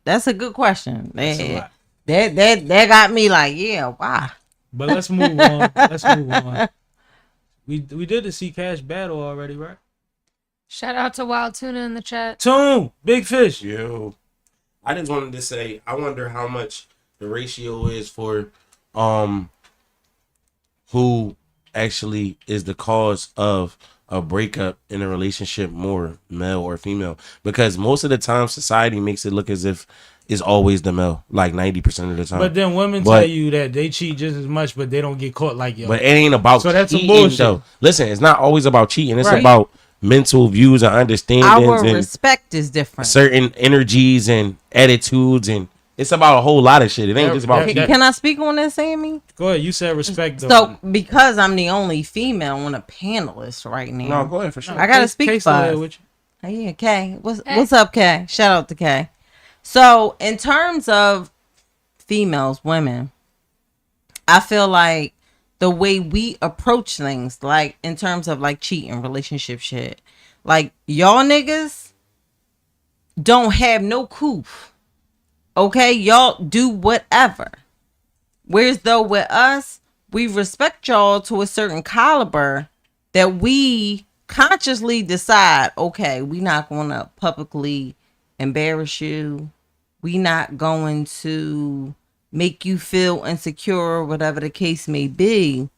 that's a good question. That's a lot. That got me like, yeah, why? But let's move on. Let's move on. We did the C Cash battle already, right? Shout out to Wild Tuna in the chat. Tune, Big Fish. Yo, I just wanted to say, I wonder how much the ratio is for who actually is the cause of a breakup in a relationship, more male or female, because most of the time society makes it look as if it's always the male, like 90% of the time. But then women tell you that they cheat just as much, but they don't get caught like yo. But it ain't about so that's some cheating, bullshit. though. Listen, it's not always about cheating. It's Right. about mental views and understandings Our and respect is different. certain energies and attitudes, and it's about a whole lot of shit. It ain't just about cheating. Can I speak on this, Sammy? Go ahead. You said respect. Though. So, because I'm the only female on a panelist right now. No, go ahead for sure. I gotta Case- speak case for law us. with you. Yeah, Kay. What's up, Kay? Shout out to Kay. So, in terms of females, women, I feel like the way we approach things, like in terms of like cheating, relationship shit, like y'all niggas don't have no coof. Okay, y'all do whatever. Whereas though with us, we respect y'all to a certain caliber that we consciously decide, okay, we not going to publicly embarrass you. We not going to make you feel insecure, whatever the case may be.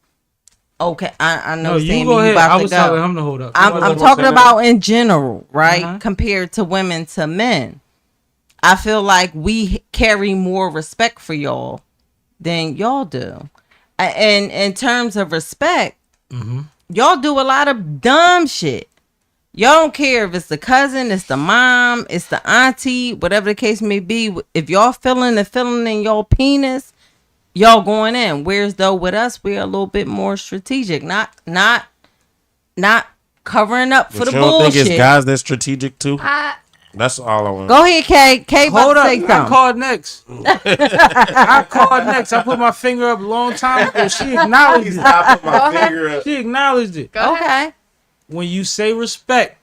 Okay, I know. No, you Sammy, go ahead. about I to was go. telling him to hold up. I'm talking about in general, right? Uh-huh. Compared to women to men. I feel like we carry more respect for y'all than y'all do. And in terms of respect, y'all do a lot of dumb shit. Y'all don't care if it's the cousin, it's the mom, it's the auntie, whatever the case may be. If y'all feeling the feeling in your penis, y'all going in. Whereas though with us, we're a little bit more strategic. Not covering up for But the you don't bullshit. think it's guys that's strategic too? That's all I want. Go ahead, Kay. Kay, about Hold to up. say I something. called next. I called next. I put my finger up a long time ago. She acknowledged it. I put my finger up. She acknowledged it. Go ahead. Okay. When you say respect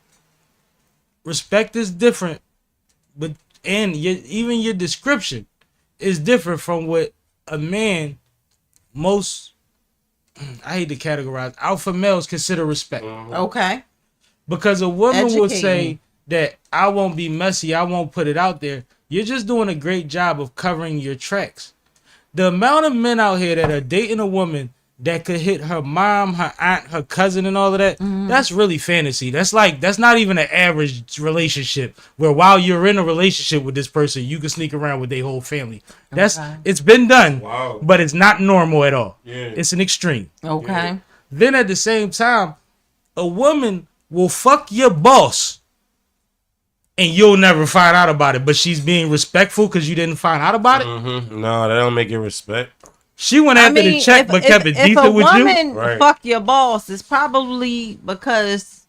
is different, but even your description is different from what a man, most, I hate to categorize, alpha males consider respect. Okay. Because a woman will Educate say me. that I won't be messy, I won't put it out there. You're just doing a great job of covering your tracks. The amount of men out here that are dating a woman that could hit her mom, her aunt, her cousin, and all of that, that's really fantasy. That's not even an average relationship where while you're in a relationship with this person, you can sneak around with their whole family. It's been done, but it's not normal at all. Yeah. It's an extreme. Okay. Then at the same time, a woman will fuck your boss and you'll never find out about it, but she's being respectful because you didn't find out about it. No, that don't make it respect. She went after the check but kept it decent with you. If a woman Right. fuck your boss, it's probably because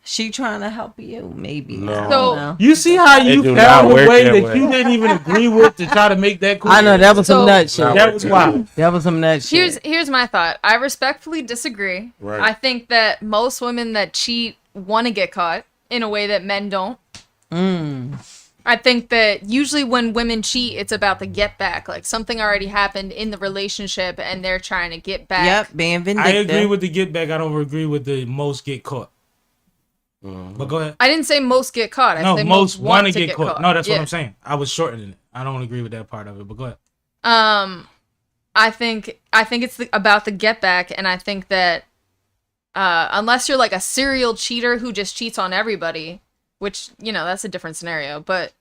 she trying to help you, maybe. No. I don't So- know. You see how It you do found not a work way that that way. you didn't even agree with to try to make that cool. I know that was So- some nut shit. That was wild. That was some nut shit. Here's my thought. I respectfully disagree. Right. I think that most women that cheat want to get caught in a way that men don't. I think that usually when women cheat, it's about the get back. Like something already happened in the relationship and they're trying to get back. Yep, being I vindictive. agree with the get back. I don't agree with the most get caught. But go ahead. I didn't say most get caught. I No, said most want want to get caught. No, that's what Yeah. I'm saying. I was shortening it. I don't agree with that part of it. But go ahead. I think it's about the get back, and I think that unless you're like a serial cheater who just cheats on everybody, which that's a different scenario. But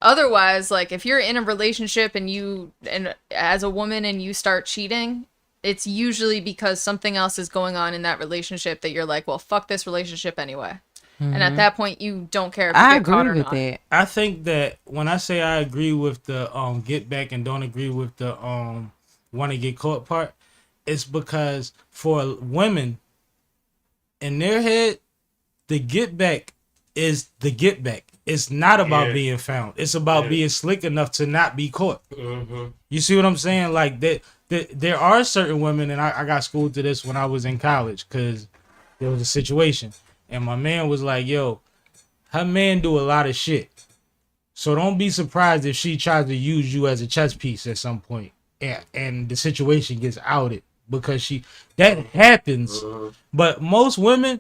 Otherwise, like if you're in a relationship and as a woman and you start cheating, it's usually because something else is going on in that relationship that you're like, well, fuck this relationship anyway. And at that point, you don't care if you get caught or not. that. I think that when I say I agree with the get back and don't agree with the want to get caught part, it's because for women, in their head, the get back is the get back. It's not about being found. It's about being slick enough to not be caught. You see what I'm saying? Like that, there are certain women, and I got schooled to this when I was in college because there was a situation. And my man was like, yo, her man do a lot of shit. So don't be surprised if she tries to use you as a chess piece at some point. And the situation gets outed because that happens. But most women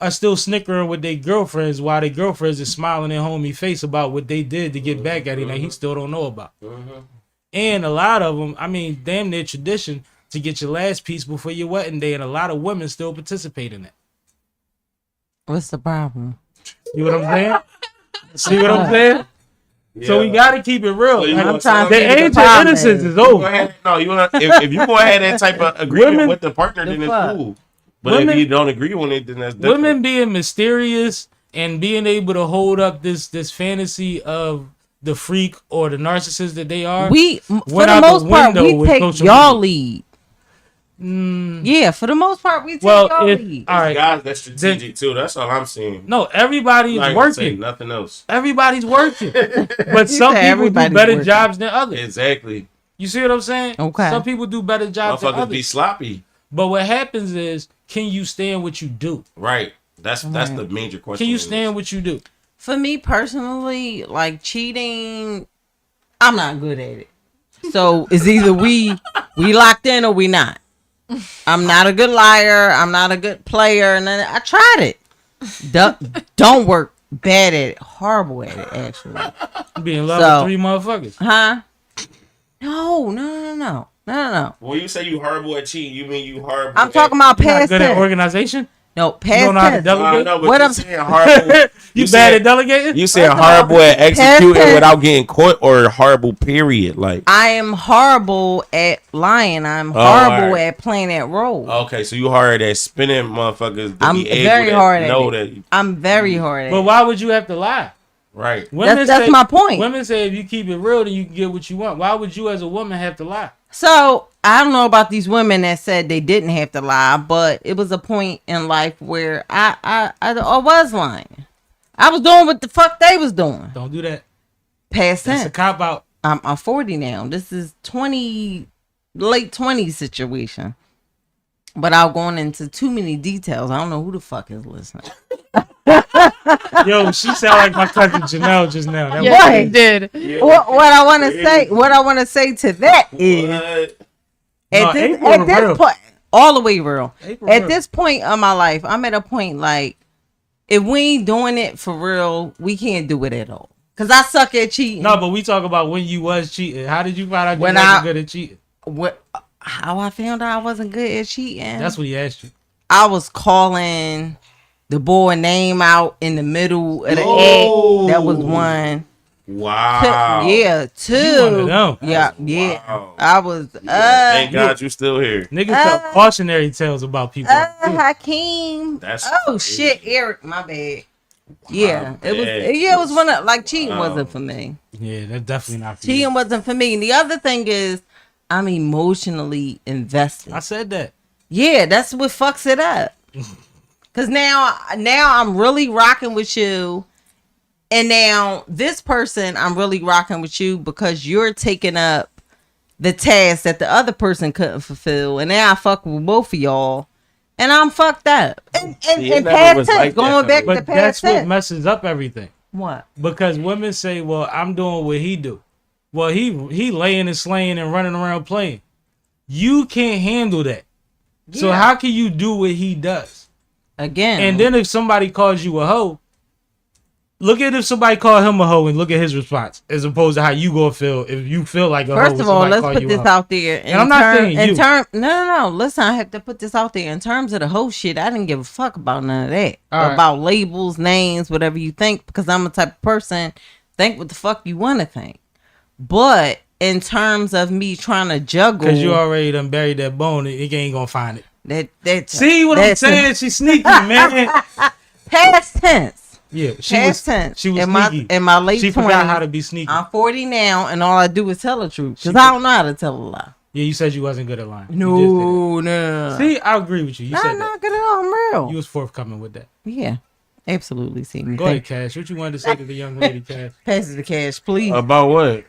are still snickering with their girlfriends while their girlfriends is smiling in homie face about what they did to get back at him that he still don't know about. And a lot of them, I mean, damn near tradition to get your last piece before your wedding day. And a lot of women still participate in that. What's the problem? You know what I'm saying? See what I'm saying? Yeah. So we gotta keep it real. So I'm trying. The age of innocence is over. If you gonna have that type of agreement with the partner, then it's cool. But women, if you don't agree on it, then that's different. Women being mysterious and being able to hold up this fantasy of the freak or the narcissist that they are. For the most part, we take y'all lead. Yeah, for the most part, we take y'all lead. All right, guys, that's strategic too. That's all I'm seeing. No, everybody is working. Nothing else. Everybody's working, but some people do better jobs than others. Exactly. You see what I'm saying? Okay. Some people do better jobs than others. Be sloppy. But what happens is, can you stand what you do? Right. That's the major question. Can you stand what you do? For me personally, like cheating, I'm not good at it. So it's either we locked in or we not. I'm not a good liar. I'm not a good player. And then I tried it. Don't work. Bad at it. Horrible at it, actually. Be in love with 3 motherfuckers. Huh? No. When you say you horrible at cheating, you mean you horrible I'm talking about past good at organization? No, past you don't know how to delegate? What I'm saying horrible. you bad at delegating? You saying horrible at executing without getting caught, or horrible period? Like I am horrible at lying. I'm horrible at playing that role. Okay, so you hard at spinning motherfuckers. I'm very hard at it. I'm very hard at it. But why would you have to lie? Right. That's my point. Women say if you keep it real, then you can get what you want. Why would you as a woman have to lie? So I don't know about these women that said they didn't have to lie, but it was a point in life where I was lying. I was doing what the fuck they was doing. Don't do that. Past tense. That's a cop out. I'm 40 now. This is late 20s situation. But I'll go into too many details. I don't know who the fuck is listening. Yo, she sound like my cousin Janelle just now. That yeah, he did. Yeah. What I want to say to that is at this point, all the way real. At this point of my life, I'm at a point like if we ain't doing it for real, we can't do it at all. Cause I suck at cheating. No, but we talk about when you was cheating. How did you find out you wasn't good at cheating? How I found out I wasn't good at cheating? That's what he asked you. I was calling the boy name out in the middle of the act. That was one. Wow. Two. Yeah. Wow. I was. Thank God you still here. Niggas tell cautionary tales about people. Hakeem. Shit, Eric. My bad. Yeah, it was one of like cheating wasn't for me. Yeah, that's definitely not for cheating wasn't for me. And the other thing is, I'm emotionally invested. I said that. Yeah, that's what fucks it up. Cause now I'm really rocking with you, and now this person I'm really rocking with you because you're taking up the task that the other person couldn't fulfill, and now I fuck with both of y'all, and I'm fucked up. And past tense, going back to past tense. But that's what messes up everything. What? Because women say, "Well, I'm doing what he do." Well, he laying and slaying and running around playing. You can't handle that. Yeah. So how can you do what he does? Again. And then if somebody calls you a hoe, look at if somebody called him a hoe and look at his response, as opposed to how you gonna feel if you feel like a hoe. First of all, let's put this out there. And I'm not saying you. No. Listen, I have to put this out there. In terms of the hoe shit, I didn't give a fuck about none of that. All about labels, names, whatever you think, because I'm a type of person. think what the fuck you want to think. But in terms of me trying to juggle, Because you already done buried that bone, it ain't gonna find it. That's See what I'm saying? She's sneaky, man. Past tense. Yeah, Past tense. She was in sneaky. in my late She 20s. forgot how to be sneaky. I'm 40 now, and all I do is tell the truth because I don't know how to tell a lie. Yeah, you said you wasn't good at lying. No. See, I agree with you. You said I'm that. not good at all. I'm real. You was forthcoming with that. Yeah, absolutely. See me. Go ahead, Cash. What you wanted to say to the young lady, Cash? Pass the cash, please. About what?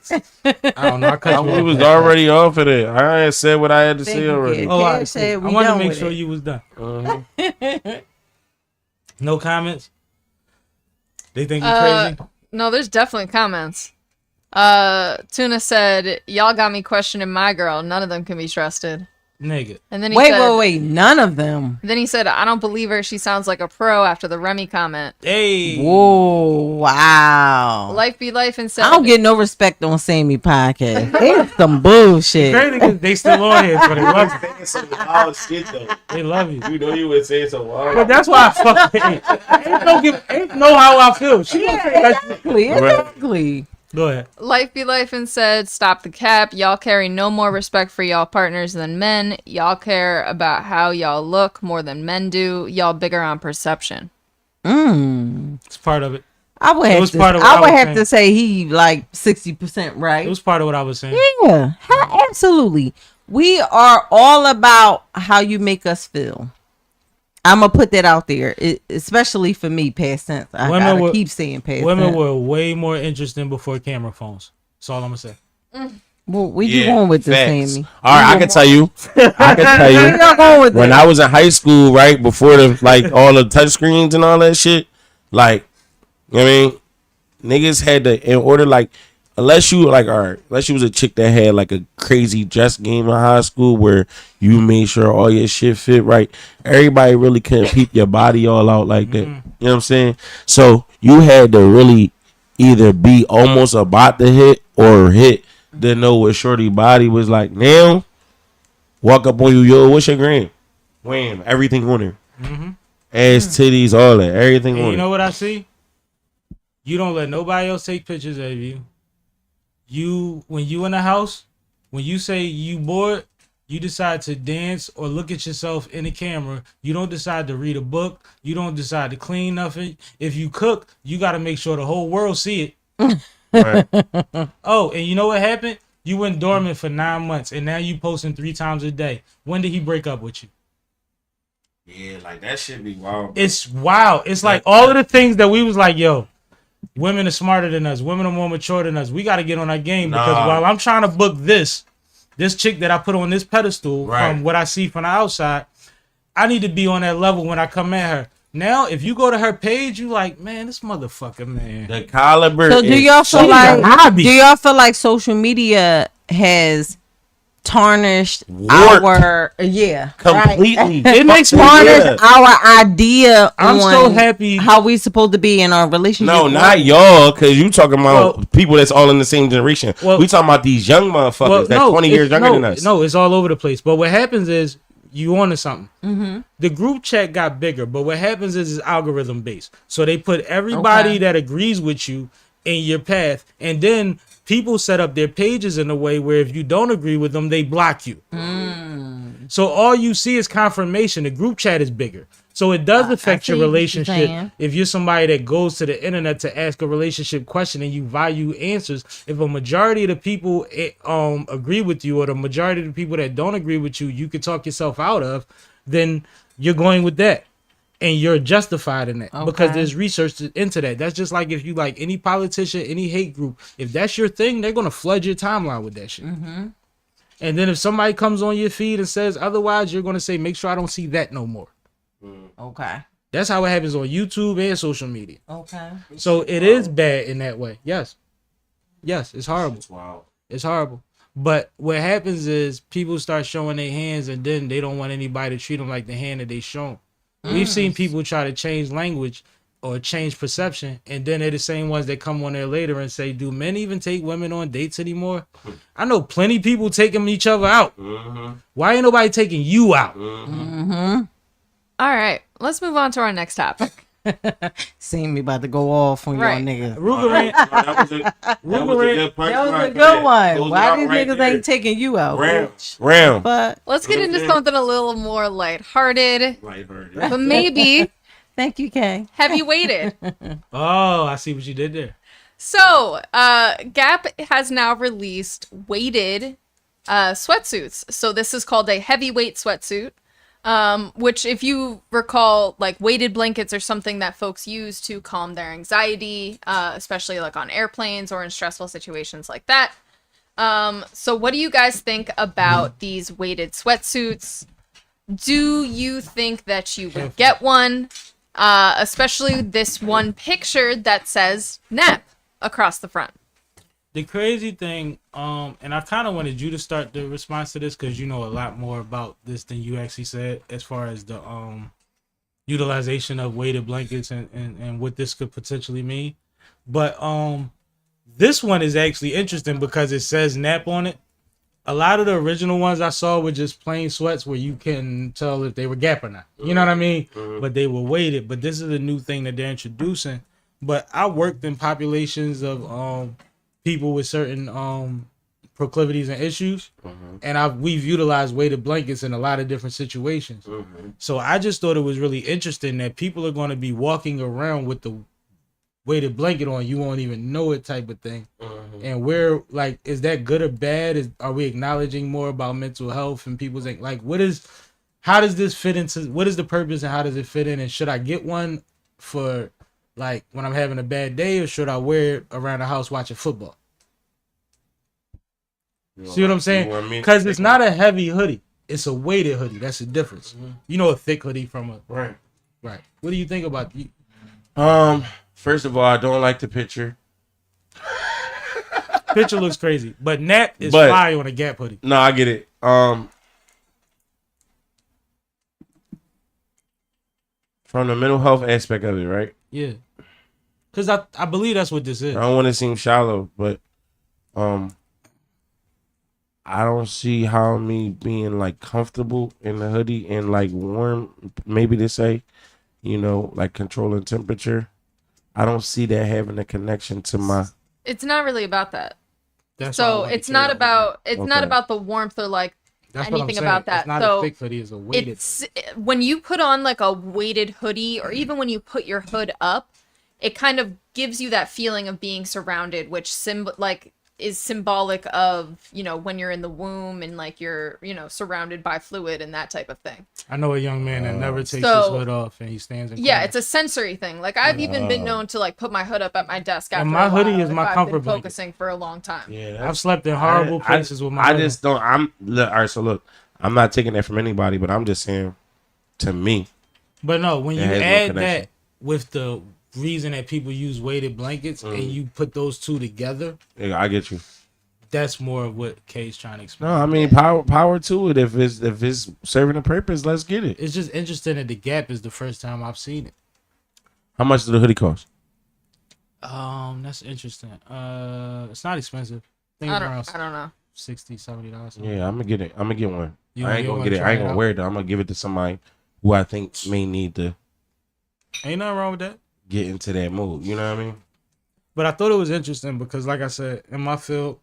I don't know. I cut you We off. was already off of it. I ain't said what I had to Thank say you, already. kid. Oh, all Cash right, said cool. we I wanted to done make with sure it. you was done. Uh-huh. No comments? They think you crazy? No, there's definitely comments. Tuna said, "Y'all got me questioning my girl. None of them can be trusted." Nigga. And then he Wait, said, wait. None of them. Then he said, "I don't believe her. She sounds like a pro." After the Remy comment, Hey. Whoa, wow. life be life, and said, I don't get no respect on Sammy podcast. It's some bullshit. Crazy 'cause they still on here, so they love you. Saying some wild shit though. They love you. You know you would say some wild. But that's why I fuck with it. Ain't know how I feel. She gonna say that shit. Exactly. Go ahead. Life be life, and said, "Stop the cap. Y'all carry no more respect for y'all partners than men. Y'all care about how y'all look more than men do. Y'all bigger on perception." It's part of it. I would have was to. part of what I I would was have saying. to say he like 60% right. It was part of what I was saying. Yeah, absolutely. We are all about how you make us feel. I'm gonna put that out there, especially for me. Past tense. I Women gotta were- keep saying past Women tense. were way more interesting before camera phones. That's all I'm gonna say. Well, where you going with this, facts. Sammy? All right, I can tell you. I can tell Where you. y'all going with When this? I was in high school, right before the like all the touch screens and all that shit, like, you know what I mean, niggas had to in order like, unless you like, all right, unless you was a chick that had like a crazy dress game in high school where you made sure all your shit fit right, everybody really couldn't peep your body all out like that. You know what I'm saying? So you had to really either be almost about to hit or hit to know what shorty body was like. Now, walk up on you, yo, what's your gram? Wham, everything on her. Ass, titties, all that, everything And on you her. know what I see? You don't let nobody else take pictures of you. When you in the house, when you say you bored, you decide to dance or look at yourself in the camera. You don't decide to read a book. You don't decide to clean nothing. If you cook, you got to make sure the whole world see it. Right. Oh, and you know what happened? You went dormant for 9 months, and now you posting 3 times a day. When did he break up with you? Yeah, like that shit be wild. It's wild. It's like all of the things that we was like, yo, women are smarter than us. Women are more mature than us. We got to get on our game because Nah. while I'm trying to book this chick that I put on this pedestal Right. from what I see from the outside, I need to be on that level when I come at her. Now, if you go to her page, you like, man, this motherfucker, man. The caliber. So do is y'all so feel like hobby. do y'all feel like social media has tarnished Warped. our yeah completely? It makes me tarnished our idea I'm on so happy. how we supposed to be in our relationship? No, not y'all, because you talking about Well- people that's all in the same generation. Well- we talking about these young motherfuckers that's 20 years younger than us. No, it's all over the place. But what happens is you onto something. The group chat got bigger, but what happens is it's algorithm based. So they put everybody Okay. that agrees with you in your path, and then people set up their pages in a way where if you don't agree with them, they block you. So all you see is confirmation. The group chat is bigger. So it does affect see your what you're relationship saying. if you're somebody that goes to the internet to ask a relationship question and you value answers. If a majority of the people agree with you, or the majority of the people that don't agree with you, you could talk yourself out of, then you're going with that. And you're justified in that because Okay. there's research into that. That's just like if you like any politician, any hate group, if that's your thing, they're going to flood your timeline with that shit. And then if somebody comes on your feed and says otherwise, you're going to say, make sure I don't see that no more. Okay. That's how it happens on YouTube and social media. Okay. So it is bad in that way. Yes. Yes, it's horrible. Wow. It's horrible. But what happens is people start showing their hands and then they don't want anybody to treat them like the hand that they shown. We've seen people try to change language or change perception, and then they're the same ones that come on there later and say, do men even take women on dates anymore? I know plenty of people taking each other out. Why ain't nobody taking you out? All right, let's move on to our next topic. Seen me about to go off on Right. y'all niggas. Ruger ran. That was a good punch. That was line a for good one. Close it Why out these right niggas there. ain't taking you out? bitch? Ram. But Let's get into something a little more lighthearted, Lighthearted. but maybe thank you, Kay. heavy weighted. Oh, I see what you did there. So, Gap has now released weighted sweatsuits. So this is called a heavyweight sweatsuit, which, if you recall, like weighted blankets are something that folks use to calm their anxiety, especially like on airplanes or in stressful situations like that. So what do you guys think about these weighted sweatsuits? Do you think that you would get one? Especially this one picture that says nap across the front. The crazy thing, and I kind of wanted you to start the response to this because you know a lot more about this than you actually said as far as the utilization of weighted blankets and what this could potentially mean. But this one is actually interesting because it says nap on it. A lot of the original ones I saw were just plain sweats where you can tell if they were Gap or not. You know what I mean? But they were weighted. But this is a new thing that they're introducing. But I worked in populations of people with certain proclivities and issues, and we've utilized weighted blankets in a lot of different situations. So I just thought it was really interesting that people are going to be walking around with the weighted blanket on, you won't even know it type of thing. And we're like, is that good or bad? Are we acknowledging more about mental health and people's like, how does this fit into, what is the purpose and how does it fit in? And should I get one for like when I'm having a bad day, or should I wear it around the house watching football? See what I'm saying? Because it's not a heavy hoodie. It's a weighted hoodie. That's the difference. You know, a thick hoodie from a... Right. What do you think about... First of all, I don't like the picture. Picture looks crazy. But nap is fly on a Gap hoodie. No, I get it. From the mental health aspect of it, right? Yeah. Because I believe that's what this is. I don't want to seem shallow, but I don't see how me being like comfortable in the hoodie and like warm, maybe to say, you know, like controlling temperature. I don't see that having a connection to my. It's not really about that. That's so it's not about not about the warmth or like that's anything about that. It's not so a thick hoodie, it's a weighted hoodie. When you put on like a weighted hoodie, or even when you put your hood up, it kind of gives you that feeling of being surrounded, which is symbolic of, you know, when you're in the womb and like you're, you know, surrounded by fluid and that type of thing. I know a young man that never takes his hood off and he stands in Yeah, it's a sensory thing. Like I've even been known to like put my hood up at my desk after my a hoodie while is my if comfort I've been blanket. focusing for a long time. Yeah, I've slept in horrible places with my I hood. just don't. All right, so look, I'm not taking that from anybody, but I'm just saying, to me. But no, when you has no add connection. that with the reason that people use weighted blankets and you put those two together, Yeah, I get you. that's more of what Kay's trying to explain. No, I mean power to it. If it's serving a purpose, let's get it. It's just interesting that the Gap is the first time I've seen it. How much does the hoodie cost? That's interesting. It's not expensive. I think I it's don't around know. $60-$70. Yeah, I'm gonna get it. I'm gonna get one. You I ain't gonna get it. I ain't gonna wear it though. I'm gonna give it to somebody who I think may need to Ain't nothing wrong with that. get into that mood. You know what I mean? But I thought it was interesting because, like I said, in my field,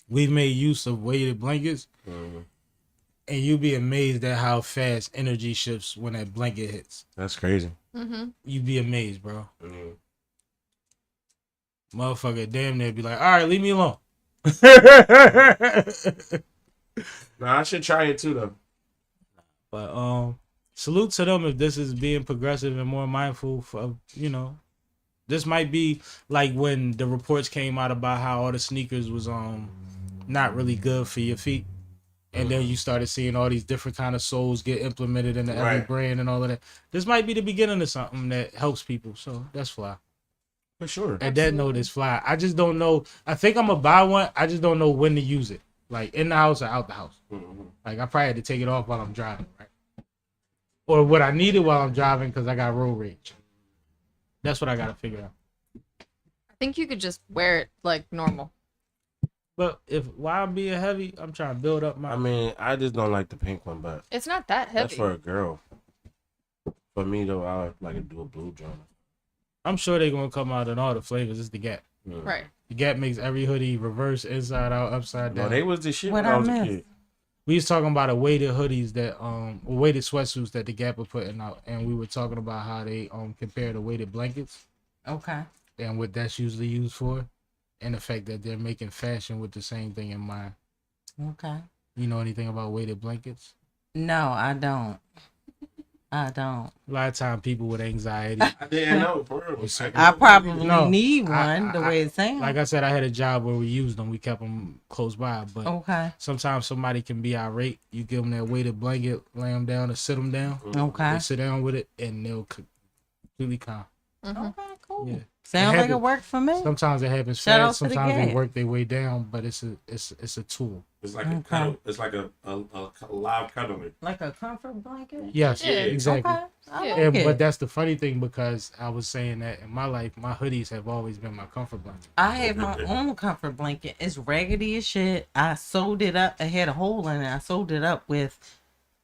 we've made use of weighted blankets, and you'd be amazed at how fast energy shifts when that blanket hits. That's crazy. Mm-hmm. You'd be amazed, bro. Motherfucker damn near be like, all right, leave me alone. Nah, I should try it too though. But salute to them if this is being progressive and more mindful for, you know, this might be like when the reports came out about how all the sneakers was not really good for your feet. And then you started seeing all these different kind of soles get implemented into every brand and all of that. This might be the beginning of something that helps people. So that's fly. For sure. And that note is fly. I just don't know. I think I'm going to buy one. I just don't know when to use it. Like in the house or out the house. Like I probably had to take it off while I'm driving, right? Or what I needed while I'm driving because I got road rage. That's what I got to figure out. I think you could just wear it like normal. But while I'm being heavy, I'm trying to build up my... I mean, I just don't like the pink one, but It's not that heavy. that's for a girl. For me though, I would like to do a blue joint. I'm sure they're gonna come out in all the flavors. It's the Gap. Right. The Gap makes every hoodie reverse, inside out, upside down. No, they was the shit What when I I was a missed? kid. We was talking about a weighted hoodies that weighted sweatsuits that the Gap are putting out, and we were talking about how they compare to weighted blankets Okay. and what that's usually used for, and the fact that they're making fashion with the same thing in mind. Okay. You know anything about weighted blankets? No, I don't. I don't. A lot of time people with anxiety. I didn't know for real. I probably No, need I- one. The I- way it sounds. Like I said, I had a job where we used them. We kept them close by, but Okay. sometimes somebody can be irate. You give them that weighted blanket, lay them down, or sit them down. Okay. They sit down with it, and they'll completely calm. Okay. Cool. Yeah. Sounds It like it happens- work for me. Sometimes it happens Shout out fast. to the Sometimes they Gap. work their way down, but it's a tool. It's like a cuddle. It's like a live cuddling. Like a comfort blanket. Yes, Yeah. exactly. Okay. I Yeah. like it. But that's the funny thing, because I was saying that in my life, my hoodies have always been my comfort blanket. I have my own comfort blanket. It's raggedy as shit. I sewed it up. It had a hole in it. I sewed it up with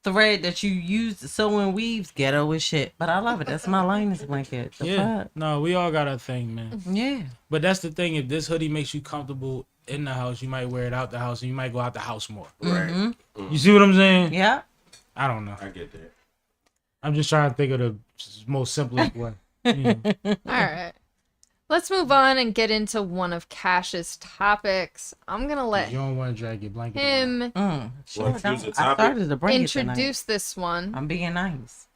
thread that you use to sew and weaves. Ghetto as shit. But I love it. That's my Linus blanket. The Yeah, fuck? no, we all got our thing, man. Yeah. But that's the thing. If this hoodie makes you comfortable in the house, you might wear it out the house, and you might go out the house more. Right. Mm-hmm. You see what I'm saying? Yeah. I don't know. I get that. I'm just trying to think of the most simplest way. Yeah. All right. Let's move on and get into one of Cash's topics. I'm gonna let You don't want to drag your blanket around. him Sure. Well, choose a I topic. started to bring it tonight. introduce this one. I'm being nice.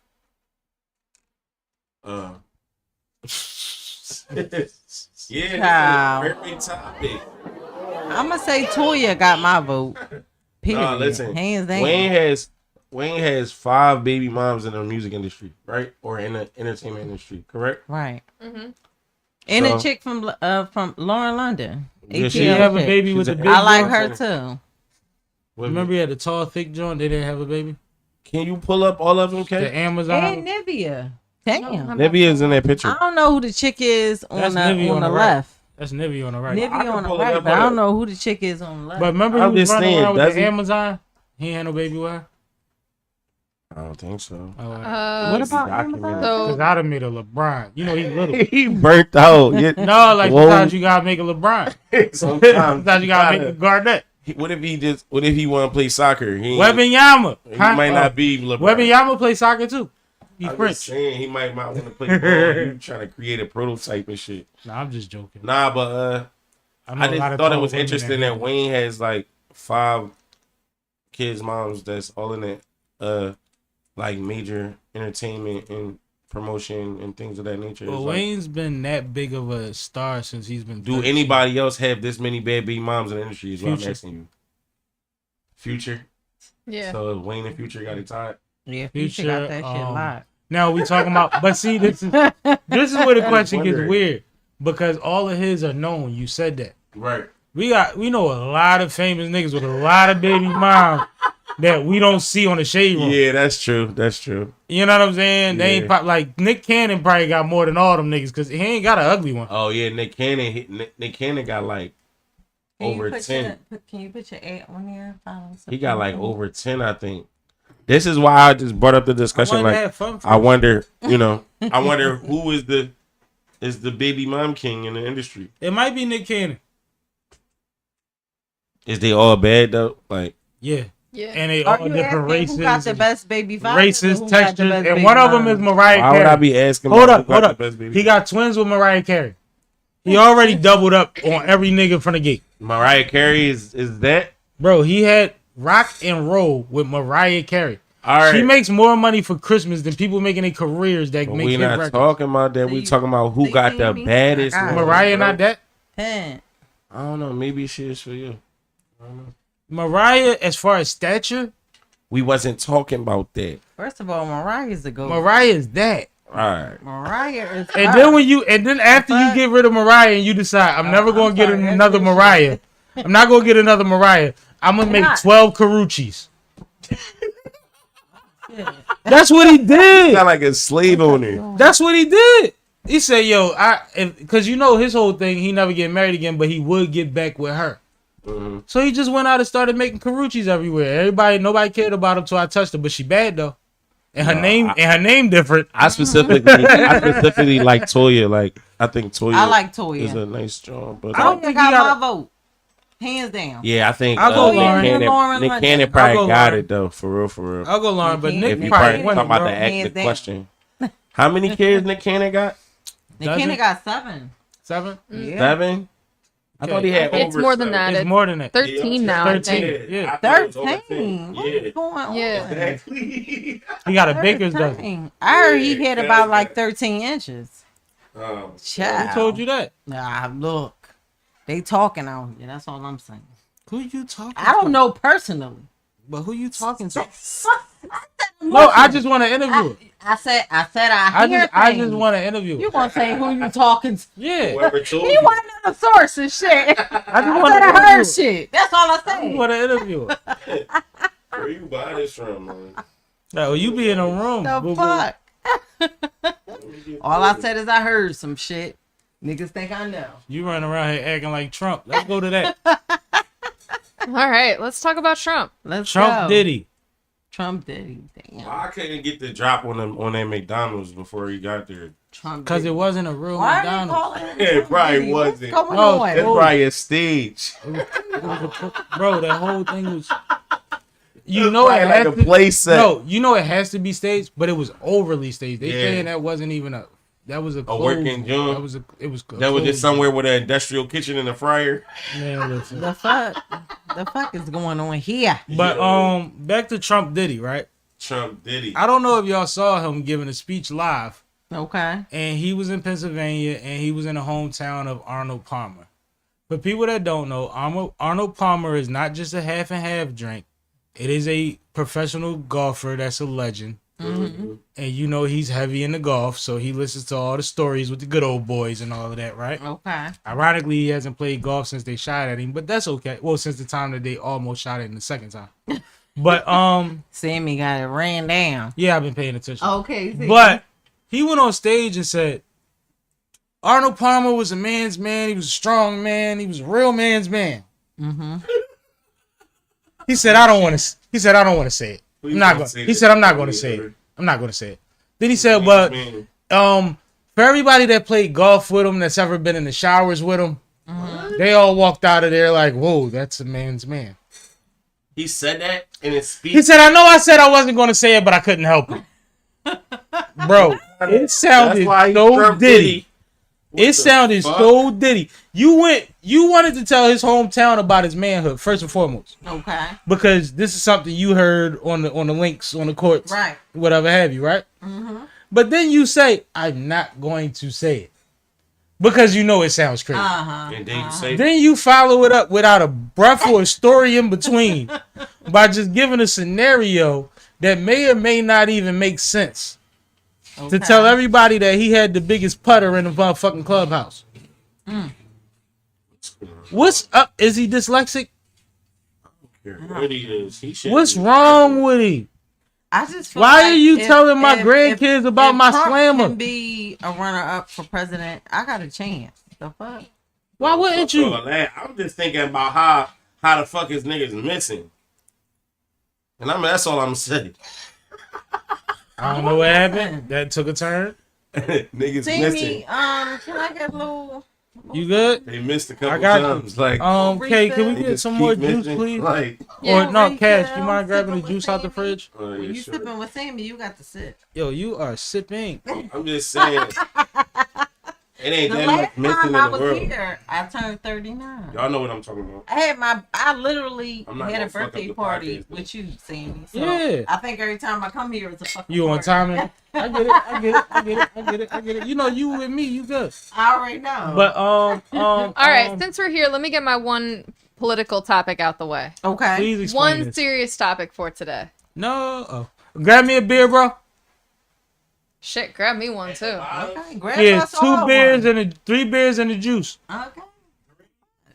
Yeah, Child. this is a very topic. I'm gonna say Toya got my vote. Period. No, listen. Hands down. Wayne has 5 baby moms in the music industry, right? Or in the entertainment industry, correct? Right. Mm-hmm. And So- a chick from Lauren London. Yeah, She ATL have a chick. baby with She's a a- big I like joint? her too. Remember he had a tall, thick joint? They didn't have a baby? Can you pull up all of them, The Kay? Amazon. And Nivea. Damn. Nivea's in that picture. I don't know who the chick is on That's the, Nivea on on the the right. left. That's Nivea on the right. Nivea I can on the pull it right, up, but I hold don't up. know who the chick is on the left. But remember I'm he was just running saying, around with does the he? Amazon? He ain't had no baby with her? I don't think so. Oh, right. What about Documented. Amazon? Cause So I'd have made a LeBron. You know he's little. He burnt out. Yeah. No, like Whoa. sometimes you gotta make a LeBron. Sometimes you gotta make a Garnett. What if he want to play soccer? He Webanyama. He might not be LeBron. Webanyama play soccer too. He I'm French. just saying he might want to play ball. You trying to create a prototype and shit. Nah, I'm just joking. Nah, but know I a lot just of thought it tall was women interesting that Wayne has like 5 kids' moms that's all in that like major entertainment and promotion and things of that nature. Well, It's like, Wayne's been that big of a star since he's been. do 13. anybody else have this many bad baby moms in the industry? Is what I'm Future. asking you. Future. yeah. So Wayne and Future got it tied. Yeah, Future, Future got that shit locked. Now we talking about, but see, this is where the question gets wondering. weird because all of his are known. You said that. Right. We know a lot of famous niggas with a lot of baby moms that we don't see on the shade room. Yeah, that's true. That's true. You know what I'm saying? They ain't Yeah. like Nick Cannon probably got more than all them niggas because he ain't got an ugly one. Oh yeah, Nick Cannon got like over 10. Can you put your ad on here? He got like over 10, I think. This is why I just brought up the discussion. I wanted to Like, have fun for I wonder, I wonder who is the baby mom king in the industry. it might be Nick Cannon. Is they all bad though? Like, Yeah. Yeah. And they Are all you different asking races. who got the best baby fathers? or Races, who got the textures, best and baby one of them is moms? Mariah why Carey. would I be asking? Hold about up, who hold got up. the best baby He got twins with Mariah Carey. He already doubled up on every nigga from the gate. Mariah Carey is that? Bro, he had rock and roll with Mariah Carey. All right. She makes more money for Christmas than people making their careers that But make we hit not records. talking about that. We See- talking about who see got the me? baddest. I got one, Mariah bro. not that? Pen. I don't know. Maybe she is for you. I don't know. Mariah, as far as stature, We wasn't talking about that. First of all, Mariah's the goat. Mariah is that. All right. Mariah is. And her. then after you get rid of Mariah and you decide I'm never gonna get sorry, that's another your Mariah. I'm not gonna get another Mariah. I'm gonna make not? 12 Caruccis. That's what he did. Got like a slave owner. That's what he did. He said, "Yo, because his whole thing, he never get married again, but he would get back with her." Mm-hmm. So he just went out and started making Caruccis everywhere. Nobody cared about him till I touched her, but she bad though. And her name different. I specifically like Toya. Like I think Toya. I like Toya. Is a nice job, but I don't think I got my vote. Hands down. Yeah, I think I'll go Lauren. Nick Cannon probably got it though, for real. I'll go Lauren, but Nick If you probably talking about the act, the question. How many kids Nick Cannon got? Nick Cannon got 7. 7? Yeah. 7? I thought he had over. It's more than that. It's more than that. 13 now. 13. Yeah. 13. What's going on? Yeah. Exactly. He got a baker's dozen. I heard he had about like 13 inches. Child. Who told you that? Nah, look. They talking on you. That's all I'm saying. Who you talking to? I don't know personally. But who you talking to? No, No, I just want to interview it. I said I hear I things. just want to interview You it. gonna say who you talking to? Yeah. Whoever told He you. wasn't the source and shit. I just I want said I to heard interview it. shit. That's all I I just said. want to interview it. Where you buy this from, man? Oh, you be in a room. The boo-boo. fuck? All I said is I heard some shit. Niggas think I know. You running around here acting like Trump. Let's go to that. All right, let's talk about Trump. Let's Trump go. Diddy. Trump Diddy. Damn. I couldn't get the drop on that McDonald's before he got there. Trump Because Diddy. it wasn't a real Why are you McDonald's. calling it It Trump probably Diddy? wasn't. What's going No, on? That's probably a stage. Bro, that whole thing was... You know it Probably has like a to... play set. No, you know it has to be staged, but it was overly staged. They Yeah. saying that wasn't even a... That was a closed, working joint? That was a... It was That was just somewhere with an industrial kitchen and a fryer. Man, listen. The fuck is going on here? But back to Trump Diddy, right? Trump Diddy. I don't know if y'all saw him giving a speech live, Okay. and he was in Pennsylvania, and he was in the hometown of Arnold Palmer. For people that don't know, Arnold Palmer is not just a half and half drink. It is a professional golfer that's a legend. Mm-hmm. And you know he's heavy in the golf, so he listens to all the stories with the good old boys and all of that, right? Okay. Ironically, he hasn't played golf since they shot at him, but that's okay. Well, since the time that they almost shot at him the second time. But Sammy got it ran down. yeah, I've been paying attention. Okay. But he went on stage and said, Arnold Palmer was a man's man. He was a strong man. He was a real man's man. Mm-hmm. He said, I don't want to. He said, I don't want to say it. Please I'm not don't going. say He that. said, I'm not going to Please say don't. it. I'm not going to say it. Then he said, but for everybody that played golf with him, that's ever been in the showers with him, they all walked out of there like, whoa, that's a man's man. He said that in his speech. He said, I know I said I wasn't going to say it, but I couldn't help it. Bro, it sounded That's why he so Trump Diddy. What It the sounded fuck? so Diddy. You wanted to tell his hometown about his manhood, first and foremost. Okay. Because this is something you heard on the links, on the courts, Right. whatever have you, right? Mm-hmm. But then you say, I'm not going to say it. Because you know it sounds crazy. Uh-huh. And then you say, Then you follow it up without a breath or a story in between by just giving a scenario that may or may not even make sense. To tell everybody that he had the biggest putter in the motherfucking clubhouse. What's up? Is he dyslexic? what he is. He should What's be- wrong with him? I just feel Why like are you if- telling my if- grandkids if- about if my Trump slammer? Can be a runner-up for president. I got a chance. The fuck? Why wouldn't Fuck you? all that. I'm just thinking about how the fuck his niggas missing. And I mean, that's all I'm saying. I don't know what happened. That took a turn. Niggas See missing. me? Can I get a little? You good? They missed a couple I got you. times. Like, Kay, can we niggas get some keep more juice, missing. please? Like, Yeah, Or no, right Cash, there. you mind I'm grabbing the sipping juice with out the Sammy. fridge? oh, yeah, You sure. sipping with Sammy? You got to sip. Yo, you are sipping. I'm just saying. It ain't The that last much missing time I in the was world. here, I turned 39. Y'all know what I'm talking about. I literally I'm not had a gonna fuck up birthday the party podcast, with you, Sammy. So Yeah. I think every time I come here, it's a fucking You on party. timing? I get it. I get it. I get it. I get it. I get it. You know, you with me, you good. I already know. But All right, since we're here, let me get my one political topic out the way. okay. please explain One this. serious topic for today. No. Oh. Grab me a beer, bro. Shit, grab me one too. Okay. Grab Yeah, us all 2 beers one. and 3 beers and a juice. Okay.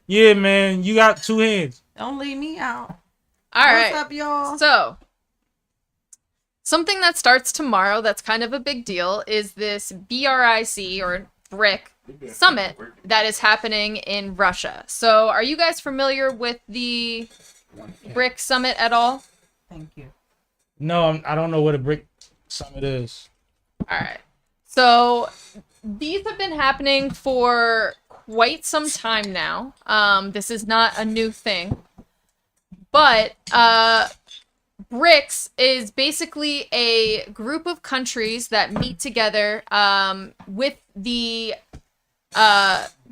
Yeah, man, you got 2 hands. Don't leave me out. All right. What's up, y'all? So, something that starts tomorrow that's kind of a big deal is this BRIC or BRIC summit that is happening in Russia. So, are you guys familiar with the BRIC summit at all? Thank you. No, I don't know what a BRIC summit is. All right. So these have been happening for quite some time now. This is not a new thing. But BRICS is basically a group of countries that meet together with the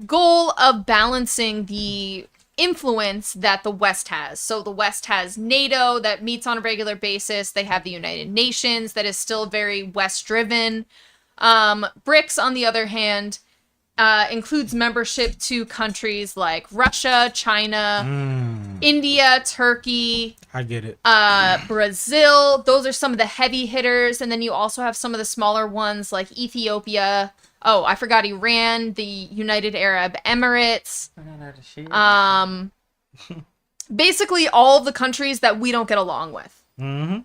goal of balancing the influence that the West has. So the West has NATO that meets on a regular basis. They have the United Nations that is still very West-driven. BRICS, on the other hand, includes membership to countries like Russia, China, India, Turkey. I get it. Brazil. Those are some of the heavy hitters. And then you also have some of the smaller ones like Ethiopia. Oh, I forgot Iran, the United Arab Emirates. Basically all of the countries that we don't get along with. Mm-hmm.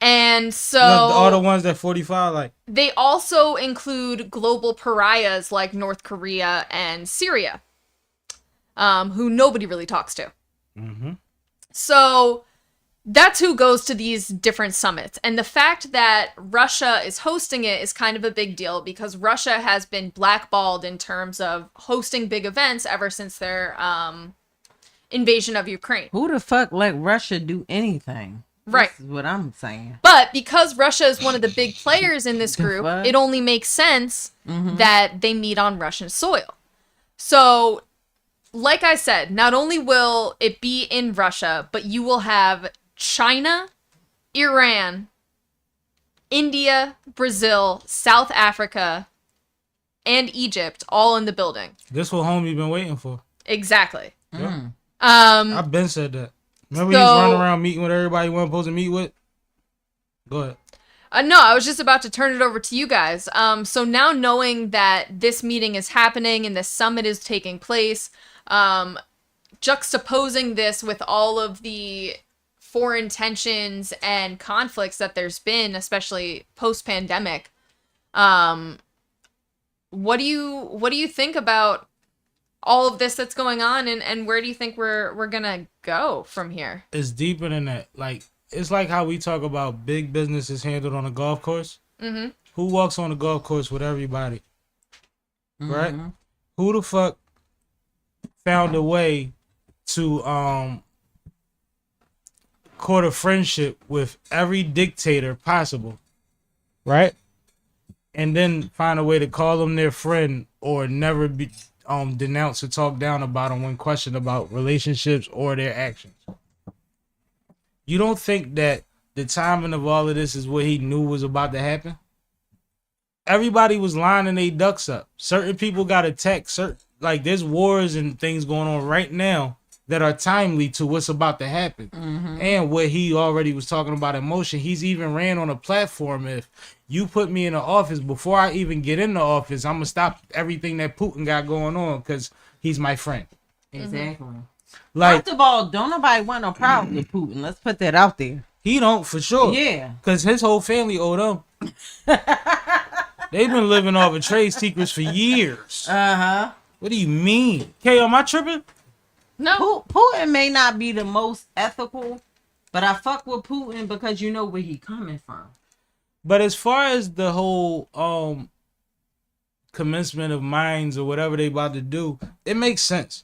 And so all the ones that 45 like. They also include global pariahs like North Korea and Syria, who nobody really talks to. Mm-hmm. So that's who goes to these different summits. And the fact that Russia is hosting it is kind of a big deal because Russia has been blackballed in terms of hosting big events ever since their invasion of Ukraine. Who the fuck let Russia do anything? Right. This is what I'm saying. But because Russia is one of the big players in this group, it only makes sense that they meet on Russian soil. So, like I said, not only will it be in Russia, but you will have China, Iran, India, Brazil, South Africa, and Egypt all in the building. This what homie been waiting for. Exactly. Yep. I've been said that. Remember he was running around meeting with everybody he wasn't supposed to meet with? Go ahead. No, I was just about to turn it over to you guys. So now knowing that this meeting is happening and this summit is taking place, juxtaposing this with all of the foreign tensions and conflicts that there's been, especially post-pandemic, what do you think about all of this that's going on, and where do you think we're gonna go from here? It's deeper than that. Like, it's like how we talk about big business is handled on a golf course. Mm-hmm. Who walks on the golf course with everybody? Right? Who the fuck found a way to court a friendship with every dictator possible? Right? And then find a way to call them their friend or never be denounce or talk down about them when questioned about relationships or their actions. You don't think that the timing of all of this is what he knew was about to happen? Everybody was lining their ducks up. Certain people got attacked. Like, there's wars and things going on right now that are timely to what's about to happen. And what he already was talking about in motion. He's even ran on a platform. If you put me in the office, before I even get in the office, I'm going to stop everything that Putin got going on because he's my friend. Exactly. Like, first of all, don't nobody want no problem with Putin. Let's put that out there. He don't, for sure. Yeah. Because his whole family owed him. They've been living off of trade secrets for years. What do you mean? K, am I tripping? No. Putin may not be the most ethical, but I fuck with Putin because you know where he coming from. But as far as the whole commencement of minds or whatever they about to do, it makes sense.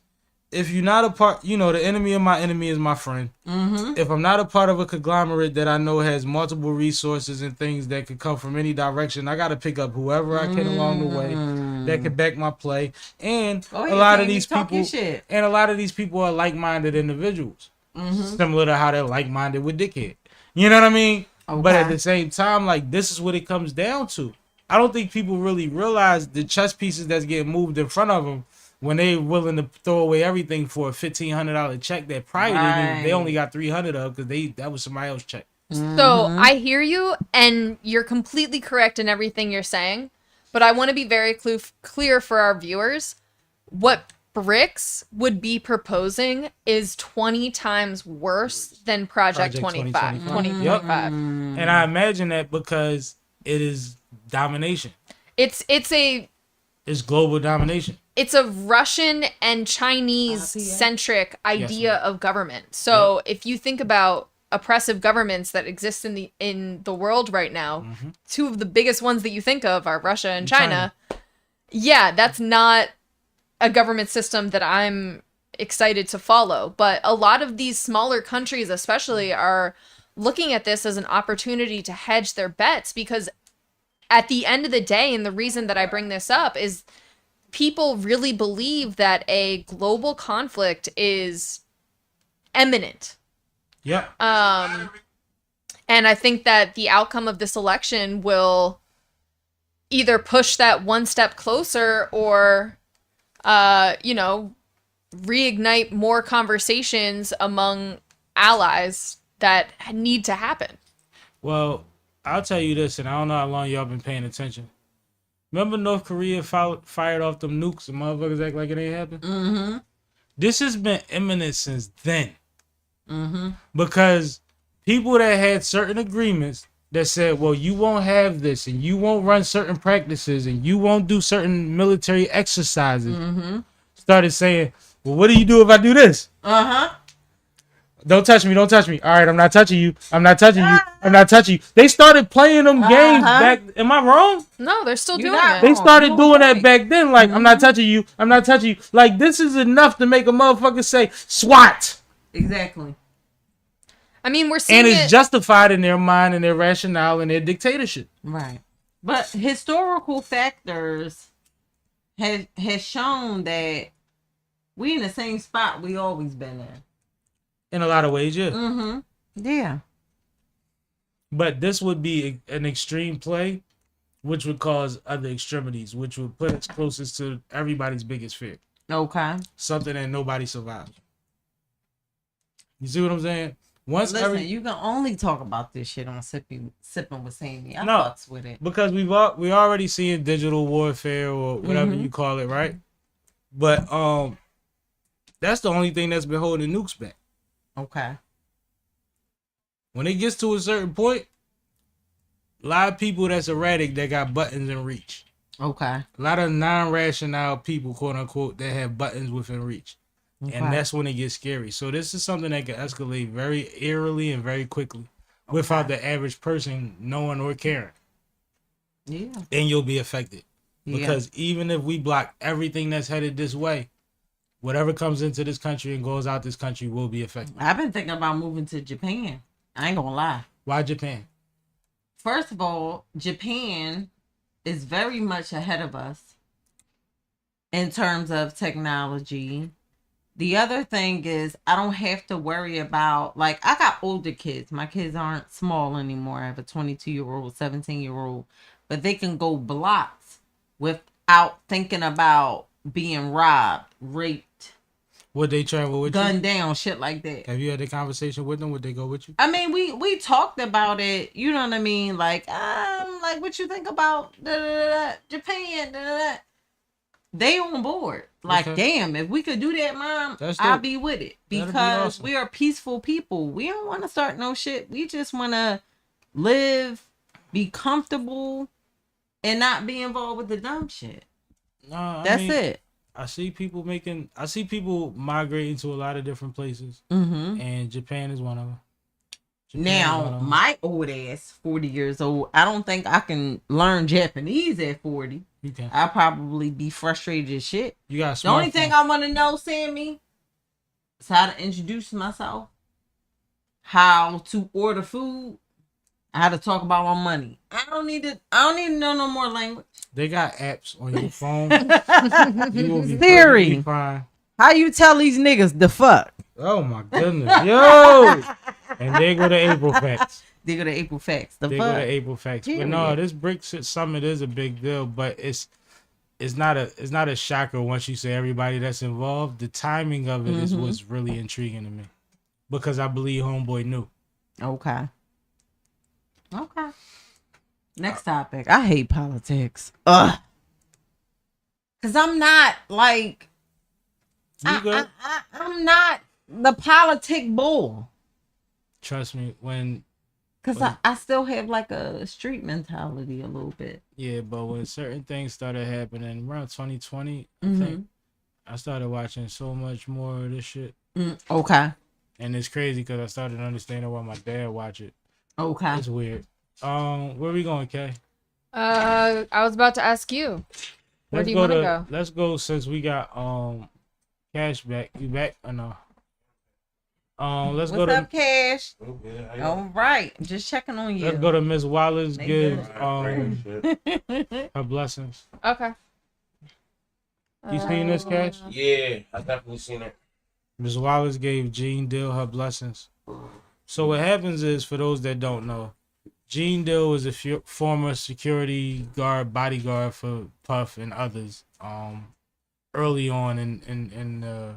If you're not a part, the enemy of my enemy is my friend. If I'm not a part of a conglomerate that I know has multiple resources and things that could come from any direction, I got to pick up whoever I can along the way that could back my play. And a lot of these people are like-minded individuals, similar to how they're like-minded with Dickhead. You know what I mean? Okay. But at the same time, like, this is what it comes down to. I don't think people really realize the chess pieces that's getting moved in front of them when they're willing to throw away everything for a $1,500 check that prior they only got $300 of because that was somebody else's check. So I hear you, and you're completely correct in everything you're saying, but I want to be very clear for our viewers. What BRICS would be proposing is 20 times worse than Project 25. 2025. And I imagine that because it is domination. It's global domination. It's a Russian and Chinese centric idea of government. So if you think about oppressive governments that exist in the world right now, two of the biggest ones that you think of are Russia and China. Yeah, that's not a government system that I'm excited to follow. But a lot of these smaller countries especially are looking at this as an opportunity to hedge their bets, because at the end of the day, and the reason that I bring this up is people really believe that a global conflict is imminent. Yeah. And I think that the outcome of this election will either push that one step closer or, reignite more conversations among allies that need to happen. Well, I'll tell you this, and I don't know how long y'all been paying attention. Remember North Korea fired off them nukes and motherfuckers act like it ain't happened? Mm-hmm. This has been imminent since then. Mm-hmm. Because people that had certain agreements that said, well, you won't have this, and you won't run certain practices, and you won't do certain military exercises, started saying, well, what do you do if I do this? Uh-huh. Don't touch me, don't touch me. All right, I'm not touching you. I'm not touching you. I'm not touching you. They started playing them games back. Am I wrong? No, they're still You're doing not it. They started doing that back then. Like, I'm not touching you. I'm not touching you. Like, this is enough to make a motherfucker say, SWAT. Exactly. I mean, we're seeing And it's it. justified in their mind and their rationale and their dictatorship. Right. But historical factors has shown that we in the same spot we always been in. In a lot of ways, yeah. Mm-hmm. Yeah. But this would be an extreme play, which would cause other extremities, which would put us closest to everybody's biggest fear. Okay. Something that nobody survives. You see what I'm saying? Once Listen, you can only talk about this shit on Sipping with Sammie. I No. fucks with it. because we already seeing digital warfare or whatever you call it, right? But that's the only thing that's been holding nukes back. Okay. When it gets to a certain point, a lot of people that's erratic that got buttons in reach. Okay. A lot of non-rational people, quote unquote, that have buttons within reach. Okay. And that's when it gets scary. So this is something that can escalate very eerily and very quickly without the average person knowing or caring. Yeah. And you'll be affected. Yeah. Because even if we block everything that's headed this way, whatever comes into this country and goes out this country will be affected. I've been thinking about moving to Japan. I ain't gonna lie. Why Japan? First of all, Japan is very much ahead of us in terms of technology. The other thing is I don't have to worry about, like, I got older kids. My kids aren't small anymore. I have a 22-year-old, 17-year-old, but they can go blocks without thinking about being robbed, raped, Would they travel with gunned you? down, shit like that. Have you had a conversation with them? Would they go with you? I mean, we talked about it. You know what I mean? Like, what you think about Japan? They on board. Like, Okay. damn, if we could do that, Mom, That's I'll dope. be with it. That'd be Because awesome. we are peaceful people. We don't want to start no shit. We just want to live, be comfortable, and not be involved with the dumb shit. No, That's it. I see people migrating to a lot of different places, Mm-hmm. and Japan is one of them. Now, my old ass, 40 years old, I don't think I can learn Japanese at 40. You can. I'll probably be frustrated as shit. You got a The only smartphone. thing I want to know, Sammie, is how to introduce myself, how to order food, how to talk about my money. I don't need to know no more language. They got apps on your phone. You will be Siri. perfectly fine. How you tell these niggas the fuck? Oh my goodness, yo! And they go to AprilFacts. They go to AprilFacts. The They fuck? go to AprilFacts. But no, this BRIC summit is a big deal. But it's not a shocker once you say everybody that's involved. The timing of it is what's really intriguing to me, because I believe Homeboy knew. Okay. Next topic. I hate politics. Ugh. Cause I'm not like You good? I'm not the politic bull. Trust me, when Cause I still have like a street mentality a little bit. but when certain things started happening around 2020, I Mhm. think I started watching so much more of this shit. Okay. and it's crazy because I started understanding why my dad watch it. Okay. It's weird. Where we going, Kay? I was about to ask you. Where do you want to go? Let's go since we got Cash back. You back or no? Let's go What's to up, Cash? Yeah, All right, just checking on you. let's go to Miss Wallace. They Give shit. her blessings. Okay. You seen this, Cash? Yeah, I definitely seen it. Miss Wallace gave Gene Dill her blessings. So what happens is, for those that don't know, Gene Dill was a former security guard, bodyguard for Puff and others. Early on in the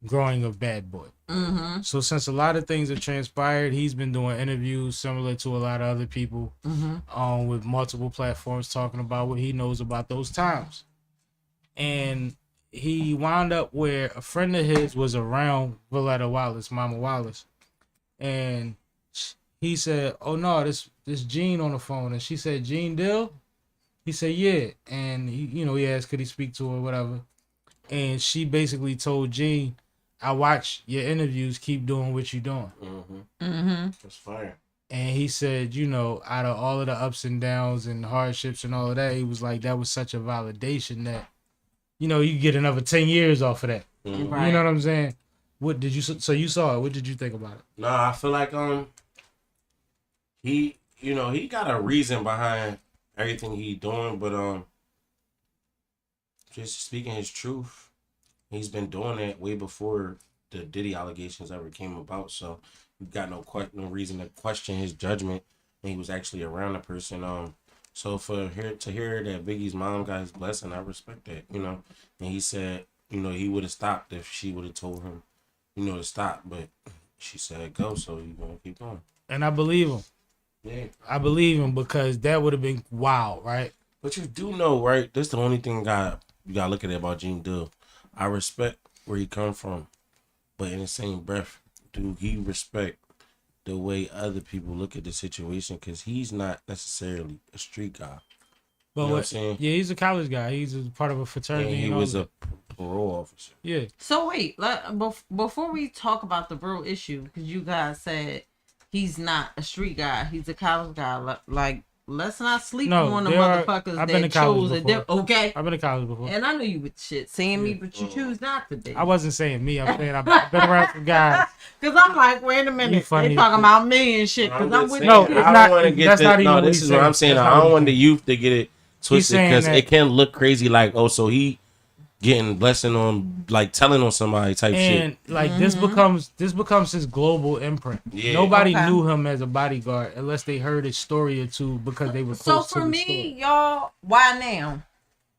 growing of Bad Boy. Mm-hmm. So since a lot of things have transpired, he's been doing interviews similar to a lot of other people, with multiple platforms talking about what he knows about those times. And he wound up where a friend of his was around Valletta Wallace, Mama Wallace, and he said, "Oh no, this Gene on the phone," and she said, "Gene Dill?" He said, "Yeah," and he asked could he speak to her, or whatever, and she basically told Gene, "I watch your interviews. Keep doing what you're doing." That's fire. And he said, out of all of the ups and downs and hardships and all of that, he was like, that was such a validation that, you get another 10 years off of that. Right. You know what I'm saying? What did you? So you saw it. What did you think about it? Nah, I feel like he got a reason behind everything he doing, but just speaking his truth, he's been doing that way before the Diddy allegations ever came about. So you got no reason to question his judgment, and he was actually around the person. So to hear that Biggie's mom got his blessing, I respect that. And he said, he would have stopped if she would have told him, to stop, but she said go, so you gonna keep going. And I believe him. Yeah, I believe him because that would have been wild, right? but you do know, right? That's the only thing you gotta look at it about Gene Dill. I respect where he come from, but in the same breath, do he respect the way other people look at the situation? Because he's not necessarily a street guy. But You know what I'm saying? Yeah, he's a college guy. He's a part of a fraternity. And he and all was that. a parole officer. Yeah. So wait, before we talk about the bro issue, because you guys said he's not a street guy, he's a college guy. Like, let's not sleep on the motherfuckers I've been that to college chose a before. okay. I've been to college before. And I know you with shit saying me, but you choose not to be. I wasn't saying me. I'm saying I've been around some guys. Because I'm like, wait a You minute, funny they as talking shit. about me and shit. Because I'm with No, you. it's I not- don't want to get that's this. not even No, what this he's is what I'm saying. saying. That's I not don't what want he's the youth to get it twisted saying because that- it can look crazy. Like, oh, so he getting blessing on, like telling on somebody type And shit. like this becomes his global imprint. Yeah. Nobody Okay. knew him as a bodyguard unless they heard his story or two because they were So close to for the me, story. y'all, why now?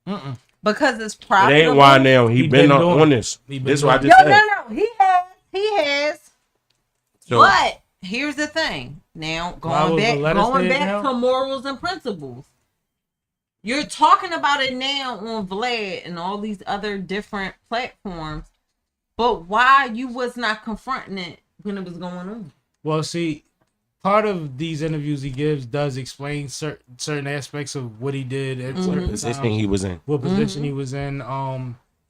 Mm-mm. Because it's It profitable. ain't why now. He He been been doing on it. this. He been This is what I doing just No, said. no. He has. So, But here's the thing. Now Why was the letter going said back now? to morals and principles. You're talking about it now on Vlad and all these other different platforms, but why you was not confronting it when it was going on? Well, see, part of these interviews he gives does explain certain aspects of what he did at certain position times, he was in. what position he was in,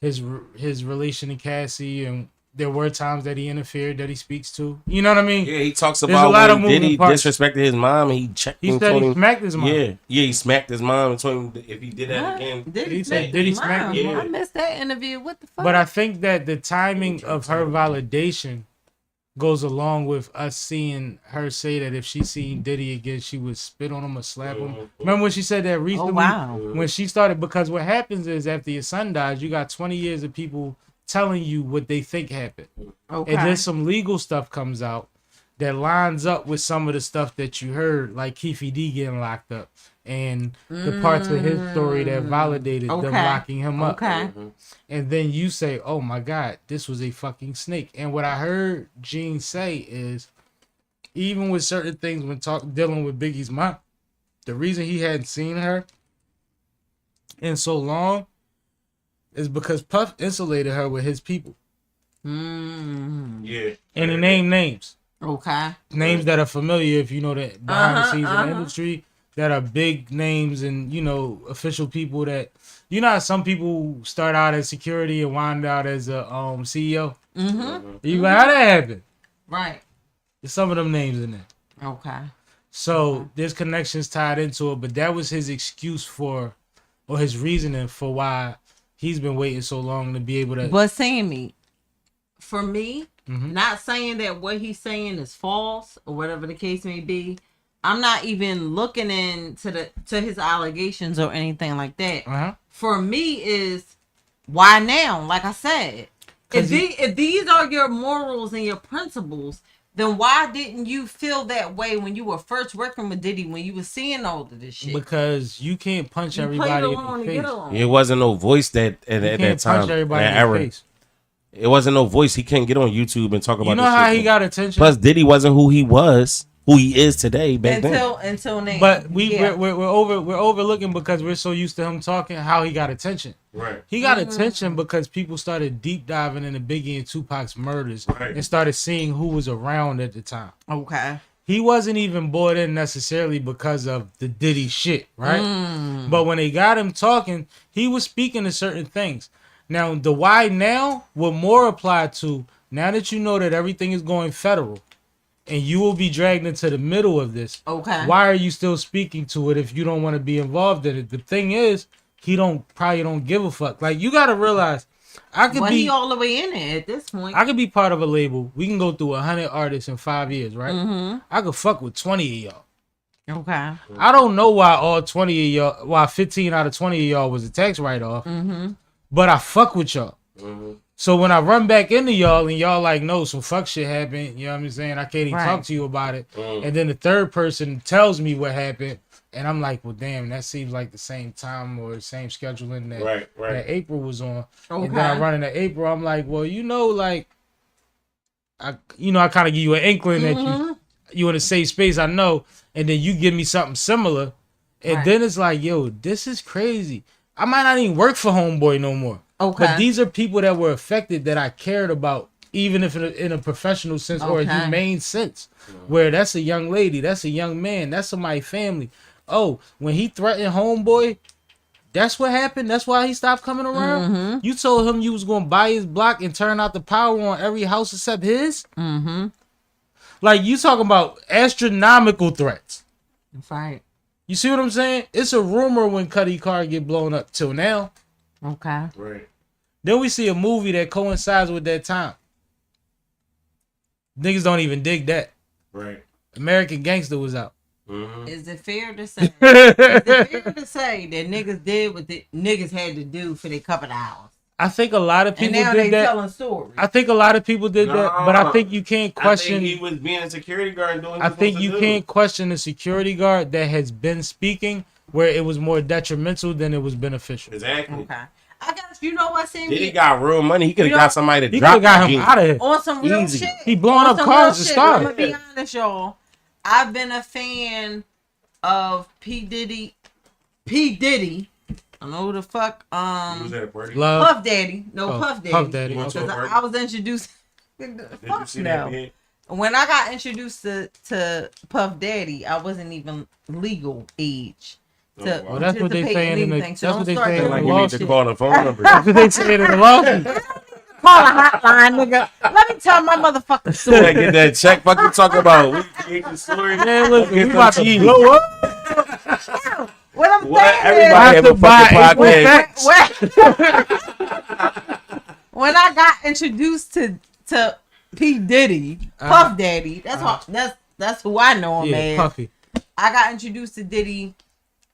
his relation to Cassie, and there were times that he interfered that he speaks to. You know what I mean? Yeah, he talks There's about a lot of when Diddy moving parts. disrespected his mom. And he checked. He and said told he him, smacked his mom. Yeah, he smacked his mom and told him that if he did that What? again. Diddy He said smack Diddy his smacked mom. his mom. I missed that interview. What the fuck? But I think that the timing of her validation goes along with us seeing her say that if she seen Diddy again, she would spit on him or slap him. Remember when she said that recently? Oh, wow. When she started, because what happens is after your son dies, you got 20 years of people telling you what they think happened. Okay. And then some legal stuff comes out that lines up with some of the stuff that you heard, like Keefe D getting locked up and the parts of his story that validated them locking him up. Okay. And then you say, oh my God, this was a fucking snake. And what I heard Gene say is, even with certain things when dealing with Biggie's mom, the reason he hadn't seen her in so long is because Puff insulated her with his people. Yeah, And he named names. Okay. Names that are familiar if you know that behind the scenes in the industry, that are big names and, official people that, how some people start out as security and wind out as a CEO? Mm-hmm. You like, how that happen? Right. There's some of them names in there. Okay. So there's connections tied into it, but that was his excuse for, or his reasoning for why he's been waiting so long to be able to. But Sammie, for me, not saying that what he's saying is false or whatever the case may be. I'm not even looking into his allegations or anything like that. For me, is why now? Like I said, if these are your morals and your principles, then why didn't you feel that way when you were first working with Diddy, when you were seeing all of this shit? Because you can't punch everybody in the face. It wasn't no voice that at that time. Punch everybody in the face. It wasn't no voice. He can't get on YouTube and talk about. You know this how shit, he got attention. Plus, Diddy wasn't who he was, who he is today. Back then, until now. But we're overlooking because we're so used to him talking how he got attention. Right. He got attention because people started deep diving into Biggie and Tupac's murders and started seeing who was around at the time. Okay. He wasn't even bought in necessarily because of the Diddy shit, right? But when they got him talking, he was speaking to certain things. Now, the why now will more apply to now that you know that everything is going federal and you will be dragged into the middle of this. Okay. Why are you still speaking to it if you don't want to be involved in it? The thing is, he probably don't give a fuck. Like, you got to realize, he all the way in it at this point. I could be part of a label. We can go through 100 artists in 5 years, right? I could fuck with 20 of y'all. Okay. I don't know why all 20 of y'all, why 15 out of 20 of y'all was a tax write-off. But I fuck with y'all. So when I run back into y'all and y'all like, no, some fuck shit happened. You know what I'm saying? I can't even talk to you about it. And then the third person tells me what happened. And I'm like, well, damn, that seems like the same time or the same scheduling that April was on. Okay. And then I run into April. I'm like, well, you know, like, I kind of give you an inkling that you in a safe space. I know. And then you give me something similar. And then it's like, yo, this is crazy. I might not even work for Homeboy no more. Okay. But these are people that were affected that I cared about, even if in a professional sense or a humane sense, where that's a young lady, that's a young man, that's somebody's family. Oh, when he threatened Homeboy, that's what happened. That's why he stopped coming around. You told him you was going to buy his block and turn out the power on every house except his. Like, you talking about astronomical threats. That's right. You see what I'm saying? It's a rumor when Cuddy car get blown up till now. Okay. Right. Then we see a movie that coincides with that time. Niggas don't even dig that. Right. American Gangster was out. Is it fair to say? That niggas did what the niggas had to do for their couple of hours? I think a lot of people and now did that. Telling stories. I think a lot of people did that, but I think you can't question. I think he was being a security guard and doing. I think you can't question the security guard that has been speaking where it was more detrimental than it was beneficial. Exactly. Okay. I guess you know what, Sam. Diddy got real money. He could have got somebody to he drop got him out of here on some real Easy. shit. He blowing up cars to start. I'm gonna be honest, y'all. I've been a fan of P. Diddy. I know who the fuck. Was that a party? Love. Puff Daddy. No, Puff Daddy. Puff Daddy. I was introduced. Did you see that? When I got introduced to Puff Daddy, I wasn't even legal age. Well, that's what they saying in the. That's what they saying in the Like you need to lawsuit. call the phone number. That's what they saying in the lawsuit. Call a hotline, nigga. Let me tell my motherfucking story. Get that check. Fuck you talking about? We create the story. Man, look, we Get about some to cheese. blow up. What I'm What? saying Everybody have a fucking podcast. when I got introduced to P. Diddy, Puff Daddy, that's who I know him as. Puffy. I got introduced to Diddy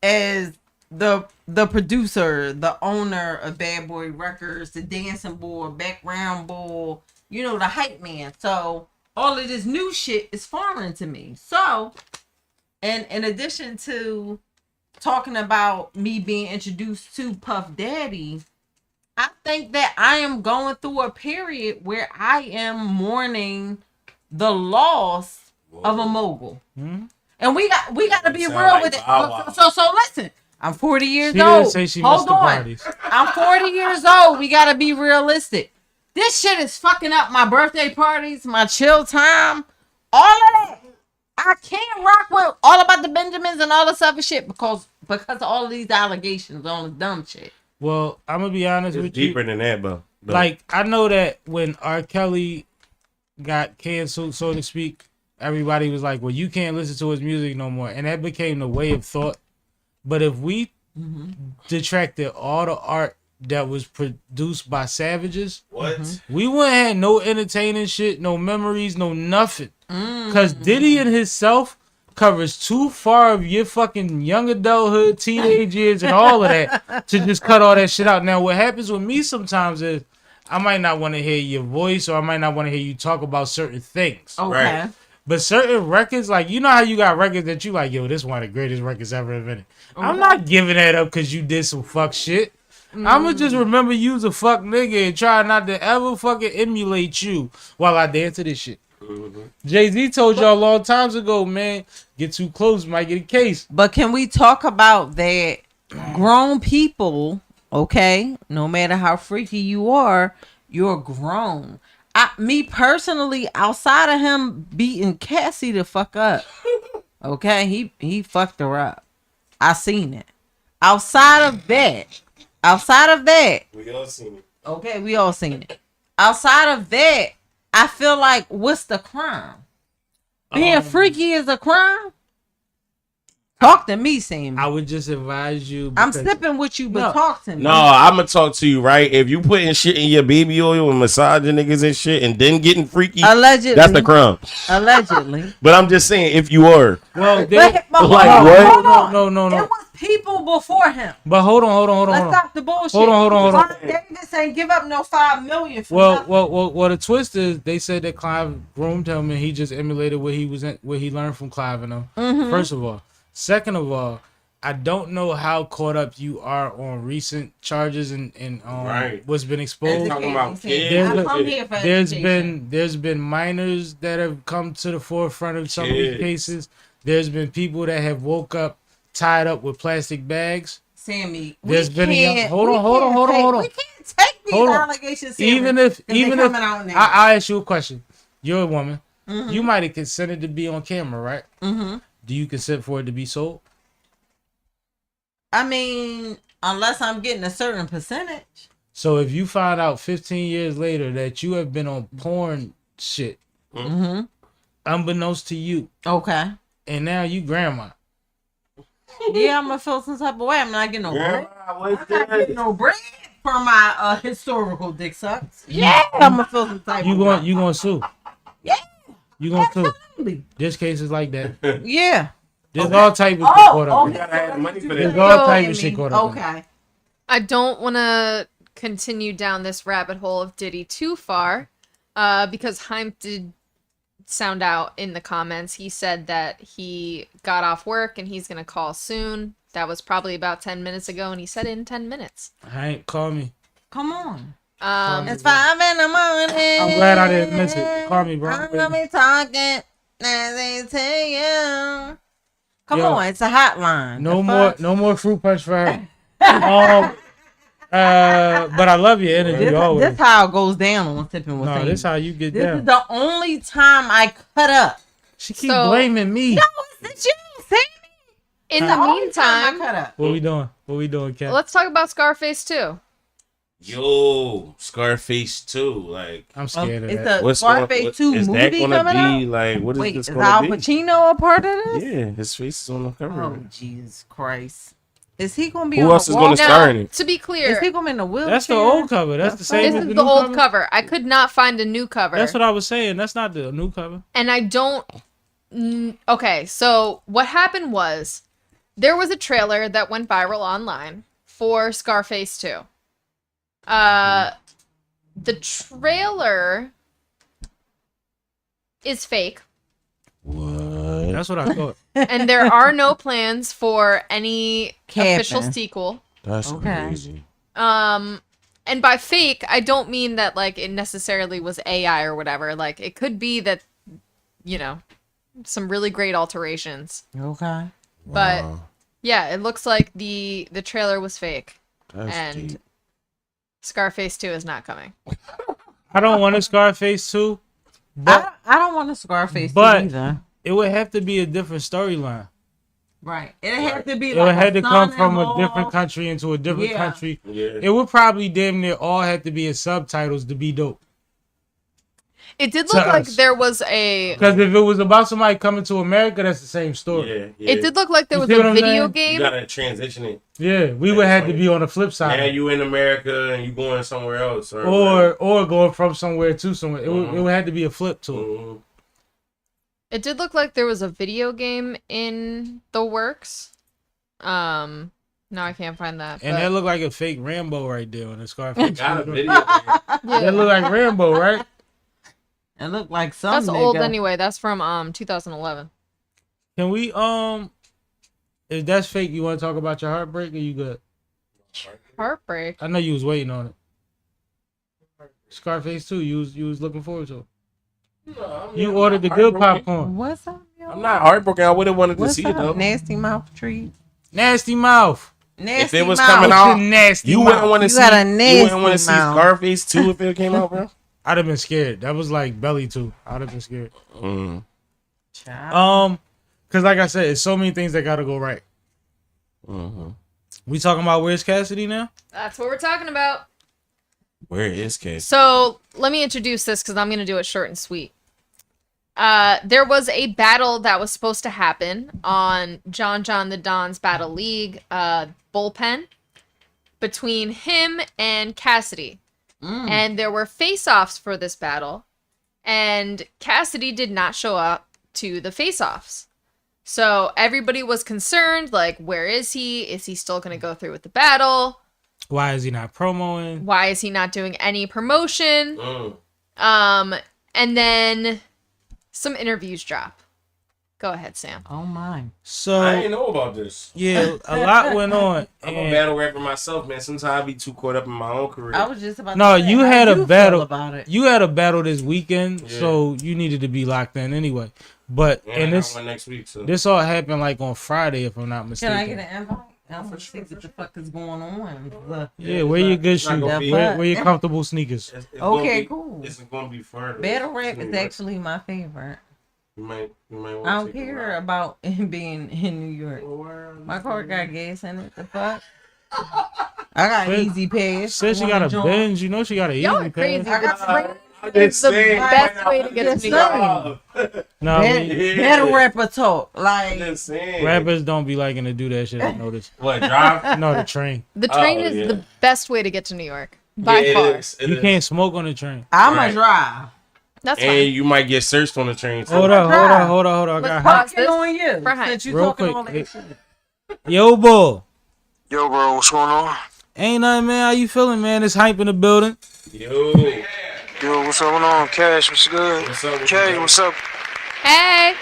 as the producer, the owner of Bad Boy Records, the dancing boy, background boy, you know, the hype man. So all of this new shit is foreign to me. So, and in addition to talking about me being introduced to Puff Daddy, I think that I am going through a period where I am mourning the loss of a mogul. And we got to be real with it. So listen, I'm 40 years old. Didn't say she missed the parties. I'm 40 years old. We got to be realistic. This shit is fucking up my birthday parties, my chill time, all of that. I can't rock with all about the Benjamins and all this other shit because of all of these allegations on this dumb shit. Well, I'm gonna be honest with you. Deeper than that, bro. Like, I know that when R. Kelly got canceled, so to speak, everybody was like, well, you can't listen to his music no more. And that became the way of thought. But if we detracted all the art that was produced by savages, we wouldn't have no entertaining shit, no memories, no nothing. Because Diddy and himself covers too far of your fucking young adulthood, teenage years, and all of that to just cut all that shit out. Now, what happens with me sometimes is I might not want to hear your voice, or I might not want to hear you talk about certain things. Okay. Right. But certain records, like, you know how you got records that you like, yo, this one of the greatest records ever invented. I'm not giving that up because you did some fuck shit. I'ma just remember you's a fuck nigga and try not to ever fucking emulate you while I dance to this shit. Jay-Z told y'all a long times ago, man, get too close, might get a case. But can we talk about that grown people, okay, no matter how freaky you are, you're grown. Me personally, outside of him beating Cassidy the fuck up, okay, he fucked her up. I seen it. Outside of that, We all seen it. okay, we all seen it. Outside of that, I feel like, what's the crime? Being freaky is a crime? Talk to me, Sammy. I would just advise you. I'm sipping with you, but talk to me. No, I'm gonna talk to you, right? If you putting shit in your baby oil and massaging niggas and shit and then getting freaky, Allegedly. that's the crime. Allegedly. But I'm just saying, if you are, Well, But Like hold what? on. No. It was people before him. But hold on. Let's stop the bullshit. Hold on. Clive Davis ain't give up no $5 million for nothing. Well, the twist is they said that Clive groomed him and he just emulated what he learned from Clive and them. First of all. Second of all, I don't know how caught up you are on recent charges and Right. what's been exposed. talking about kids. I'm come here for education. There's been minors that have come to the forefront of some of these cases. There's been people that have woke up tied up with plastic bags. Sammy, There's we been a young. can't- Hold we on. can't take these Hold on. allegations serious. Even if they coming out now. I ask you a question, you're a woman. You might have consented to be on camera, right? Do you consent for it to be sold? I mean, unless I'm getting a certain percentage. So if you find out 15 years later that you have been on porn shit, unbeknownst to you, Okay. and now you grandma, Yeah, I'm gonna feel some type of way. I'm not getting no bread. what's I'm not getting no bread for my historical dick sucks. Yeah, I'm gonna feel some type you of gonna sue. Yeah. You gonna sue. way. There's cases like that. Yeah. There's all type of shit caught up. okay. gotta have money for There's that. all type of shit caught up. Okay. I don't want to continue down this rabbit hole of Diddy too far, because Heimp did sound out in the comments. He said that he got off work and he's gonna call soon. That was probably about 10 minutes ago, and he said in 10 minutes. Call me. Come on. It's It's 5 in the morning. I'm glad I didn't miss it. Call me, bro. I'm gonna be talking as they tell you. Come Yo. on, it's a hotline. No more fruit punch for her. But I love your energy always. This how it goes down on Sipping with No, Sammy. this how you get This down. is the only time I cut up. She keep So- blaming me. No, it's you, Sammy. in The the only time I meantime, cut up. What we doing, Kat? let's talk about Scarface too. Yo, Scarface 2. Like, I'm scared of It's that. a Scarface 2 is that movie gonna coming be out? like? What is Wait, this is gonna Al be? Pacino a part of this? Yeah, his face is on the cover. Oh, Jesus Christ. Is he going to be Who on else the is wall? gonna star in Now, it? to be Is clear, he going to be in the wheelchair? That's the old cover. That's the same this as is the the new old cover. cover. I could not find a new cover. That's what I was saying. That's not the new cover. And I don't. Okay, so what happened was there was a trailer that went viral online for Scarface 2. The trailer is fake, What? That's what I thought. and there are no plans for any official Capping. sequel. That's Okay. crazy. And by fake, I don't mean that like it necessarily was AI or whatever. Like it could be that, you know, some really great alterations. Okay. But Wow. yeah, it looks like the trailer was fake, That's and deep. Scarface 2 is not coming. I don't want a Scarface 2, but I don't want a Scarface but- either. it would have to be a different storyline. Right. It had to be It like would have to come from a son-in-law. different country into a different Yeah. country. Yeah. It would probably damn near all have to be in subtitles to be dope. It did to look like us. there was a. Because if it was about somebody coming to America, that's the same story. Yeah. It did look like there You was see what a I'm video saying? You game. gotta transition it. Yeah, we would have to be on the flip side. Now you in America and you going somewhere else, or going from somewhere to somewhere. It would have to be a flip to it. Mm-hmm. It did look like there was a video game in the works. No, I can't find that. And but... that looked like a fake Rambo right there on the Scarface. Got a video. Man. That looked like Rambo, right? It looked like some That's nigga. old anyway. That's from 2011. Can we if that's fake, you want to talk about your heartbreak or you good? Heartbreak. I know you was waiting on it. Scarface too. You was looking forward to it. No, You ordered the good popcorn. What's up, yo? I'm not heartbroken. I would have wanted to What's see up? it though. Nasty mouth treat. Nasty mouth. Nasty If it was mouth. coming out, Nasty you mouth. wouldn't want to You see. got a You wouldn't want to nasty see mouth. Scarface 2 if it came out, bro. I'd have been scared. That was like Belly 2. I'd have been scared. Mm. Child. Cause like I said, it's so many things that gotta go right. Mm-hmm. We talking about where's Cassidy now? That's what we're talking about. Where is Case? So let me introduce this because I'm going to do it short and sweet. There was a battle that was supposed to happen on John the Don's Battle League bullpen between him and Cassidy. And there were face-offs for this battle. And Cassidy did not show up to the face-offs. So everybody was concerned, like, where is he? Is he still going to go through with the battle? Why is he not promoing? Why is he not doing any promotion? Mm. And then some interviews drop. Go ahead, Sam. Oh my. So I didn't know about this. yeah, a lot went on. I'm a and- battle rapper myself, man. Sometimes I be too caught up in my own career. I was just about No, to say, you how had a feel battle. about it. You had a battle this weekend, Yeah. so you needed to be locked in anyway. But and I and got this one next week, so. this all happened like on Friday, if I'm not Can mistaken. I get an invite? I want to see what the fuck is going on. Yeah, wear your good It's not shoes. gonna be- Wear your comfortable sneakers. It's gonna Okay, be- cool. It's gonna be fun. Battle rap is actually my favorite. You might want I don't care about it being in New York. My car got gas in it. The fuck? I got But- easy pass. Said she I got a wanna join. Benz. You know she got a Y'all easy are crazy. pass. The train I'm is just the saying, best way to get to New York. No, I mean, Yeah. Battle rapper talk. I'm Like, just saying. rappers don't be liking to do that shit. I noticed. What, drive? No, the train. The train Oh, is yeah. the best way to get to New York. By Yeah, far. it is. It You is. can't smoke on the train. I'm Right. a drive. That's And fine. you might get searched on the train, too. Hold on. I Let's got pause hype. this. on you. For hype. Since you Real talking quick, all that hey. shit. Yo, boy. Yo, bro, what's going on? Ain't nothing, man. How you feeling, man? It's hype in the building. Yo. Yo, what's going on? Cash, what's good? What's up with Kay, you, what's up? Hey!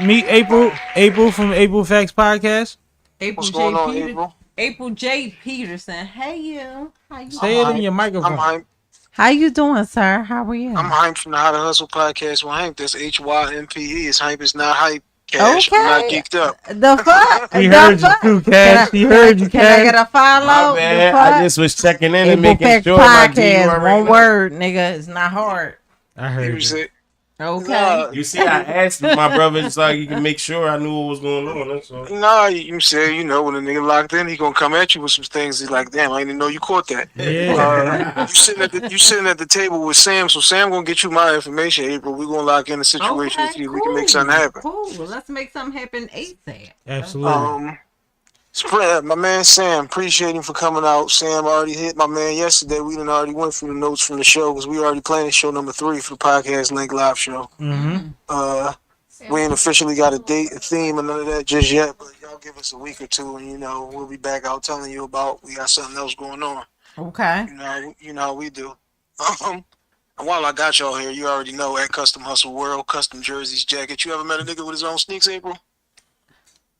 Meet April from AprilFacts podcast. April What's J. going on, Peter- April? April J. Peterson. Hey, you. How you Say it in your I'm microphone. hyped. How you doing, sir? How are you? I'm hyped from the How to Hustle podcast with Hank. That's HYMPE. It's hype. It's not hype. Cash. I'm not Okay. geeked up. The fuck? We The heard you fuck? too, Cash. We heard you, Can I get Cash. a follow? My The bad. fuck? I just was checking in and April making Facts sure my G podcast. already One know. word, nigga. It's not hard. I You heard you. said, Okay. nah, You see, I asked my brother so you can make sure I knew what was going on. That's all. nah, you said, you know, when a nigga locked in, he gonna come at you with some things. He's like, damn, I didn't know you caught that. Yeah. You sitting at the table with Sam, so Sam gonna get you my information, April. We gonna lock in the situation and see if we can make something happen. Cool. Let's make something happen ASAP. Absolutely. Spread, my man Sam, appreciate him for coming out. Sam already hit my man yesterday. We done already went through the notes from the show because we already planning show number 3 for the podcast link live show. Mm-hmm. We ain't officially got a date, a theme, or none of that just yet, but y'all give us a week or two, and you know we'll be back out telling you about we got something else going on. Okay. You know how we do. And while I got y'all here, you already know at Custom Hustle World, custom jerseys, jackets. You ever met a nigga with his own sneaks, April?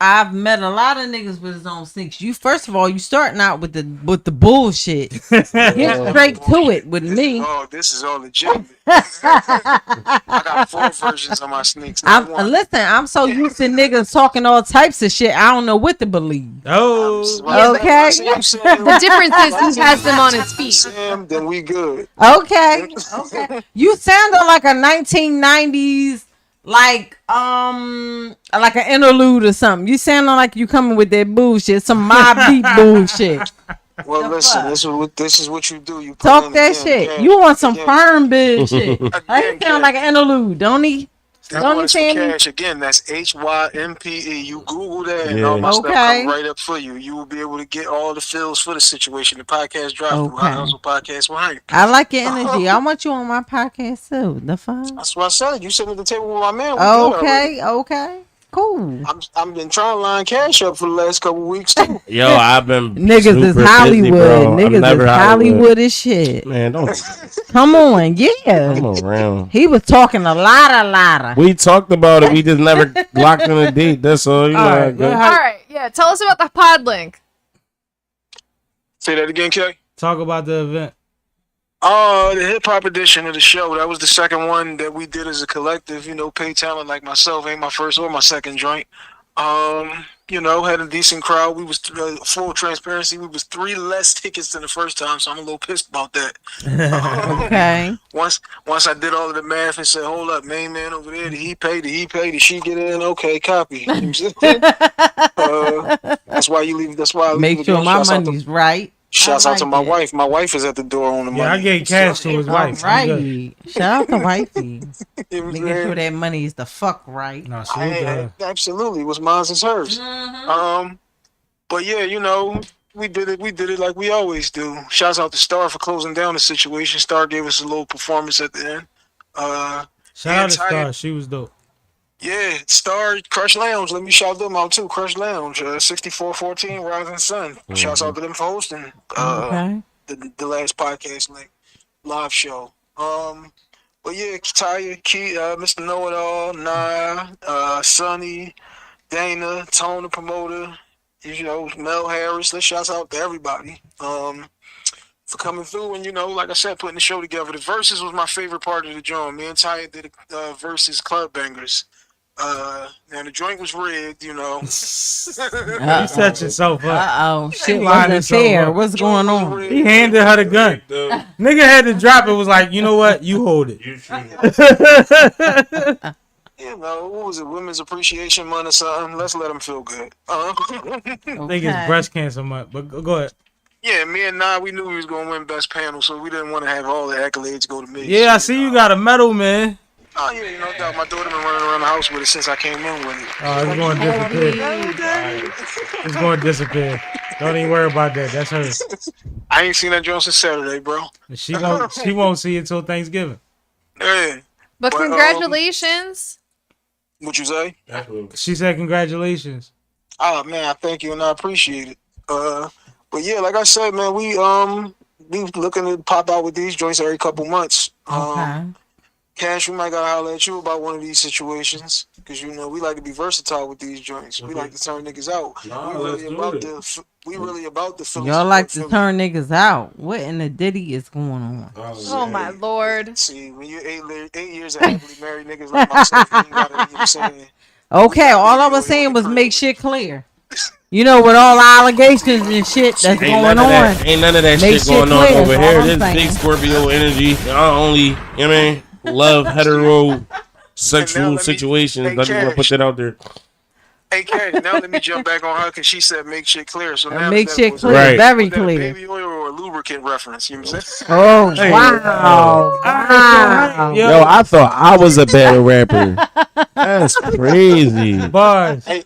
I've met a lot of niggas with his own sneaks. You first of all, you starting out with the bullshit. Get straight to it with me. Oh, this is all legitimate. I got 4 versions of my sneaks. not one. Listen, I'm so used to niggas talking all types of shit. I don't know what to believe. Oh. Okay. The difference is he has them on his feet. Sam, then we good. Okay. Okay. You sounded like a 1990s like an interlude or something. You sounded like you coming with that bullshit, some Mob Deep bullshit. Well, The listen, fuck? this is what you do. You put Talk in that again, shit. again, You want some again, firm bitch shit. again, That sound like an interlude, don't he? This Don't one you, is for Sammy? cash. Again, that's HYMPE. You Google that and Yeah. all my stuff Okay. come right up for you. You will be able to get all the feels for the situation. The podcast drop through Okay. Hot Hustle Podcast behind. I like your energy. I want you on my podcast too. The fuck? That's what I said. You sitting at the table with my man. We good already. Okay. Cool. I'm been trying to line cash up for the last couple weeks too. Yo, I've been Niggas is super Hollywood. busy, bro. I'm Niggas never is Hollywood as shit. Man, don't Come on, yeah. come around. He was talking a lot. We talked about it. We just never locked in a date. That's all. You know. All how right, it goes. go All right, yeah. Tell us about the pod link. Say that again, Kay. Talk about the event. The hip hop edition of the show. That was the second one that we did as a collective. You know, pay talent like myself ain't my first or my second joint. You know, had a decent crowd. We was full transparency. We was 3 less tickets than the first time, so I'm a little pissed about that. Okay. Once I did all of the math and said, hold up, main man over there, did he pay? Did she get in? Okay, copy. You know what I'm saying? That's why you leave. That's why I leave Make sure again. my Shouts out to- money's right. Shouts I out to like my it. wife. My wife is at the door on the money. Yeah, I gave cash to his All wife. I'm good. right. Shout out to wifey. You know what I'm Making saying? sure that money is the fuck right. No, salute to her. Absolutely, what's mine is hers. But yeah, you know, we did it like we always do. Shouts out to Star for closing down the situation. Star gave us a little performance at the end. Shout out to entire- Star. She was dope. Yeah, Star Crush Lounge. Let me shout them out too. Crush Lounge, 6414 Rising Sun. Shouts out to them for hosting Okay. the last podcast live show. But yeah, Taya, Key, Mr. Know It All, Nah, Sonny, Dana, Tone the promoter, you know, Mel Harris. Let's shout out to everybody for coming through and, you know, like I said, putting the show together. The verses was my favorite part of the joint. Me and Taya did versus Club Bangers. Now the joint was rigged, you know. You set yourself up. Uh-oh. Shit Line wasn't yourself fair. up. What's going on? He handed her the gun. Nigga had to drop it. Was like, you know what? You hold it. You know, what was it? Women's Appreciation Month or something. Let's let them feel good. I think it's Okay. breast cancer month. But go ahead. Yeah, me and Nah, we knew we was gonna win best panel, so we didn't want to have all the accolades go to me. Yeah, I see you got a medal, man. Oh yeah, you know, doubt my daughter been running around the house with it since I came in with it. Oh, it's going to disappear. It's going to disappear. Don't even worry about that. That's her. I ain't seen that joint since Saturday, bro. She won't see it till Thanksgiving. Yeah. But Well, congratulations. What you say? She said congratulations. Oh man, I thank you and I appreciate it. But yeah, like I said, man, we looking to pop out with these joints every couple months. Okay. Cash, we might gotta holler at you about one of these situations, because you know we like to be versatile with these joints. We like to turn niggas out. We really about the Philly Y'all like to Philly. turn niggas out. What in the Diddy is going on? Oh my lord. See, when you're 8 years of happily married niggas like myself, you gotta, you know what I'm saying? Okay, all I was saying was make shit clear. You know, with all the allegations and shit that's going on. Ain't none of that Make shit going shit on clear, over that's here. all I'm This saying. big Scorpio energy. I only, you know what I mean, love hetero And now sexual let me- situations. hey, I just want to put Cash. that out there. Hey, Cash, now let me jump back on her because she said make shit clear. So now Make that shit was- clear, Right. very was that a clear. baby oil or a lubricant reference? You know what I'm saying? Oh, Hey. wow. Wow. Yo, I thought I was a better rapper. That's crazy. Bars. Hey,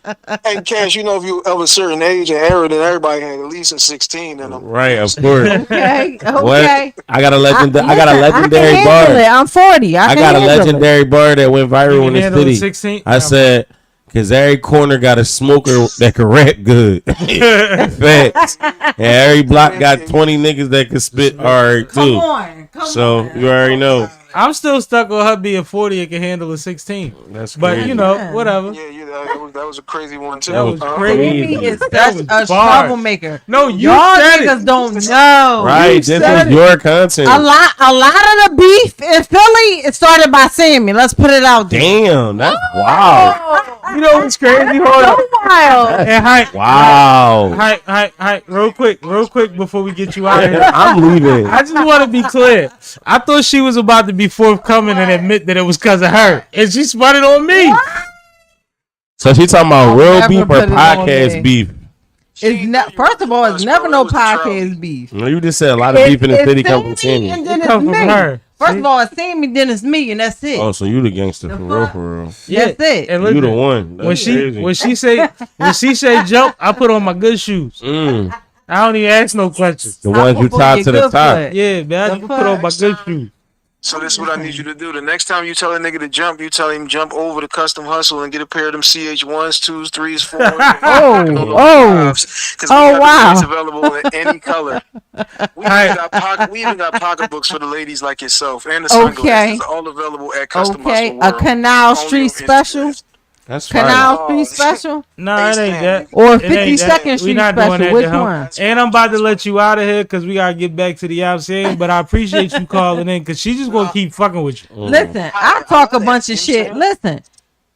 Cash, you know if you of a certain age and era, then everybody had at least a 16 in them. Right, of course. Okay, okay. What? I got a legendary I can handle it. bar. I'm 40. I got a legendary bar that went You viral can in the handle city. 16? I said, because every corner got a smoker that can rap good. Facts. And every block got 20 niggas that can spit hard Come too. on. Come So on. you already know. I'm still stuck on her being 40 and can handle a 16. That's But, crazy. you know, Yeah. whatever. Yeah, that was a crazy one too. That was Remy crazy. is That such was a bars. troublemaker. No, you Y'all said niggas it. don't know. Right, this said is it. your content. A lot of the beef in Philly, it started by Sammy. Let's put it out there. Damn, that's wow. You know what's crazy? Hold So up. wild. And hype. Wow. Hype. Real quick before we get you out of here. I'm leaving. I just want to be clear. I thought she was about to be forthcoming and admit that it was because of her. And she spun it on me. So she talking about real never beef put or it on podcast me. beef? First of all, it's never no podcast beef. No, you just said a lot of beef in the city come from Sammy. And then It come it's from me. her. First See? of all, it's Sammy, then it's me, and that's it. Oh, so you the gangster for real, for real. That's it. And You listen, the one. That's crazy. when she say jump, I put on my good shoes. I don't even ask no questions. The ones you tied to the top. Yeah, man, I just put on my good shoes. So this is what I need you to do. The next time you tell a nigga to jump, you tell him jump over the custom hustle and get a pair of them CH1s, 2s, 3s, 4s. Oh, wow. It's available in any color. We even got pocketbooks for the ladies like yourself and the sunglasses. All available at Custom Hustle A World. Canal Street special. That's fine. Canal Street special. Nah, it ain't that. Or It ain't that. 52nd We Street not doing special. that Which to him. one? And I'm about to let you out of here because we gotta get back to the outside. But I appreciate you calling in because she just gonna keep fucking with you. Listen, I talk a bunch of shit. Listen,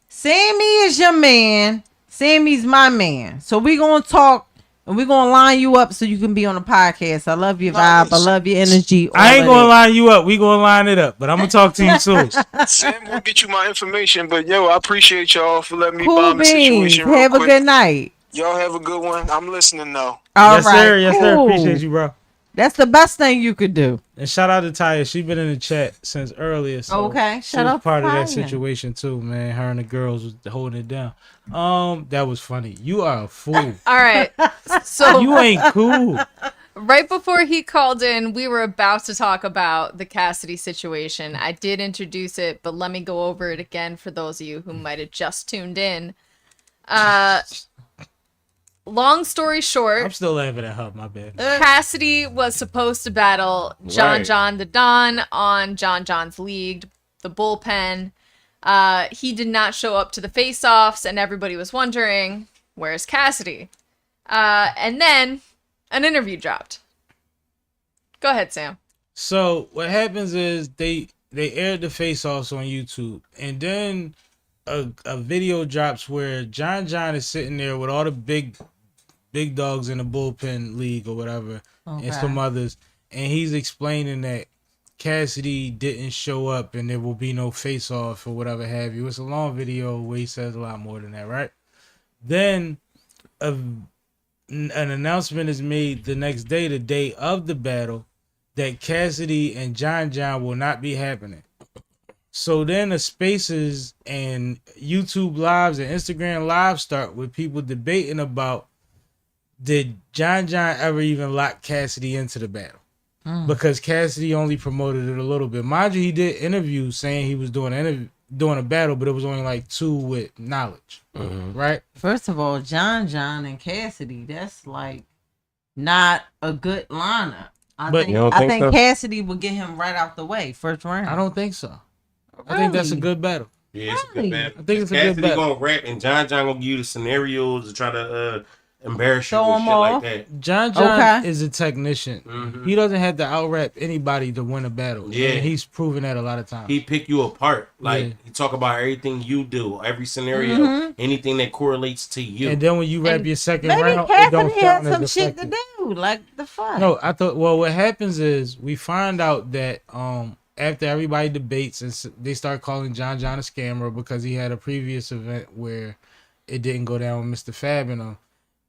Sammy is your man. Sammy's my man. So we gonna talk and we gonna line you up so you can be on the podcast. I love your vibe. I love your energy. I ain't gonna line you up. We gonna line it up. But I'm gonna talk to you soon. Sam will get you my information, but yo, I appreciate y'all for letting me Cool bomb the beans. situation real Have a quick. good night. Y'all have a good one. I'm listening though. All Yes, right, sir. Yes, sir. cool. Appreciate you, bro. That's the best thing you could do. And shout out to Taya. She been in the chat since earlier. So Okay, she shout was out to part of that Taya. situation too, man. Her and the girls was holding it down. That was funny. You are a fool. All right. So You ain't cool. right before he called in, we were about to talk about the Cassidy situation. I did introduce it, but let me go over it again for those of you who might have just tuned in. Long story I'm short, still laughing at her. My bad. Cassidy was supposed to battle John Right. John the Don on John John's League, the bullpen. He did not show up to the face-offs, and everybody was wondering, where's Cassidy? And then an interview dropped. Go ahead, Sam. So what happens is they aired the face-offs on YouTube, and then a video drops where John is sitting there with all the big dogs in the bullpen league or whatever, and some others, and he's explaining that Cassidy didn't show up and there will be no face-off or whatever have you. It's a long video where he says a lot more than that, right? Then an announcement is made the next day, the day of the battle, that Cassidy and John will not be happening. So then the spaces and YouTube lives and Instagram lives start with people debating about, did John ever even lock Cassidy into the battle? Because Cassidy only promoted it a little bit. Mind you, he did interviews saying he was doing a battle, but it was only like 2 with knowledge, right? First of all, John and Cassidy, that's like not a good lineup. I But- You don't I think think so? Cassidy will get him right out the way first round. I don't think so. I think that's a good battle. Yeah, it's a Really? good battle. I think it's a good Cassidy battle. gonna rap and John gonna give you the scenarios to try to embarrass you Throw and him shit like off. that. John Okay. is a technician. Mhm. He doesn't have to out-rap anybody to win a battle. Yeah. And he's proven that a lot of times. He pick you apart. Like Yeah. he talk about everything you do, every scenario, anything that correlates to you. And then when you rap And your second Maybe round, it don't Cassidy had sound as some shit to effective. do. Like the fuck. No, I thought. Well, what happens is we find out that after everybody debates and they start calling John a scammer because he had a previous event where it didn't go down with Mr. Fab and him,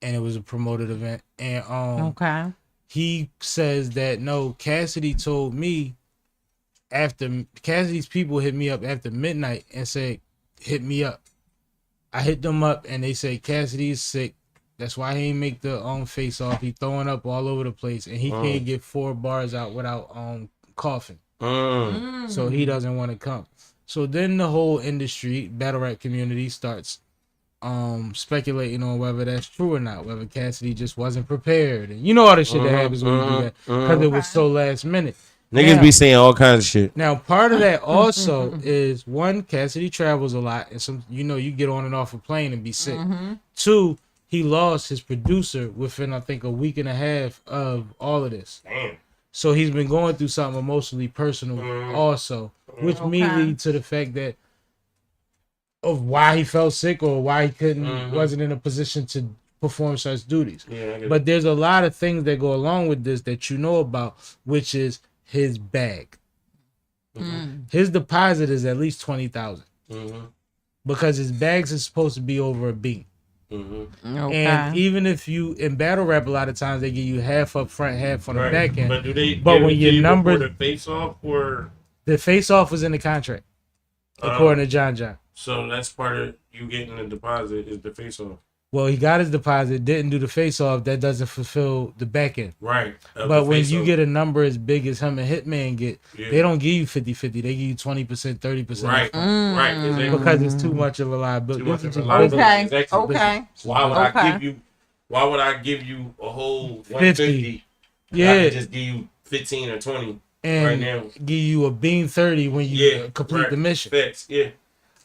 and it was a promoted event. And Okay. he says that no, Cassidy told me after Cassidy's people hit me up after midnight and said, hit me up. I hit them up and they say Cassidy is sick. That's why he ain't make the face off. He throwing up all over the place and he can't get 4 bars out without coughing. So he doesn't want to come. So then the whole industry, battle rap community starts speculating on whether that's true or not, whether Cassidy just wasn't prepared. And you know all the shit that happens when you do that because it was so last minute. Niggas Now- be saying all kinds of shit. Now, part of that also is one, Cassidy travels a lot, and you get on and off a plane and be sick. 2, he lost his producer within I think a week and a half of all of this. Damn. So he's been going through something emotionally personal also, which may lead to the fact that of why he felt sick or why he wasn't in a position to perform such duties. Yeah, But there's a lot of things that go along with this that you know about, which is his bag. His deposit is at least $20,000 because his bags is supposed to be over a beat. Mm-hmm. Okay. And even if you in battle rap, a lot of times they give you half up front, half on the back end. But do they? But when your numbers, the face off or the face off was in the contract, according to John. So that's part of you getting the deposit is the face off. Well, he got his deposit, didn't do the face off. That doesn't fulfill the back end. Right. But when you get a number as big as him and Hitman get, they don't give you 50-50. They give you 20%, 30%. Right. Right. Exactly. Because it's too much of a liability. Okay. Exactly. Okay. Why would I give you? Why would I give you a whole 150? Yeah. I could just give you 15 or 20 and right now. Give you a beam 30 when you complete the mission. Facts. Yeah.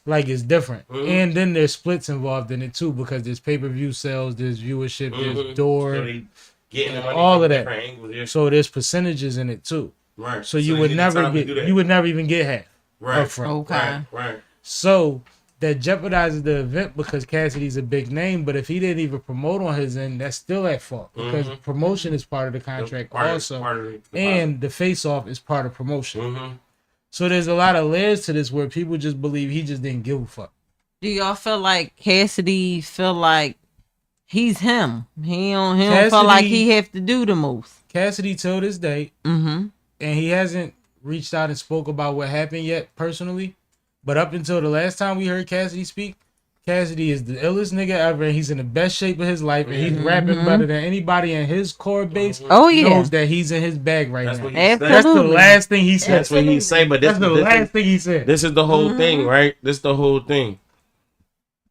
Like it's different. And then there's splits involved in it too, because there's pay-per-view sales, there's viewership, there's door, so getting the money all of that. Angles, so there's percentages in it too. Right. So you would never get, you would never even get half. Right. Upfront. Okay. Right. So that jeopardizes the event because Cassidy's a big name, but if he didn't even promote on his end, that's still at fault because promotion is part of the contract and the face-off is part of promotion. So there's a lot of layers to this where people just believe he just didn't give a fuck. Do y'all feel like Cassidy feel like he's him? He don't feel like he have to do the most. Cassidy till this day, and he hasn't reached out and spoke about what happened yet personally. But up until the last time we heard Cassidy speak, Cassidy is the illest nigga ever. And he's in the best shape of his life, and he's rapping better than anybody in his core base. Knows that he's in his bag right now. That's the last thing he said. That's what he said. But that's the last thing he said. This is the whole thing, right? This is the whole thing.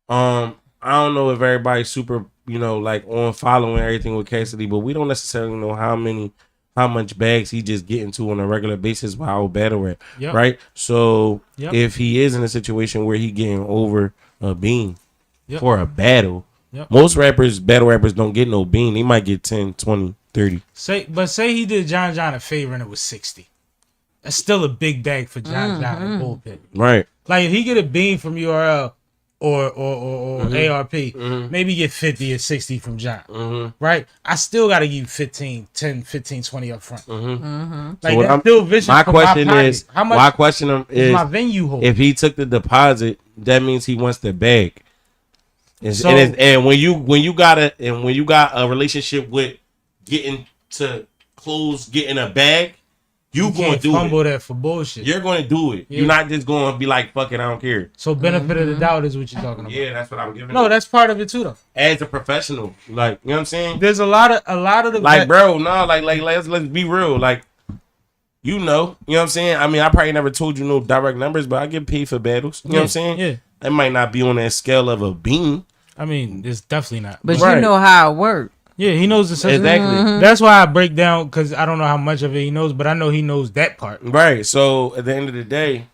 I don't know if everybody's super, like on following everything with Cassidy, but we don't necessarily know how much bags he just get into on a regular basis while battle rap, right? So if he is in a situation where he getting over a bean for a battle, most battle rappers don't get no bean. They might get 10, 20, 30. Say he did John a favor and it was 60. That's still a big bag for John and Bullpen. Right. Like if he get a bean from URL or ARP, maybe get 50 or 60 from John. Right? I still got to give you 15, 10, 15, 20 up front. Like so that's still vicious. My question is, how much my question is my venue hold? If he took the deposit, that means he wants the bag. And when you got a relationship with getting a bag, you going to do fumble it. That for bullshit. You're going to do it. You're not just going to be like, fuck it, I don't care. So benefit of the doubt is what you're talking about. Yeah, that's what I'm giving. No, that's part of it too, though. As a professional, like, you know what I'm saying? There's a lot of the like, bro, no, like let's be real, like, you know what I'm saying? I mean, I probably never told you no direct numbers, but I get paid for battles. You know what I'm saying? Yeah. It might not be on that scale of a bean. I mean, it's definitely not. But you know how it works. Yeah, he knows the system. Exactly. That's why I break down, because I don't know how much of it he knows, but I know he knows that part. Right. So at the end of the day,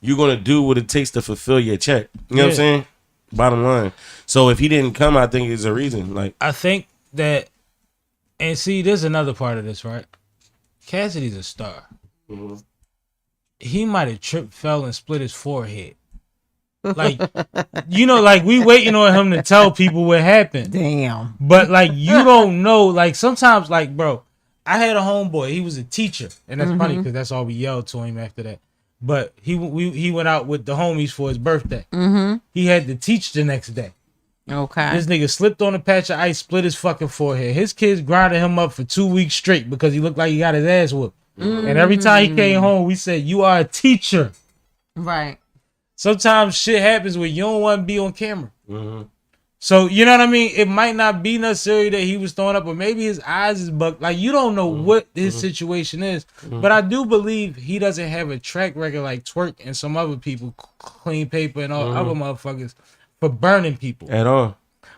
you're gonna do what it takes to fulfill your check. You know what I'm saying? Bottom line. So if he didn't come, I think it's a reason. Like, I think that, and see, there's another part of this, right? Cassidy's a star. He might have tripped, fell, and split his forehead. Like, like we waiting on him to tell people what happened. Damn. But like, you don't know. Like sometimes, like, bro, I had a homeboy. He was a teacher, and that's funny because that's all we yelled to him after that. But he went out with the homies for his birthday. He had to teach the next day. Okay. This nigga slipped on a patch of ice, split his fucking forehead. His kids grinded him up for 2 weeks straight because he looked like he got his ass whooped. And every time he came home, we said, "You are a teacher." Right. Sometimes shit happens where you don't want to be on camera. So, you know what I mean? It might not be necessarily that he was throwing up, or maybe his eyes is bugged. Like, you don't know what his situation is. But I do believe he doesn't have a track record like Twerk and some other people, Clean Paper and all other motherfuckers, for burning people. At all.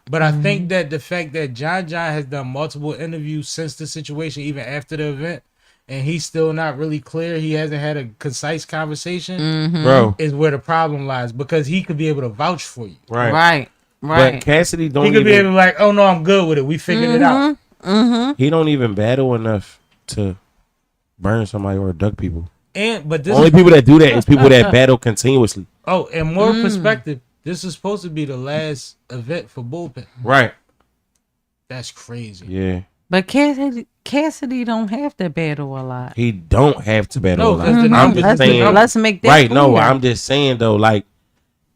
But I think that the fact that John has done multiple interviews since the situation, even after the event, and he's still not really clear, he hasn't had a concise conversation, bro, is where the problem lies, because he could be able to vouch for you. Right. But Cassidy don't. He could be able to like, "Oh no, I'm good with it. We figured it out." He don't even battle enough to burn somebody or abduct people. But this only people that do that is people that battle continuously. Oh, and more perspective, this is supposed to be the last event for Bullpen. Right. That's crazy. Yeah. But Cassidy don't have to battle a lot. He don't have to battle a lot. I'm just saying. Let's make that right. clear. No, I'm just saying though, like,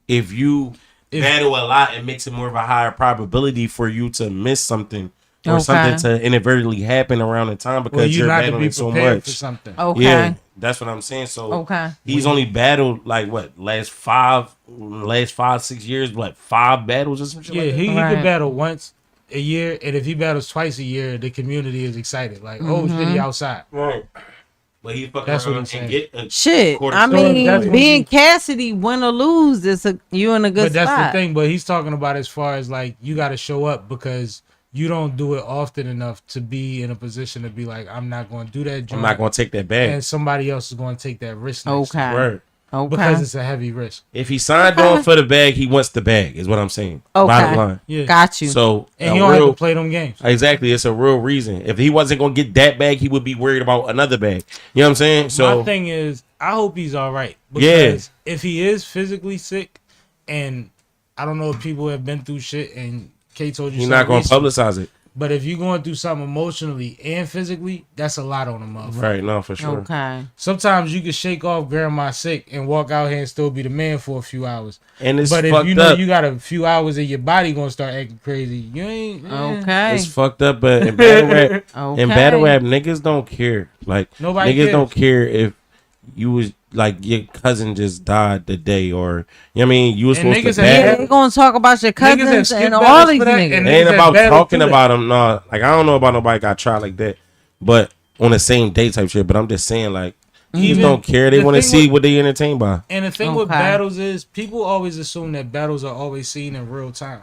if you battle a lot, it makes it more of a higher probability for you to miss something or something to inadvertently happen around the time because you're battling so much. For something. Okay. Yeah, that's what I'm saying. So he's only battled like what last 6 years, what 5 battles or some shit. Yeah, like that? he could battle once a year, and if he battles twice a year, the community is excited. Like, oh shit, he outside. Right. But he fucking That's what around I'm saying. and get a Shit, quarter I story. mean, being Cassidy, win or lose, you in a good But that's spot. the thing. But he's talking about as far as like you got to show up because you don't do it often enough to be in a position to be like, I'm not going to do that. I'm not going to take that bag. And somebody else is going to take that risk. Next Okay. Right. Okay. Because it's a heavy risk. If he signed on for the bag, he wants the bag, is what I'm saying. Okay. Bottom line. Yeah. Got you. So And he don't have to play them games. Exactly. It's a real reason. If he wasn't going to get that bag, he would be worried about another bag. You know what I'm saying? So my thing is, I hope he's all right. Because if he is physically sick, and I don't know if people have been through shit, and Kay told you he's not going to publicize it. But if you're going through something emotionally and physically, that's a lot on a motherfucker. Right, no, for sure. Okay. Sometimes you can shake off grandma sick and walk out here and still be the man for a few hours. And it's but if fucked you know up. you got a few hours and your body gonna start acting crazy, you ain't Okay. It's fucked up, but in battle rap, niggas don't care. Like Nobody niggas cares. don't care if you was like your cousin just died the day, or you know what I mean, you was And supposed to niggas have- battle. They gonna talk about your Niggas have cousins skipped and battles all for these that, niggas. and It ain't niggas about that battle talking through about them. No, like I don't know about nobody got tried like that, but on the same day type shit. But I'm just saying, like, people don't care. They the want to thing see with- what they entertained by. And the thing with Okay. battles is people always assume that battles are always seen in real time.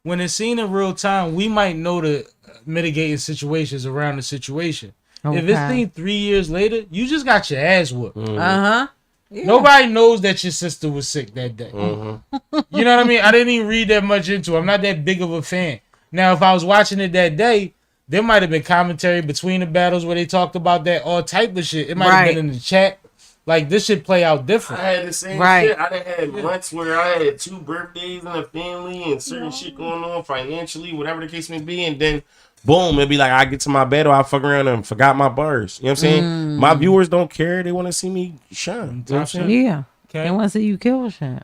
When it's seen in real time, we might know the mitigating situations around the situation. If it's Okay. seen 3 years later, you just got your ass whooped. Uh-huh. Yeah. Nobody knows that your sister was sick that day. You know what I mean? I didn't even read that much into it. I'm not that big of a fan. Now, if I was watching it that day, there might have been commentary between the battles where they talked about that, all type of shit. It might have been in the chat. Like, this shit play out different. I had the same Right. shit. I done had months where I had 2 birthdays in the family and certain shit going on financially, whatever the case may be, and then boom, it'd be like I get to my battle, I fuck around and forgot my bars. You know what I'm saying? My viewers don't care. They want to see me shine. You know what I'm saying? Yeah. Okay. They want to see you kill shit. Can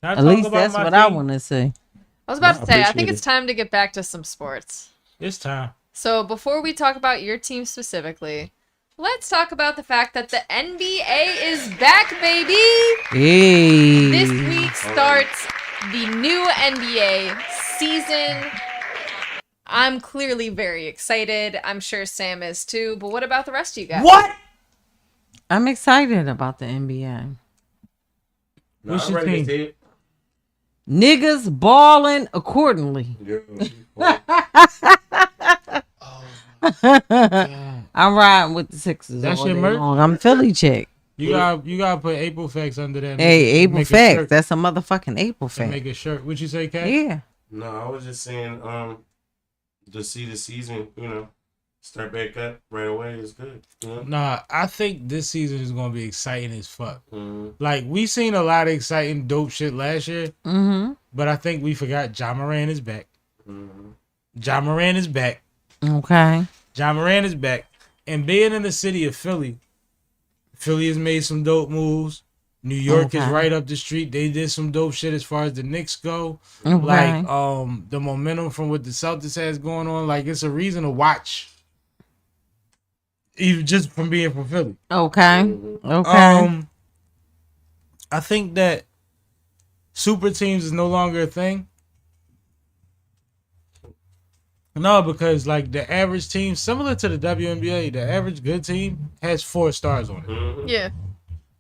I At talk least about that's my what I team? want to see. I was about to say, I appreciate think it. it's time to get back to some sports. It's time. So before we talk about your team specifically, let's talk about the fact that the NBA is back, baby! Hey. This week starts the new NBA season. I'm clearly very excited. I'm sure Sam is too. But what about the rest of you guys? What? I'm excited about the NBA. What's I'm your ready to team? see it. Niggas balling accordingly. I'm riding with the Sixers. That's all your day merch? long. I'm Philly chick. You gotta put AprilFacts under that. Hey, April Make a Facts. shirt. That's a motherfucking April And fact. make a shirt. What you say, Kat? Yeah. No, I was just saying, to see the season, start back up right away is good. You know? Nah, I think this season is gonna be exciting as fuck. Mhm. Like we seen a lot of exciting, dope shit last year, Mm-hmm. but I think we forgot Ja Morant is back. Ja Morant is back. Okay. Ja Morant is back. And being in the city of Philly, Philly has made some dope moves. New York is Okay. right up the street. They did some dope shit as far as the Knicks go. Okay. Like the momentum from what the Celtics has going on, like it's a reason to watch. Even just from being from Philly. Okay. Okay. I think that super teams is no longer a thing. No, because like the average team, similar to the WNBA, the average good team has 4 stars on it. Yeah.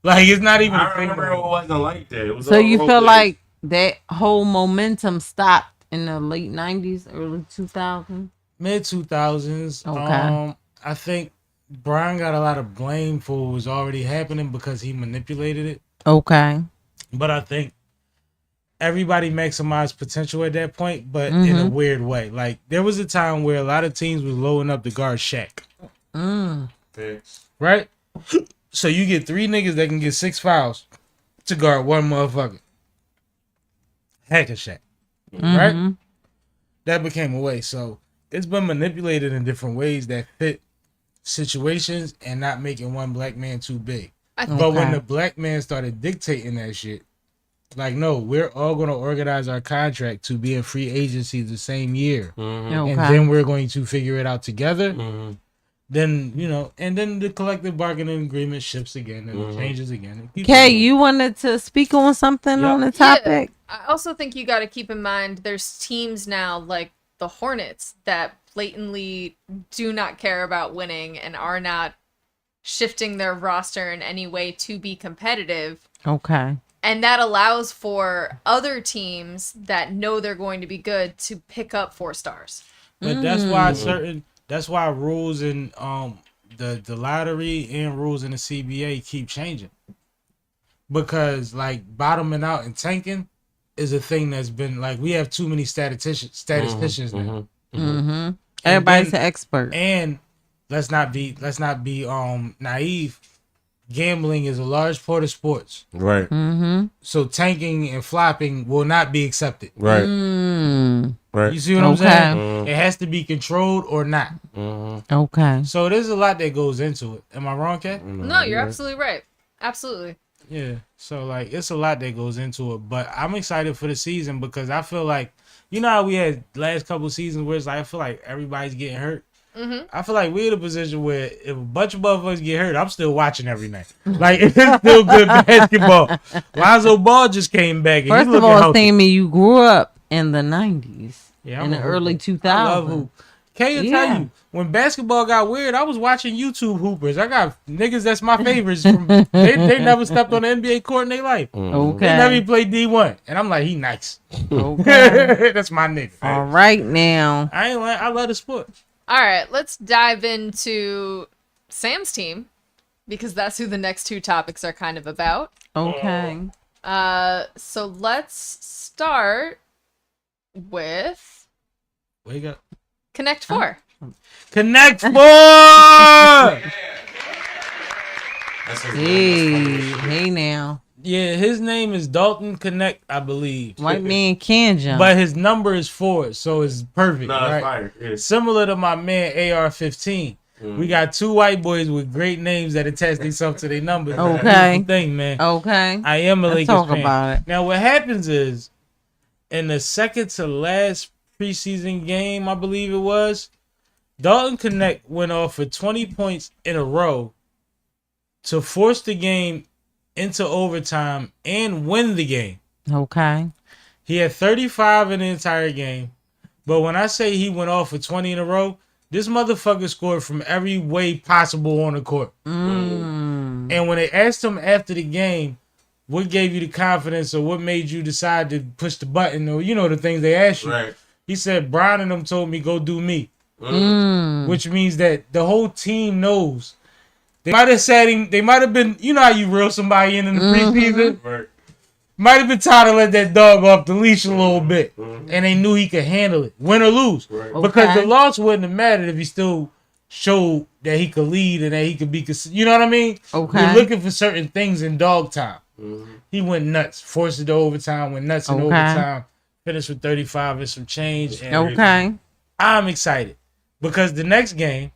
Like it's not even a I thing. remember it wasn't like that. It was So all you role feel play. like that whole momentum stopped in the late 90s, early 2000s? Mid 2000s. Okay. I think Brian got a lot of blame for what was already happening because he manipulated it. Okay. But I think everybody maximized potential at that point, but in a weird way. Like there was a time where a lot of teams was loading up to guard Shaq. Facts. Right? So you get 3 niggas that can get 6 fouls to guard one motherfucker. Hack a Shaq. Right? That became a way. So it's been manipulated in different ways that fit situations and not making one black man too big. But when the black man started dictating that shit, Like, no, we're all going to organize our contract to be in free agency the same year. Okay. And then we're going to figure it out together. Mm-hmm. Then, and then the collective bargaining agreement shifts again and changes again. Kay, you wanted to speak on something on the topic? Yeah, I also think you got to keep in mind there's teams now like the Hornets that blatantly do not care about winning and are not shifting their roster in any way to be competitive. Okay. And that allows for other teams that know they're going to be good to pick up 4 stars. But that's why rules in the lottery and rules in the CBA keep changing. Because like bottoming out and tanking is a thing that's been like, we have too many statisticians now. Everybody's an expert. And let's not be naive. Gambling is a large part of sports. Right. So tanking and flopping will not be accepted. Right. Right. You see what I'm saying? It has to be controlled or not. Okay. So there's a lot that goes into it. Am I wrong, Kat? No, you're absolutely right. Absolutely. Yeah. So like it's a lot that goes into it. But I'm excited for the season because I feel like, you know how we had last couple of seasons where it's like I feel like everybody's getting hurt. I feel like we're in a position where if a bunch of motherfuckers get hurt, I'm still watching every night. Like, it's still good basketball. Lonzo Ball just came back. And First of all, Sammy, you grew up in the 90s. Yeah, in the early 2000s. I love hoop. Can you tell you, when basketball got weird, I was watching YouTube hoopers. I got niggas that's my favorites. They never stepped on the NBA court in their life. Okay. They never played D1. And I'm like, he nice. Okay. That's my nigga. All right now. I love the sport. All right, let's dive into Sam's team because that's who the next 2 topics are kind of about. Okay. So let's start with Wake up. Knecht 4. Knecht 4! Hey now. Yeah, his name is Dalton Knecht, I believe. White man can jump. But his number is 4, so it's perfect. No, right? it's fire. Yeah. Similar to my man AR-15. We got 2 white boys with great names that attach themselves to their numbers. Okay. Thing, man. Okay. I am a Let's Lakers talk fan. about it. Now, what happens is, in the second to last preseason game, I believe it was, Dalton Knecht went off for 20 points in a row to force the game into overtime and win the game. Okay. He had 35 in the entire game. But when I say he went off for 20 in a row, this motherfucker scored from every way possible on the court. And when they asked him after the game, what gave you the confidence or what made you decide to push the button or, you know, the things they asked you. Right. He said, Brian and them told me, go do me. Which means that the whole team knows. They might have said him, they might have been, you know how you reel somebody in the preseason? Right. Might have been tired to let that dog off the leash a little bit. And they knew he could handle it, win or lose. Right. Because the loss wouldn't have mattered if he still showed that he could lead and that he could be, you know what I mean? Okay. You're looking for certain things in dog time. He went nuts, forced it to overtime, went nuts in overtime, finished with 35 and some change. And Okay. I'm excited because the next game,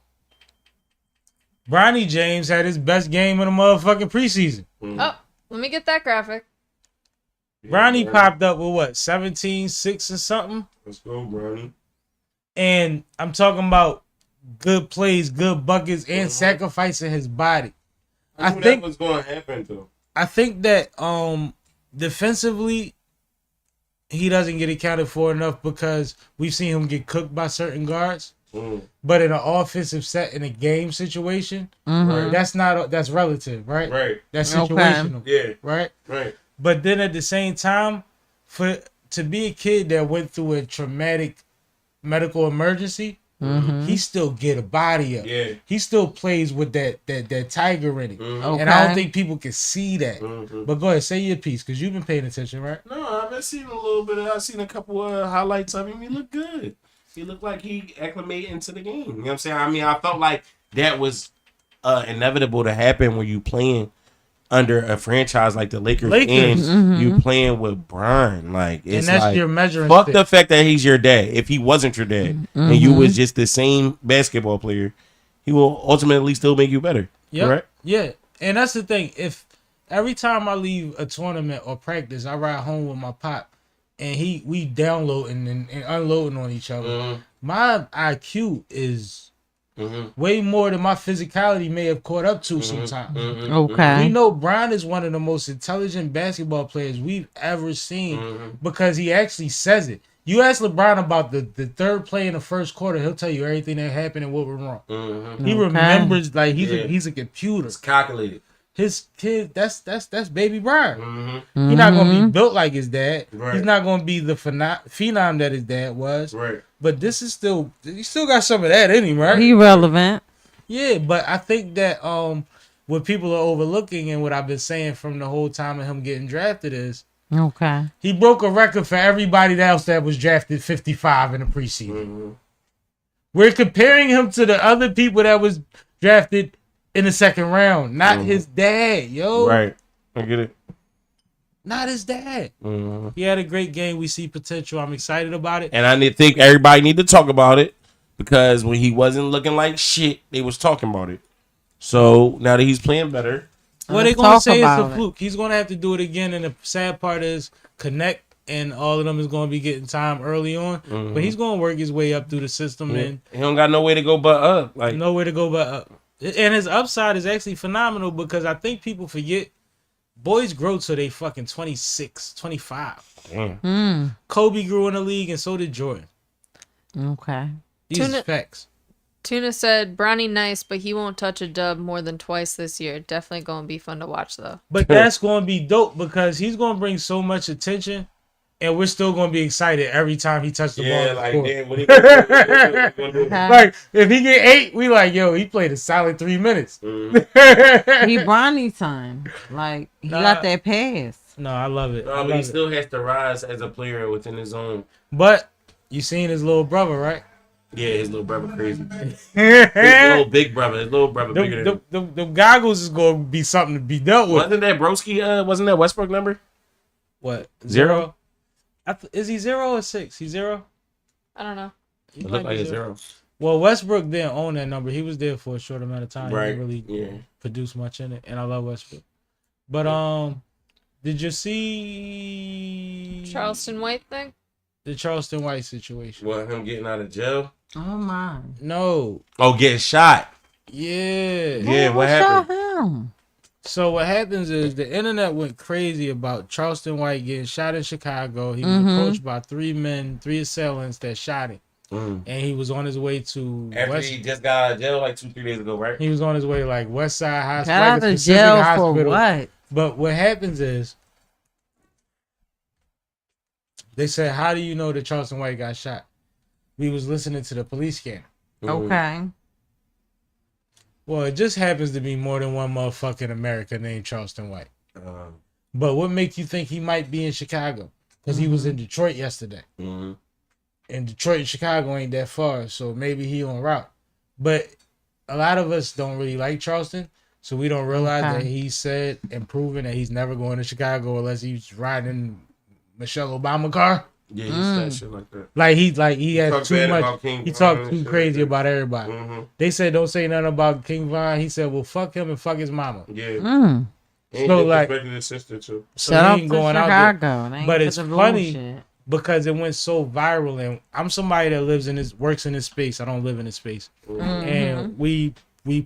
Bronny James had his best game in the motherfucking preseason. Oh, let me get that graphic. Bronny popped up with what, 17, 6 or something? Let's go, Bronny. And I'm talking about good plays, good buckets, and sacrificing his body. I think what's going to happen though. I think that defensively he doesn't get accounted for enough because we've seen him get cooked by certain guards. But in an offensive set in a game situation, that's relative, right? Right. That's situational. Yeah. Right? Right. But then at the same time, to be a kid that went through a traumatic medical emergency, he still get a body up. Yeah. He still plays with that tiger in it. Okay. And I don't think people can see that. But go ahead, say your piece, because you've been paying attention, right? No, I've been seeing a little bit. I've seen a couple of highlights of him. He looked good. He looked like he acclimated into the game. You know what I'm saying? I mean, I felt like that was inevitable to happen when you playing under a franchise like the Lakers. And you playing with Brian. Like, it's and that's like, your measuring fuck stick. the fact that he's your dad. If he wasn't your dad and you was just the same basketball player, he will ultimately still make you better. Yep. Correct? Yeah. And that's the thing. If Every time I leave a tournament or practice, I ride home with my pop, and we downloading and unloading on each other. My IQ is way more than my physicality may have caught up to sometimes. Okay. We know Bron is one of the most intelligent basketball players we've ever seen because he actually says it. You ask LeBron about the third play in the first quarter, he'll tell you everything that happened and what went wrong. He remembers like he's a computer. It's calculated. His kid, that's baby Bron. He's not gonna be built like his dad. Right. He's not gonna be the phenom that his dad was. Right. But this is he still got some of that in him, right? He relevant. Yeah, but I think that what people are overlooking and what I've been saying from the whole time of him getting drafted is Okay. he broke a record for everybody else that was drafted 55 in the preseason. We're comparing him to the other people that was drafted in the second round, not his dad, yo. Right. I get it. Not his dad. He had a great game. We see potential. I'm excited about it. And I think everybody need to talk about it because when he wasn't looking like shit, they was talking about it. So now that he's playing better, Well, they're going to say it's a fluke. He's going to have to do it again. And the sad part is Knecht and all of them is going to be getting time early on. But he's going to work his way up through the system. And he don't got no way to go but up. Like nowhere to go but up. And his upside is actually phenomenal because I think people forget boys grow till they fucking 26, 25. Kobe grew in the league and so did Jordan. Okay. These are facts. Tuna said, Bronny nice, but he won't touch a dub more than twice this year. Definitely going to be fun to watch, though. But that's going to be dope because he's going to bring so much attention, and we're still going to be excited every time he touches the ball. like, damn, when he like, if he get 8, we like, yo, he played a solid 3 minutes. He Bronny time. Like, he got that pass. No, I love it. but he still has to rise as a player within his own. But you seen his little brother, right? Yeah, his little brother crazy. His little brother bigger than the goggles is going to be something to be dealt with. Wasn't that Broski? Wasn't that Westbrook number? What? 0? Is he 0 or 6? He's 0? I don't know. It looked like a 0. Well, Westbrook didn't own that number. He was there for a short amount of time. Right. He didn't really produce much in it, and I love Westbrook. But did you see Charleston White thing? The Charleston White situation? What, him getting out of jail? Oh, my. No. Oh, getting shot. Yeah. Yeah, what happened? Him? So what happens is the internet went crazy about Charleston White getting shot in Chicago. He was approached by 3 assailants that shot him. And he was on his way to After he just got out of jail like 2-3 days ago, right? He was on his way like West Side Hospital. Got out of jail for what? But what happens is they said, how do you know that Charleston White got shot? We was listening to the police scanner. Okay. Well, it just happens to be more than one motherfucker in America named Charleston White. But what makes you think he might be in Chicago? Because he was in Detroit yesterday. And Detroit and Chicago ain't that far, so maybe he on route. But a lot of us don't really like Charleston, so we don't realize that he said and proven that he's never going to Chicago unless he's riding Michelle Obama car. Yeah, he said shit like that. He had too much. He talked too crazy about everybody. They said don't say nothing about King Von. He said, well, fuck him and fuck his mama. Yeah. So like, his sister too. So he ain't going out there. But it's funny because it went so viral, and I'm somebody that works in this space. I don't live in this space, and we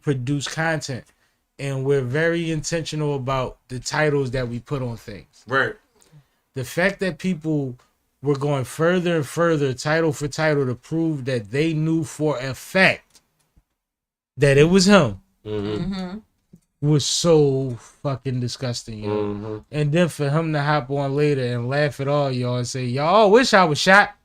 produce content, and we're very intentional about the titles that we put on things. Right. The fact that people were going further and further, title for title, to prove that they knew for a fact that it was him was so fucking disgusting, yo. And then for him to hop on later and laugh at all y'all and say, y'all wish I was shot.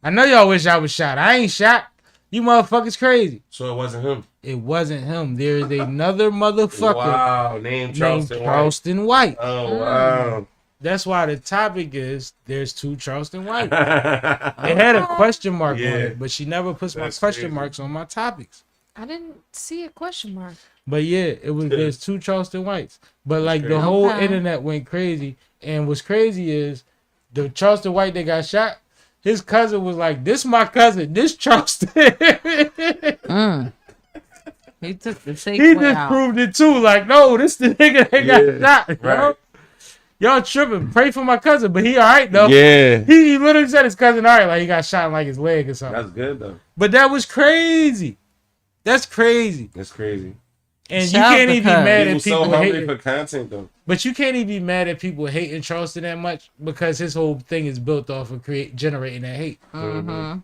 I know y'all wish I was shot. I ain't shot. You motherfuckers crazy. So it wasn't him. It wasn't him. There is another motherfucker named Charleston White. Oh, wow. That's why the topic is there's 2 Charleston White. It had a question mark on it, but she never puts my question marks on my topics. I didn't see a question mark. But yeah, there's 2 Charleston Whites. But like the whole internet went crazy. And what's crazy is the Charleston White that got shot, his cousin was like, this my cousin, this Charleston. He took the safe He way just out. proved it too. Like, no, this the nigga that got shot. right. Y'all tripping. Pray for my cousin, but he all right though. Yeah. He literally said his cousin all right, like he got shot in like his leg or something. That's good though. But that was crazy. That's crazy. That's crazy. And Shout you can't out to even be Cuz. mad People at people so hungry hating. for content though. But you can't even be mad at people hating Charleston that much because his whole thing is built off of generating that hate. Mm-hmm.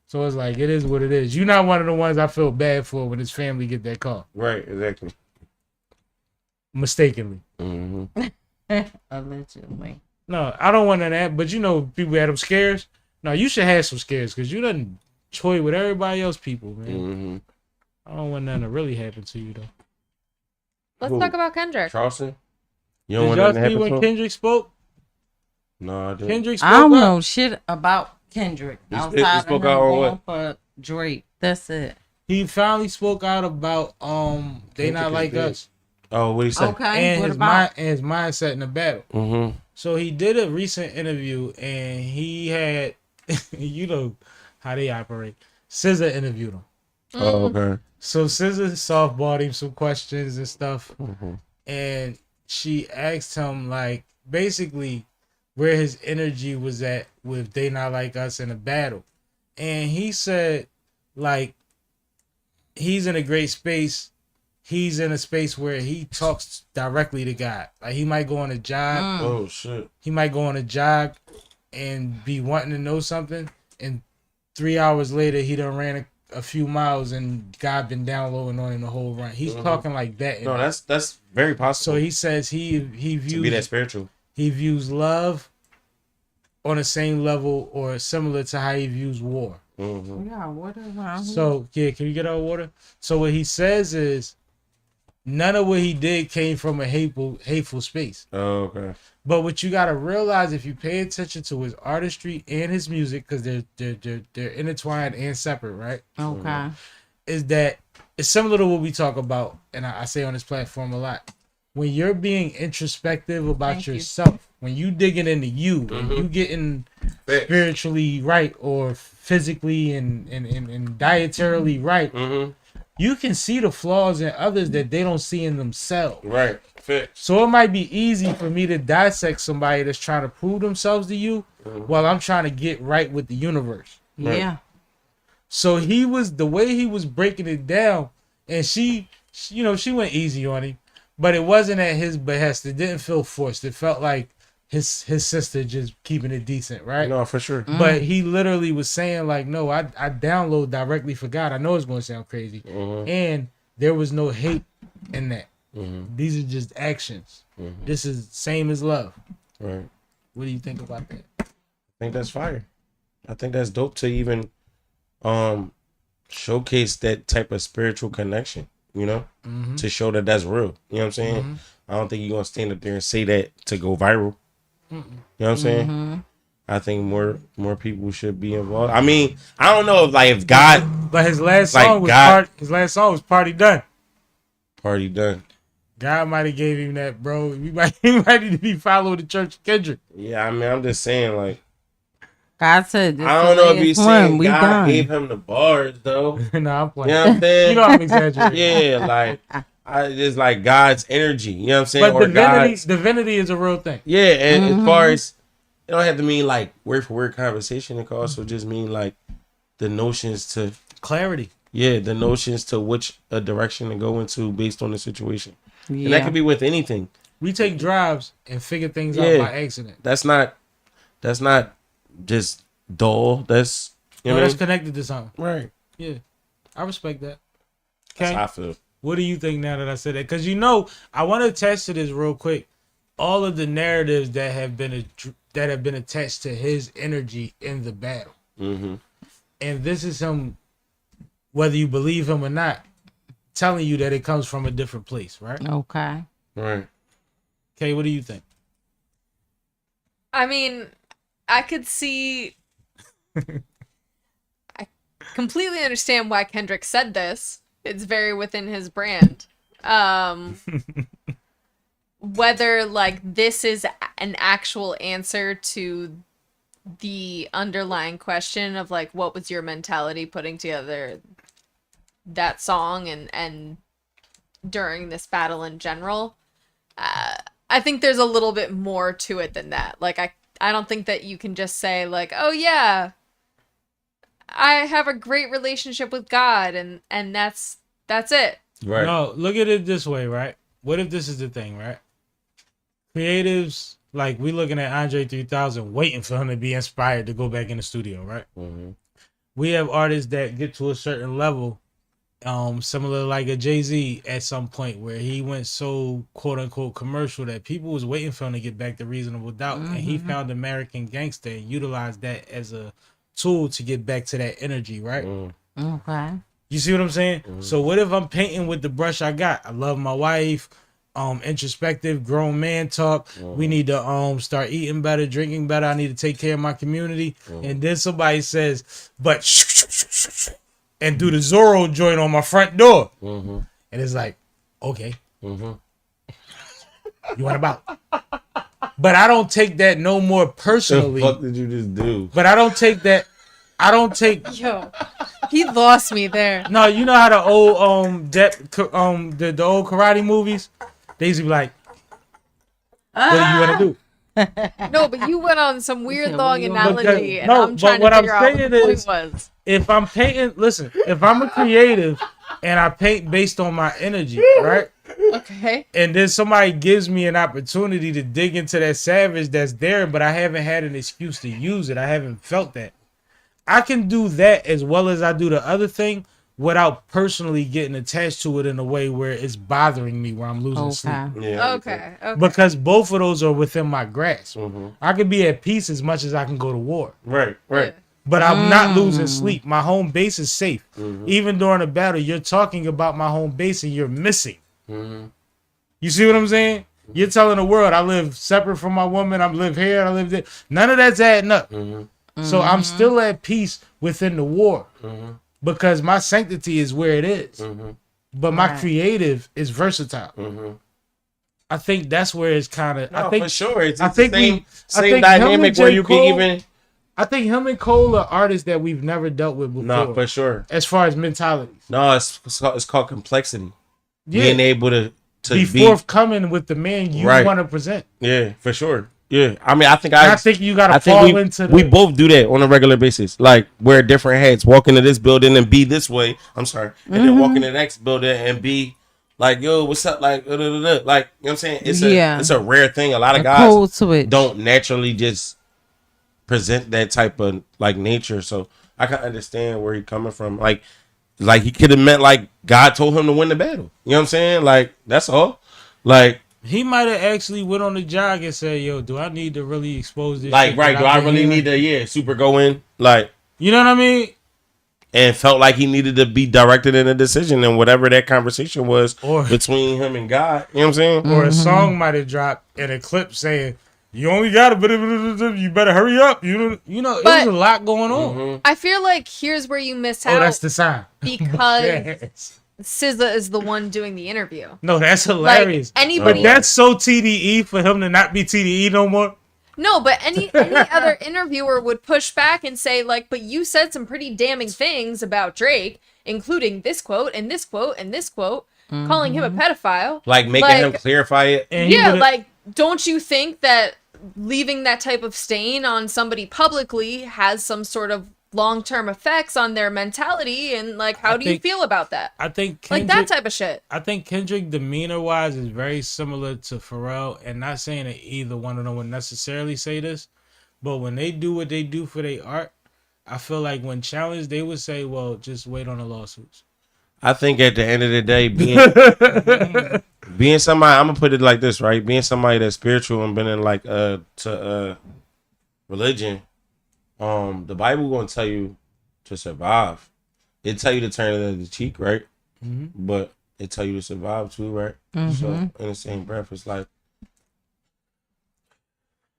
So it's like it is what it is. You're not one of the ones I feel bad for when his family get that call Right, exactly. mistakenly. Allegedly. No, I don't want none of that. But you know, people had them scares. No, you should have some scares because you done toy with everybody else people, man. I don't want nothing to really happen to you though. Let's Who? talk about Kendrick. Charleston? You don't Did want y'all nothing to see happen when to him? Kendrick spoke? No, I didn't. Kendrick spoke I don't up. know shit about Kendrick. He Outside spoke of him out on going for Drake. That's it. He finally spoke out about they not Kendrick like is big. us Oh, what he say? Okay. and What his about? and his mindset in the battle. Mm-hmm. So he did a recent interview and he had you know how they operate. SZA interviewed him. Oh, okay. So SZA softballed him some questions and stuff, Mm-hmm. and she asked him like basically where his energy was at with They Not Like Us in a battle, and he said like he's in a great space. He's in a space where he talks directly to God. Like he might go on a jog. Oh, shit. He might go on a jog and be wanting to know something, and 3 hours later he done ran a few miles and God been downloading on him the whole run. He's talking like that. No, that's very possible. So he says he to be that views spiritual. he views love on the same level or similar to how he views war. Mm-hmm. We got water around here. So yeah, can you get our water? So what he says is none of what he did came from a hateful space. Oh, okay. But what you gotta realize if you pay attention to his artistry and his music, because they're intertwined and separate, right? Okay. Is that it's similar to what we talk about, and I say on this platform a lot. When you're being introspective about Thank you. yourself, when you digging into you, and you getting spiritually right or physically and dietarily right, Mm-hmm. you can see the flaws in others that they don't see in themselves. Right. Fixed. So it might be easy for me to dissect somebody that's trying to prove themselves to you while I'm trying to get right with the universe. Yeah. So he was the way he was breaking it down, and she went easy on him, but it wasn't at his behest. It didn't feel forced. It felt like his sister just keeping it decent, right? No, for sure. But he literally was saying like, no, I download directly for God. I know it's going to sound crazy, and there was no hate in that. These are just actions. This is same as love. Right. What do you think about that? I think that's fire. I think that's dope to even showcase that type of spiritual connection, you know, to show that that's real. You know what I'm saying? I don't think you're going to stand up there and say that to go viral. You know what I'm saying? I think more people should be involved. I mean, I don't know if God But his last Like song was God- Party Done. party done. God might have gave him that, bro. He might need to be following the Church of Kendrick. Yeah, I mean, I'm just saying, like, God said, this I don't know if he's the last one. saying We God done. gave him the bars, though. Nah, I'm playing. You know what I'm saying? You know I'm exaggerating. Yeah, like, it's like God's energy. You know what I'm saying? But Or God's, divinity is a real thing. yeah, and as far as, it don't have to mean, like, word for word conversation. It can also just mean, like, the notions to, Clarity. yeah, the notions to which a direction to go into based on the situation. Yeah. And that could be with anything. We take drives and figure things Yeah. out by accident. That's not just dull. That's, you No, know that's what I connected to something. mean? Right. Yeah. I respect that. That's Okay. how I feel. What do you think now that I said that? Because I want to attach to this real quick. All of the narratives that have been attached to his energy in the battle, and this is him, whether you believe him or not, telling you that it comes from a different place, right? Okay. Right. Okay, what do you think? I mean, I could see. I completely understand why Kendrick said this. It's very within his brand. Whether like this is an actual answer to the underlying question of like what was your mentality putting together that song and during this battle in general. I think there's a little bit more to it than that. Like, I don't think that you can just say, like, oh yeah, I have a great relationship with God, and that's it. Right. No, look at it this way, right? What if this is the thing, right? Creatives, like, we looking at Andre 3000 waiting for him to be inspired to go back in the studio, right? Mm-hmm. We have artists that get to a certain level, similar like a Jay-Z at some point where he went so quote unquote commercial that people was waiting for him to get back to Reasonable Doubt, and he found American Gangster and utilized that as a tool to get back to that energy, right? Okay. You see what I'm saying? So what if I'm painting with the brush I got? I love my wife, introspective, grown man talk. We need to start eating better, drinking better. I need to take care of my community. And then somebody says, but and do the Zorro joint on my front door. And it's like, okay. You want about? But I don't take that no more personally. What the fuck did you just do? But I don't take that. I don't take. Yo, he lost me there. No, you know how the old the old karate movies, they used to be like, what do you want to do? No, but you went on some weird long analogy, Because- and no, I'm trying but to what figure I'm out what saying the point is- was. If I'm painting, listen, if I'm a creative and I paint based on my energy, right? Okay. And then somebody gives me an opportunity to dig into that savage that's there, but I haven't had an excuse to use it. I haven't felt that. I can do that as well as I do the other thing without personally getting attached to it in a way where it's bothering me, where I'm losing sleep. Yeah. Okay. Because both of those are within my grasp. I can be at peace as much as I can go to war. Right. Right. But I'm not losing sleep. My home base is safe. Even during a battle, you're talking about my home base and you're missing. You see what I'm saying? You're telling the world I live separate from my woman. I live here. I live there. None of that's adding up. So I'm still at peace within the war because my sanctity is where it is. But my creative is versatile. I think that's where it's kind of. I think for sure. It's I think the same him and dynamic J. where you Cole- can even. I think him and Cole are artists that we've never dealt with before. No, for sure. As far as mentalities. No, it's called complexity. Yeah. Being able to Be be forthcoming with the man you Right. want to present. Yeah, for sure. Yeah, I mean, I think you got to I think fall into the. we both do that on a regular basis. Like wear different hats, walk into this building and be this way. I'm sorry, and then walk into the next building and be like, yo, what's up? Like, like you know what I'm saying? It's a rare thing. A lot of guys don't naturally just present that type of like nature. So I can understand where he's coming from. Like he could have meant like God told him to win the battle. You know what I'm saying? Like that's all. Like. He might have actually went on the jog and said, yo, do I need to really expose this Like, shit right, that do I've I been really hearing? need to, super go in? Like, You know what I mean? and felt like he needed to be directed in a decision and whatever that conversation was Or- between him and God. You know what I'm saying? Or a song might have dropped in a clip saying, you only got a bit of, you better hurry up. You know, But- there's a lot going on. I feel like here's where you miss Oh, out that's the sign. because Yes. SZA is the one doing the interview. No, that's Like hilarious. anybody, But that's so TDE for him to not be TDE no more. no, but any other interviewer would push back and say like, but you said some pretty damning things about Drake, including this quote and this quote and this quote, calling him a pedophile. Like, making him clarify it. And he Yeah, would've- like, don't you think that leaving that type of stain on somebody publicly has some sort of long-term effects on their mentality? And like, how do you feel about that? I think Like Kendrick, that type of shit. I think Kendrick demeanor-wise is very similar to Pharrell, and not saying that either one of them would necessarily say this, but when they do what they do for their art, I feel like when challenged, they would say, well, just wait on the lawsuits. I think at the end of the day, being somebody, I'm gonna put it like this, right? Being somebody that's spiritual and been in like religion, the Bible gonna tell you to survive. It tell you to turn the other cheek, right? But it tell you to survive too, right? So in the same breath, it's like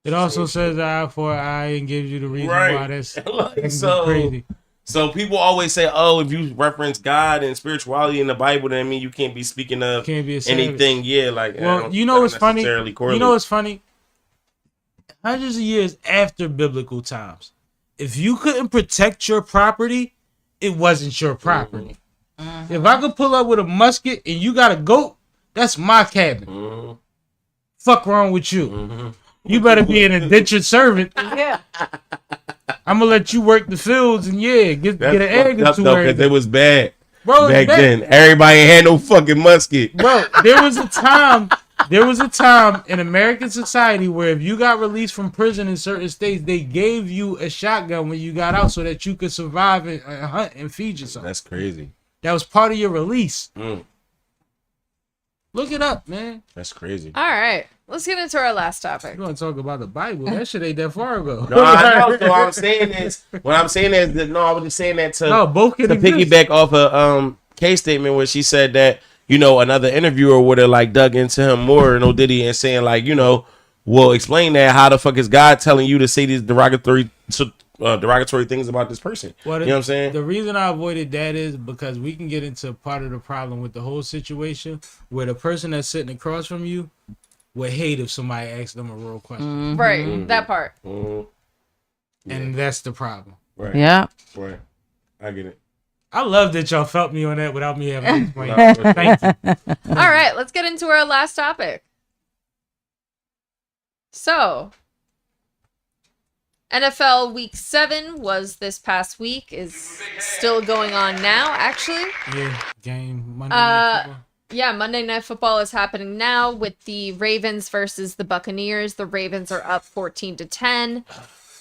It also says eye for eye and gives you the reason Right. why that's Like, so crazy. So people always say, "Oh, if you reference God and spirituality in the Bible, then I mean you can't be speaking of Can't be a savage. anything." Yeah, like Well, you know what's funny? necessarily You correlate. know what's funny? Hundreds of years after biblical times, if you couldn't protect your property, it wasn't your property. If I could pull up with a musket and you got a goat, that's my cabin. Fuck wrong with you? You better be an indentured servant. Yeah. I'm gonna let you work the fields and get an egg or two. Because it was bad. Bro, back then. Everybody had no fucking musket. Bro, there was a time in American society where if you got released from prison in certain states, they gave you a shotgun when you got out so that you could survive and hunt and feed yourself. That's crazy. That was part of your release. Look it up, man. That's crazy. All right. Let's get into our last topic. You want to talk about the Bible? That shit ain't that far ago. No, I know. So what I'm saying is that I was just saying that to both can exist. piggyback off a K's statement where she said that, another interviewer would have like dug into him more, Diddy, and saying like, well, explain that. How the fuck is God telling you to say these derogatory things about this person? Well, you know what I'm saying? The reason I avoided that is because we can get into part of the problem with the whole situation where the person that's sitting across from you would hate if somebody asked them a real question. Right, that part. And that's the problem. Right. Yeah. Right. I get it. I love that y'all felt me on that without me having to explain it. Thank you. All right, let's get into our last topic. So, NFL Week 7 was this past week, is still going on now, actually. Yeah, game Monday Night Football. Yeah, Monday Night Football is happening now with the Ravens versus the Buccaneers. The Ravens are up 14-10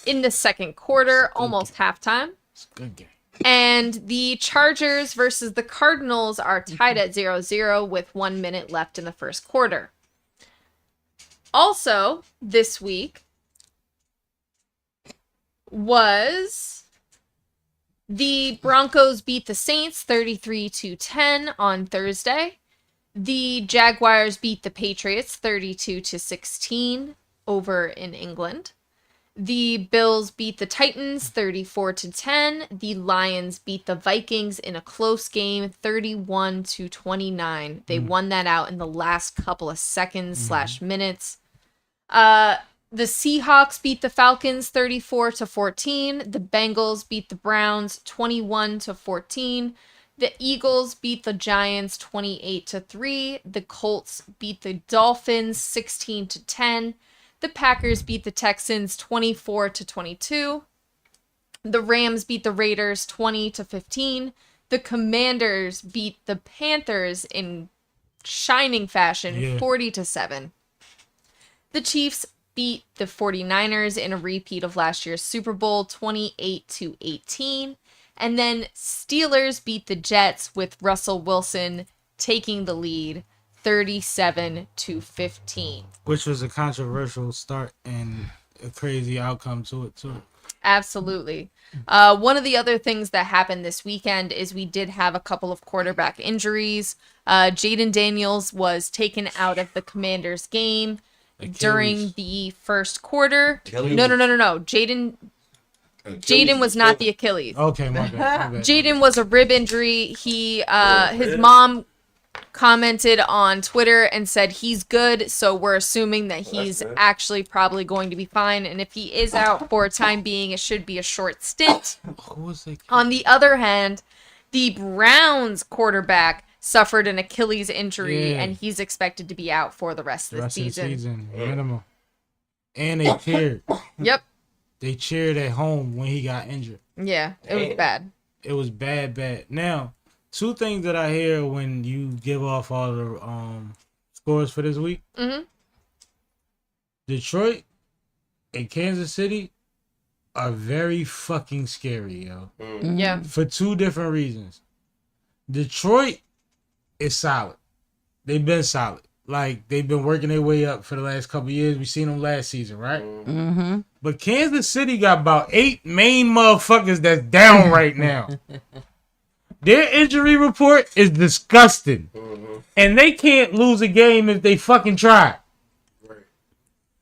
in the second quarter, almost halftime. It's a good game. And the Chargers versus the Cardinals are tied at 0-0 with 1 minute left in the first quarter. Also, this week was the Broncos beat the Saints 33-10 on Thursday. The Jaguars beat the Patriots 32-16 over in England. The Bills beat the Titans 34-10. The Lions beat the Vikings in a close game 31-29. They won that out in the last couple of seconds / minutes. The Seahawks beat the Falcons 34-14. The Bengals beat the Browns 21-14. The Eagles beat the Giants 28-3. The Colts beat the Dolphins 16-10. The Packers beat the Texans 24-22. The Rams beat the Raiders 20-15. The Commanders beat the Panthers in shining fashion 40-7. The Chiefs beat the 49ers in a repeat of last year's Super Bowl 28-18. And then Steelers beat the Jets with Russell Wilson taking the lead 37-15. Which was a controversial start and a crazy outcome to it too. Absolutely. One of the other things that happened this weekend is we did have a couple of quarterback injuries. Jaden Daniels was taken out of the Commanders game during the first quarter. Achilles. No. Jaden was not the Achilles. Okay, my bad. Jaden was a rib injury. His mom commented on Twitter and said he's good, so we're assuming that he's actually probably going to be fine. And if he is out for a time being, it should be a short stint. On the other hand, the Browns quarterback suffered an Achilles injury, and he's expected to be out for the rest of the season. Minimum. And they cheered. Yep. They cheered at home when he got injured. Yeah, it was bad. It was bad. Now, two things that I hear when you give off all the scores for this week. Mm-hmm. Detroit and Kansas City are very fucking scary, yo. Yeah. For two different reasons. Detroit is solid. They've been solid. Like, they've been working their way up for the last couple of years. We seen them last season, right? Mm-hmm. But Kansas City got about 8 main motherfuckers that's down right now. Their injury report is disgusting. And they can't lose a game if they fucking try. Right.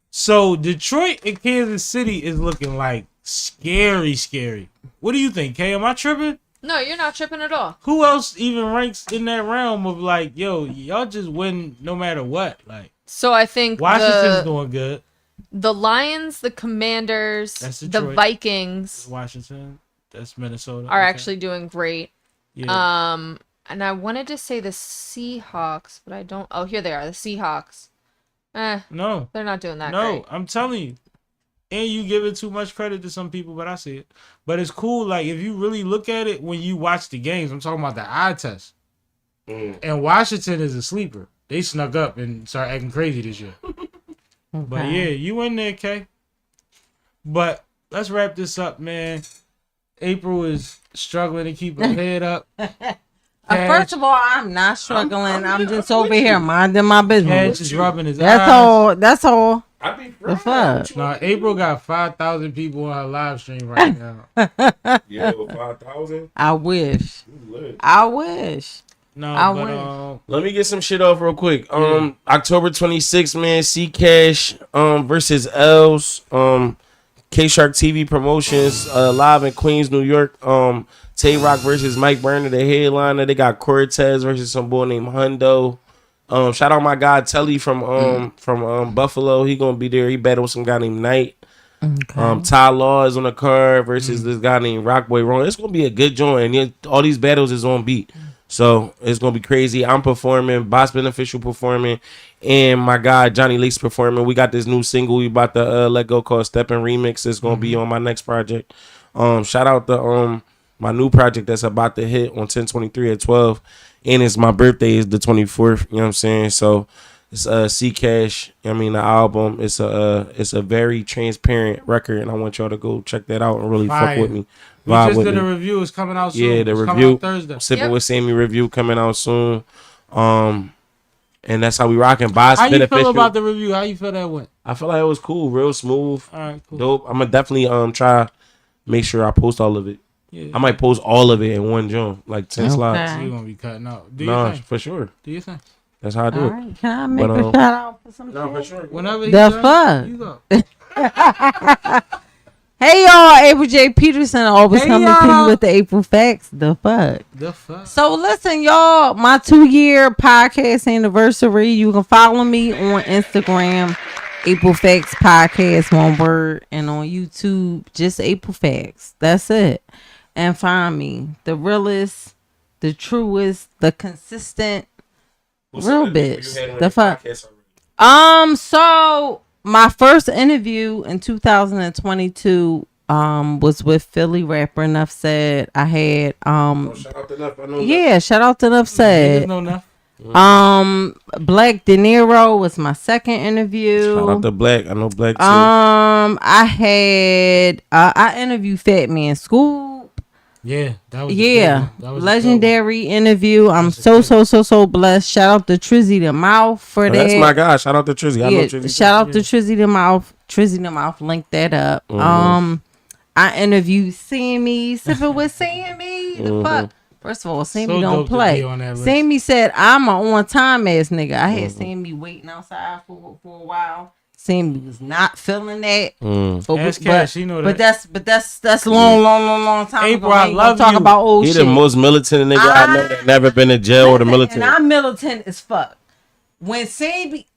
So Detroit and Kansas City is looking like scary. What do you think, Kay? Am I tripping? No, you're not tripping at all. Who else even ranks in that realm of like, yo, y'all just win no matter what? Like, So I think Washington's doing good. the Lions, the Commanders, That's the Detroit. Vikings Washington, that's Minnesota. are Okay. actually doing great. Yeah. And I wanted to say the Seahawks, but I don't. Oh, here they are, the Seahawks. No. They're not doing that No, great. I'm telling you. And you give it too much credit to some people, but I see it. But it's cool. Like, if you really look at it when you watch the games, I'm talking about the eye test. And Washington is a sleeper. They snuck up and started acting crazy this year. But yeah, you in there, Kay. But let's wrap this up, man. April is struggling to keep her head up. First of all, I'm not struggling. I'm just over here minding my Cash business. is rubbing his That's eyes. all. That's all. I be The fuck? Nah, April got 5,000 people on her live stream right now. Yeah, 5,000. I wish. I wish. No, I but Let me get some shit off real quick. October 26th, man. C Cash versus Els. K-Shark TV Promotions live in Queens, New York. TayRoc versus Mike Burner, the headliner. They got Cortez versus some boy named Hundo. Shout out my guy Telly from Buffalo. He gonna be there. He battled with some guy named Knight. Okay. Ty Law is on the card versus this guy named Rockboy Ron. It's gonna be a good joint. And all these battles is on beat. So it's gonna be crazy. I'm performing, Boss Beneficial performing, and my guy Johnny Lace performing. We got this new single we about to let go called Steppin' Remix. It's gonna be on my next project. Shout out to my new project that's about to hit on 10/23 at 12. And it's my birthday is the 24th. You know what I'm saying? So it's C Cash. I mean the album. It's a very transparent record, and I want y'all to go check that out and really fuck with me. we just did a review. It's coming out soon. Yeah, the It's coming review. out Thursday. Sipping with Sammy review coming out soon. And that's how we rocking. Boss How you Beneficial. feel about the review? How you feel that went? I feel like it was cool, real smooth, All right, cool. dope. I'm gonna definitely try make sure I post all of it. Yeah. I might post all of it in one jump, like 10 slots. So you're gonna be cutting out. Do you No, think? for sure. Do you think? That's how I do All it. right. Can I make But, a shout out for some No, for shit? sure. Whenever he The done, fuck? you go. Hey y'all, April J. Peterson always Hey, coming to y'all. you with the April facts. The fuck. The fuck. So listen, y'all, my 2-year podcast anniversary. You can follow me on Instagram, April Facts Podcast, one word, and on YouTube, just April Facts. That's it. And find me, the realest, the truest, the consistent, real bitch. The fuck. So my first interview in 2022 was with Philly rapper Enough Said. I had Shout out to Enough. I know yeah, shout out to Enough Niggas Said. know enough. Black De Niro was my second interview. Shout out to Black. I know Black too. I had I interviewed Fat Man Scoop. Yeah, that was Yeah, that was legendary interview. I'm so blessed. Shout out to Trizzy the Mouth for that. That's my guy. Shout out to Trizzy. I know Yeah, Trizzy. shout out to Trizzy the Mouth. Trizzy the Mouth, link that up. I interviewed Sammy, sipping with Sammy. The fuck. First of all, Sammy So don't dope to play. be on that list. Sammy said, "I'm an on-time ass nigga." I had Sammy waiting outside for a while. Sammy was not feeling that. Ask Cash, he know but that. that's long time April, ago. I I ain't gonna love talk you. about old He shit. the most militant nigga I know that never been in jail or the military. And I'm militant as fuck. When Sammy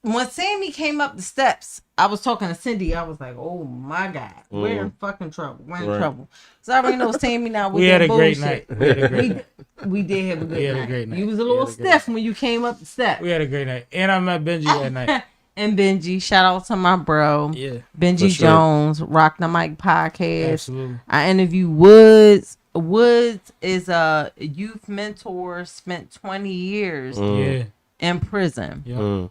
came up the steps, I was talking to Cindy. I was like, "Oh my God, we're in fucking trouble. We're in trouble." So I already know Sammy now. We had a great night. bullshit. We had a great night. We did have a good We had a night. great night. You was a We little had a great stiff when you came up the steps. We had a great night. And I met Benji that night. And Benji, shout out to my bro. Yeah. Benji For sure. Jones, Rock the Mic podcast. Absolutely. I interviewed Woods. Woods is a youth mentor, spent 20 years Yeah. in prison. Yeah.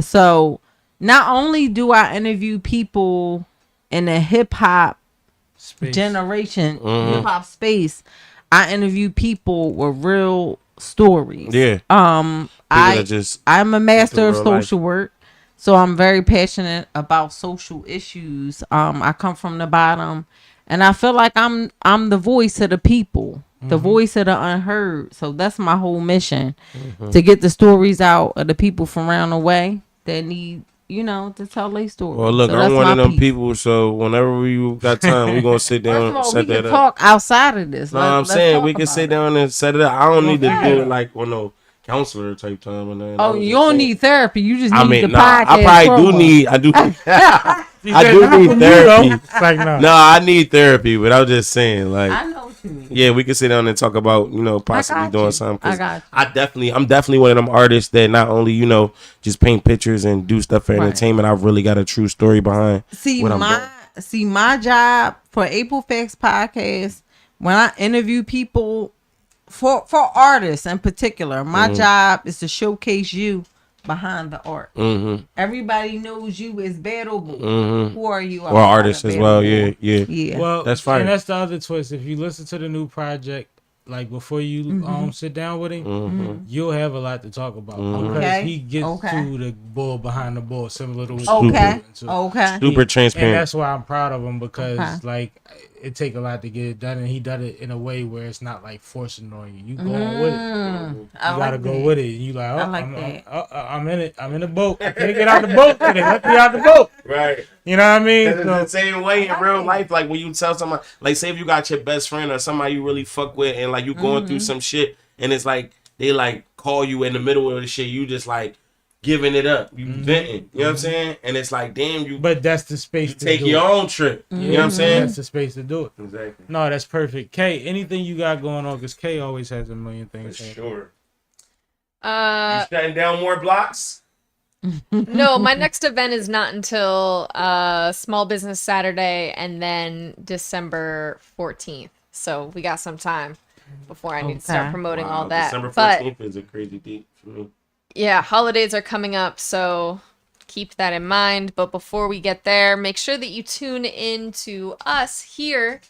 So not only do I interview people in the hip hop Space. generation, hip hop space, I interview people with real stories. Yeah. I'm a master of real life. social work. So I'm very passionate about social issues. I come from the bottom, and I feel like I'm the voice of the people, the voice of the unheard. So that's my whole mission, to get the stories out of the people from around the way that need, to tell their story. Well, look, So I'm that's one my of them piece. people. So whenever we got time, we gonna sit First down of and all, we set can that up. talk outside of this. No, Let's I'm saying talk we can about sit it. down and set it up. I don't need to Okay. do it like on no counselor type time. And then Oh, you don't need therapy. You just need I mean, the nah, podcast. I probably promo. do need. I do. I do need therapy. It's like, no. No, I need therapy, but I was just saying, like, I know what you mean. yeah, we could sit down and talk about, possibly doing something. 'Cause I got you. I'm definitely one of them artists that not only, just paint pictures and do stuff for Right. entertainment. I've really got a true story behind what I'm doing. My job for AprilFacts podcast, when I interview people for artists in particular, my job is to showcase you behind the art. Mm-hmm. Everybody knows you as Battleboy. Mm-hmm. Who are you? Or artists as well. Yeah. Well, That's fine. And that's the other twist. If you listen to the new project, like before you sit down with him, you'll have a lot to talk about because Okay. he gets Okay. to the bull behind the bull, similar to what Okay. you're doing. Okay. Super And transparent. that's why I'm proud of him because Okay. like it take a lot to get it done, and he done it in a way where it's not like forcing on you. You going with it. You gotta go with it. You like, I like that. I'm in it. I'm in the boat. I can't get out the boat. They let me out the boat. Right. You know what I mean? It's the same way in real life. Like when you tell someone, like say if you got your best friend or somebody you really fuck with, and like you going through some shit, and it's like they like call you in the middle of the shit, you just like giving it up, you venting. You know what I'm saying? And it's like, damn, you. But that's the space you to take do your it. own trip. You know what I'm saying? That's the space to do it. Exactly. No, that's perfect. Kay, anything you got going on? Because Kay always has a million things. For sure. You Uh, shutting down more blocks? no, my next event is not until Small Business Saturday and then December 14th. So we got some time before I need to start Okay. promoting all that. December But 14th is a crazy date for me. yeah, holidays are coming up, so keep that in mind. But before we get there, make sure that you tune in to us here,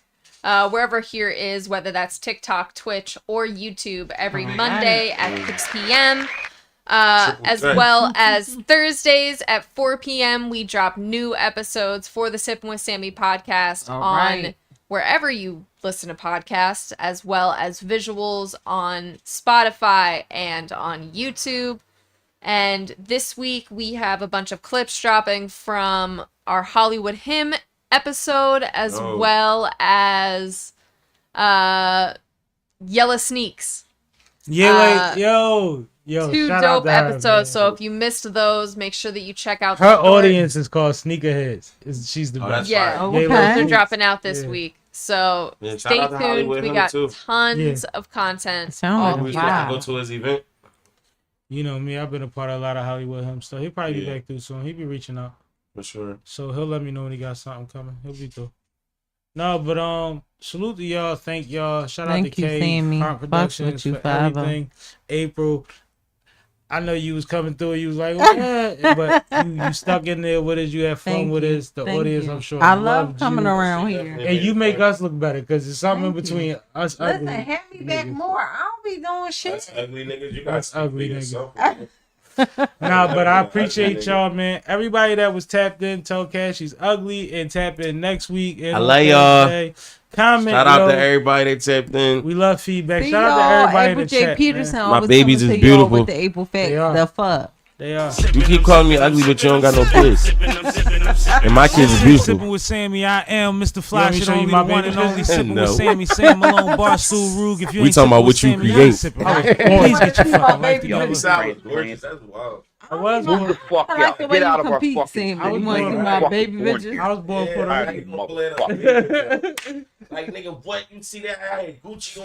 wherever here is, whether that's TikTok, Twitch, or YouTube, every Monday at 6 p.m. As threat. well as Thursdays at 4 p.m. We drop new episodes for the Sippin' with Sammy podcast All on right. wherever you listen to podcasts, as well as visuals on Spotify and on YouTube. And this week we have a bunch of clips dropping from our Hollywood Hymn episode, as well as Yella Sneaks. Yeah, like, yo, Two shout out dope to her, episodes. man. So if you missed those, make sure that you check out Her the short. audience is called Sneakerheads. She's the Oh, best. that's Yeah, fire. Yeah, they're like, dropping out this Yeah. week. So Yeah, shout stay out to tuned. Hollywood We Hymn, got too. tons of content. Sound all like We a week. supposed to vibe. go to his event. You know me, I've been a part of a lot of Hollywood Hymn stuff. He'll probably be Yeah. back through soon. He'll be reaching out. For sure. So he'll let me know when he got something coming. He'll be through. No, but salute to y'all. Thank y'all. Shout out to Thank you, Kay, Sammy. Front Fucks with Productions you for forever. everything. April, I know you was coming through. You was like, what? But you stuck in there with us. You had fun Thank with you. us. The Thank audience, you. I'm sure, I love loved coming you. around here. And you make us look better because it's something Thank in between us ugly. Listen, have me back niggas. more. I don't be doing shit. That's ugly niggas. You got That's ugly niggas. yourself. Nah, but I Ugly appreciate nigga. y'all, man. Everybody that was tapped in, tell Cash she's ugly and tap in next week. And I on love y'all. Thursday. Comment, Shout out yo. to everybody that tapped in. We love feedback. See Shout out to y'all, everybody in April the J. chat, Peterson. man. My always babies coming is to y'all beautiful. with the April They are. Facts. The fuck. They are. You keep calling me ugly, but you don't got no kids. And my kids is beautiful. Sipping with Sammy, I am Mr. Fly. Shit Should on only me, my the one and only Sipping No. with Sammy, Sam Malone, Barstool, Rug. If you We ain't talking about sipping what with you Sammy, I ain't create. sipping. Please get your fucking life together. Yo, Salad, gorgeous. That's wild. I was Move born. the fuck I like the way you compete, Sam. I was You want to born- see my baby I bitches? was born Puerto Rican. Like, nigga, what? You see that? I had Gucci on.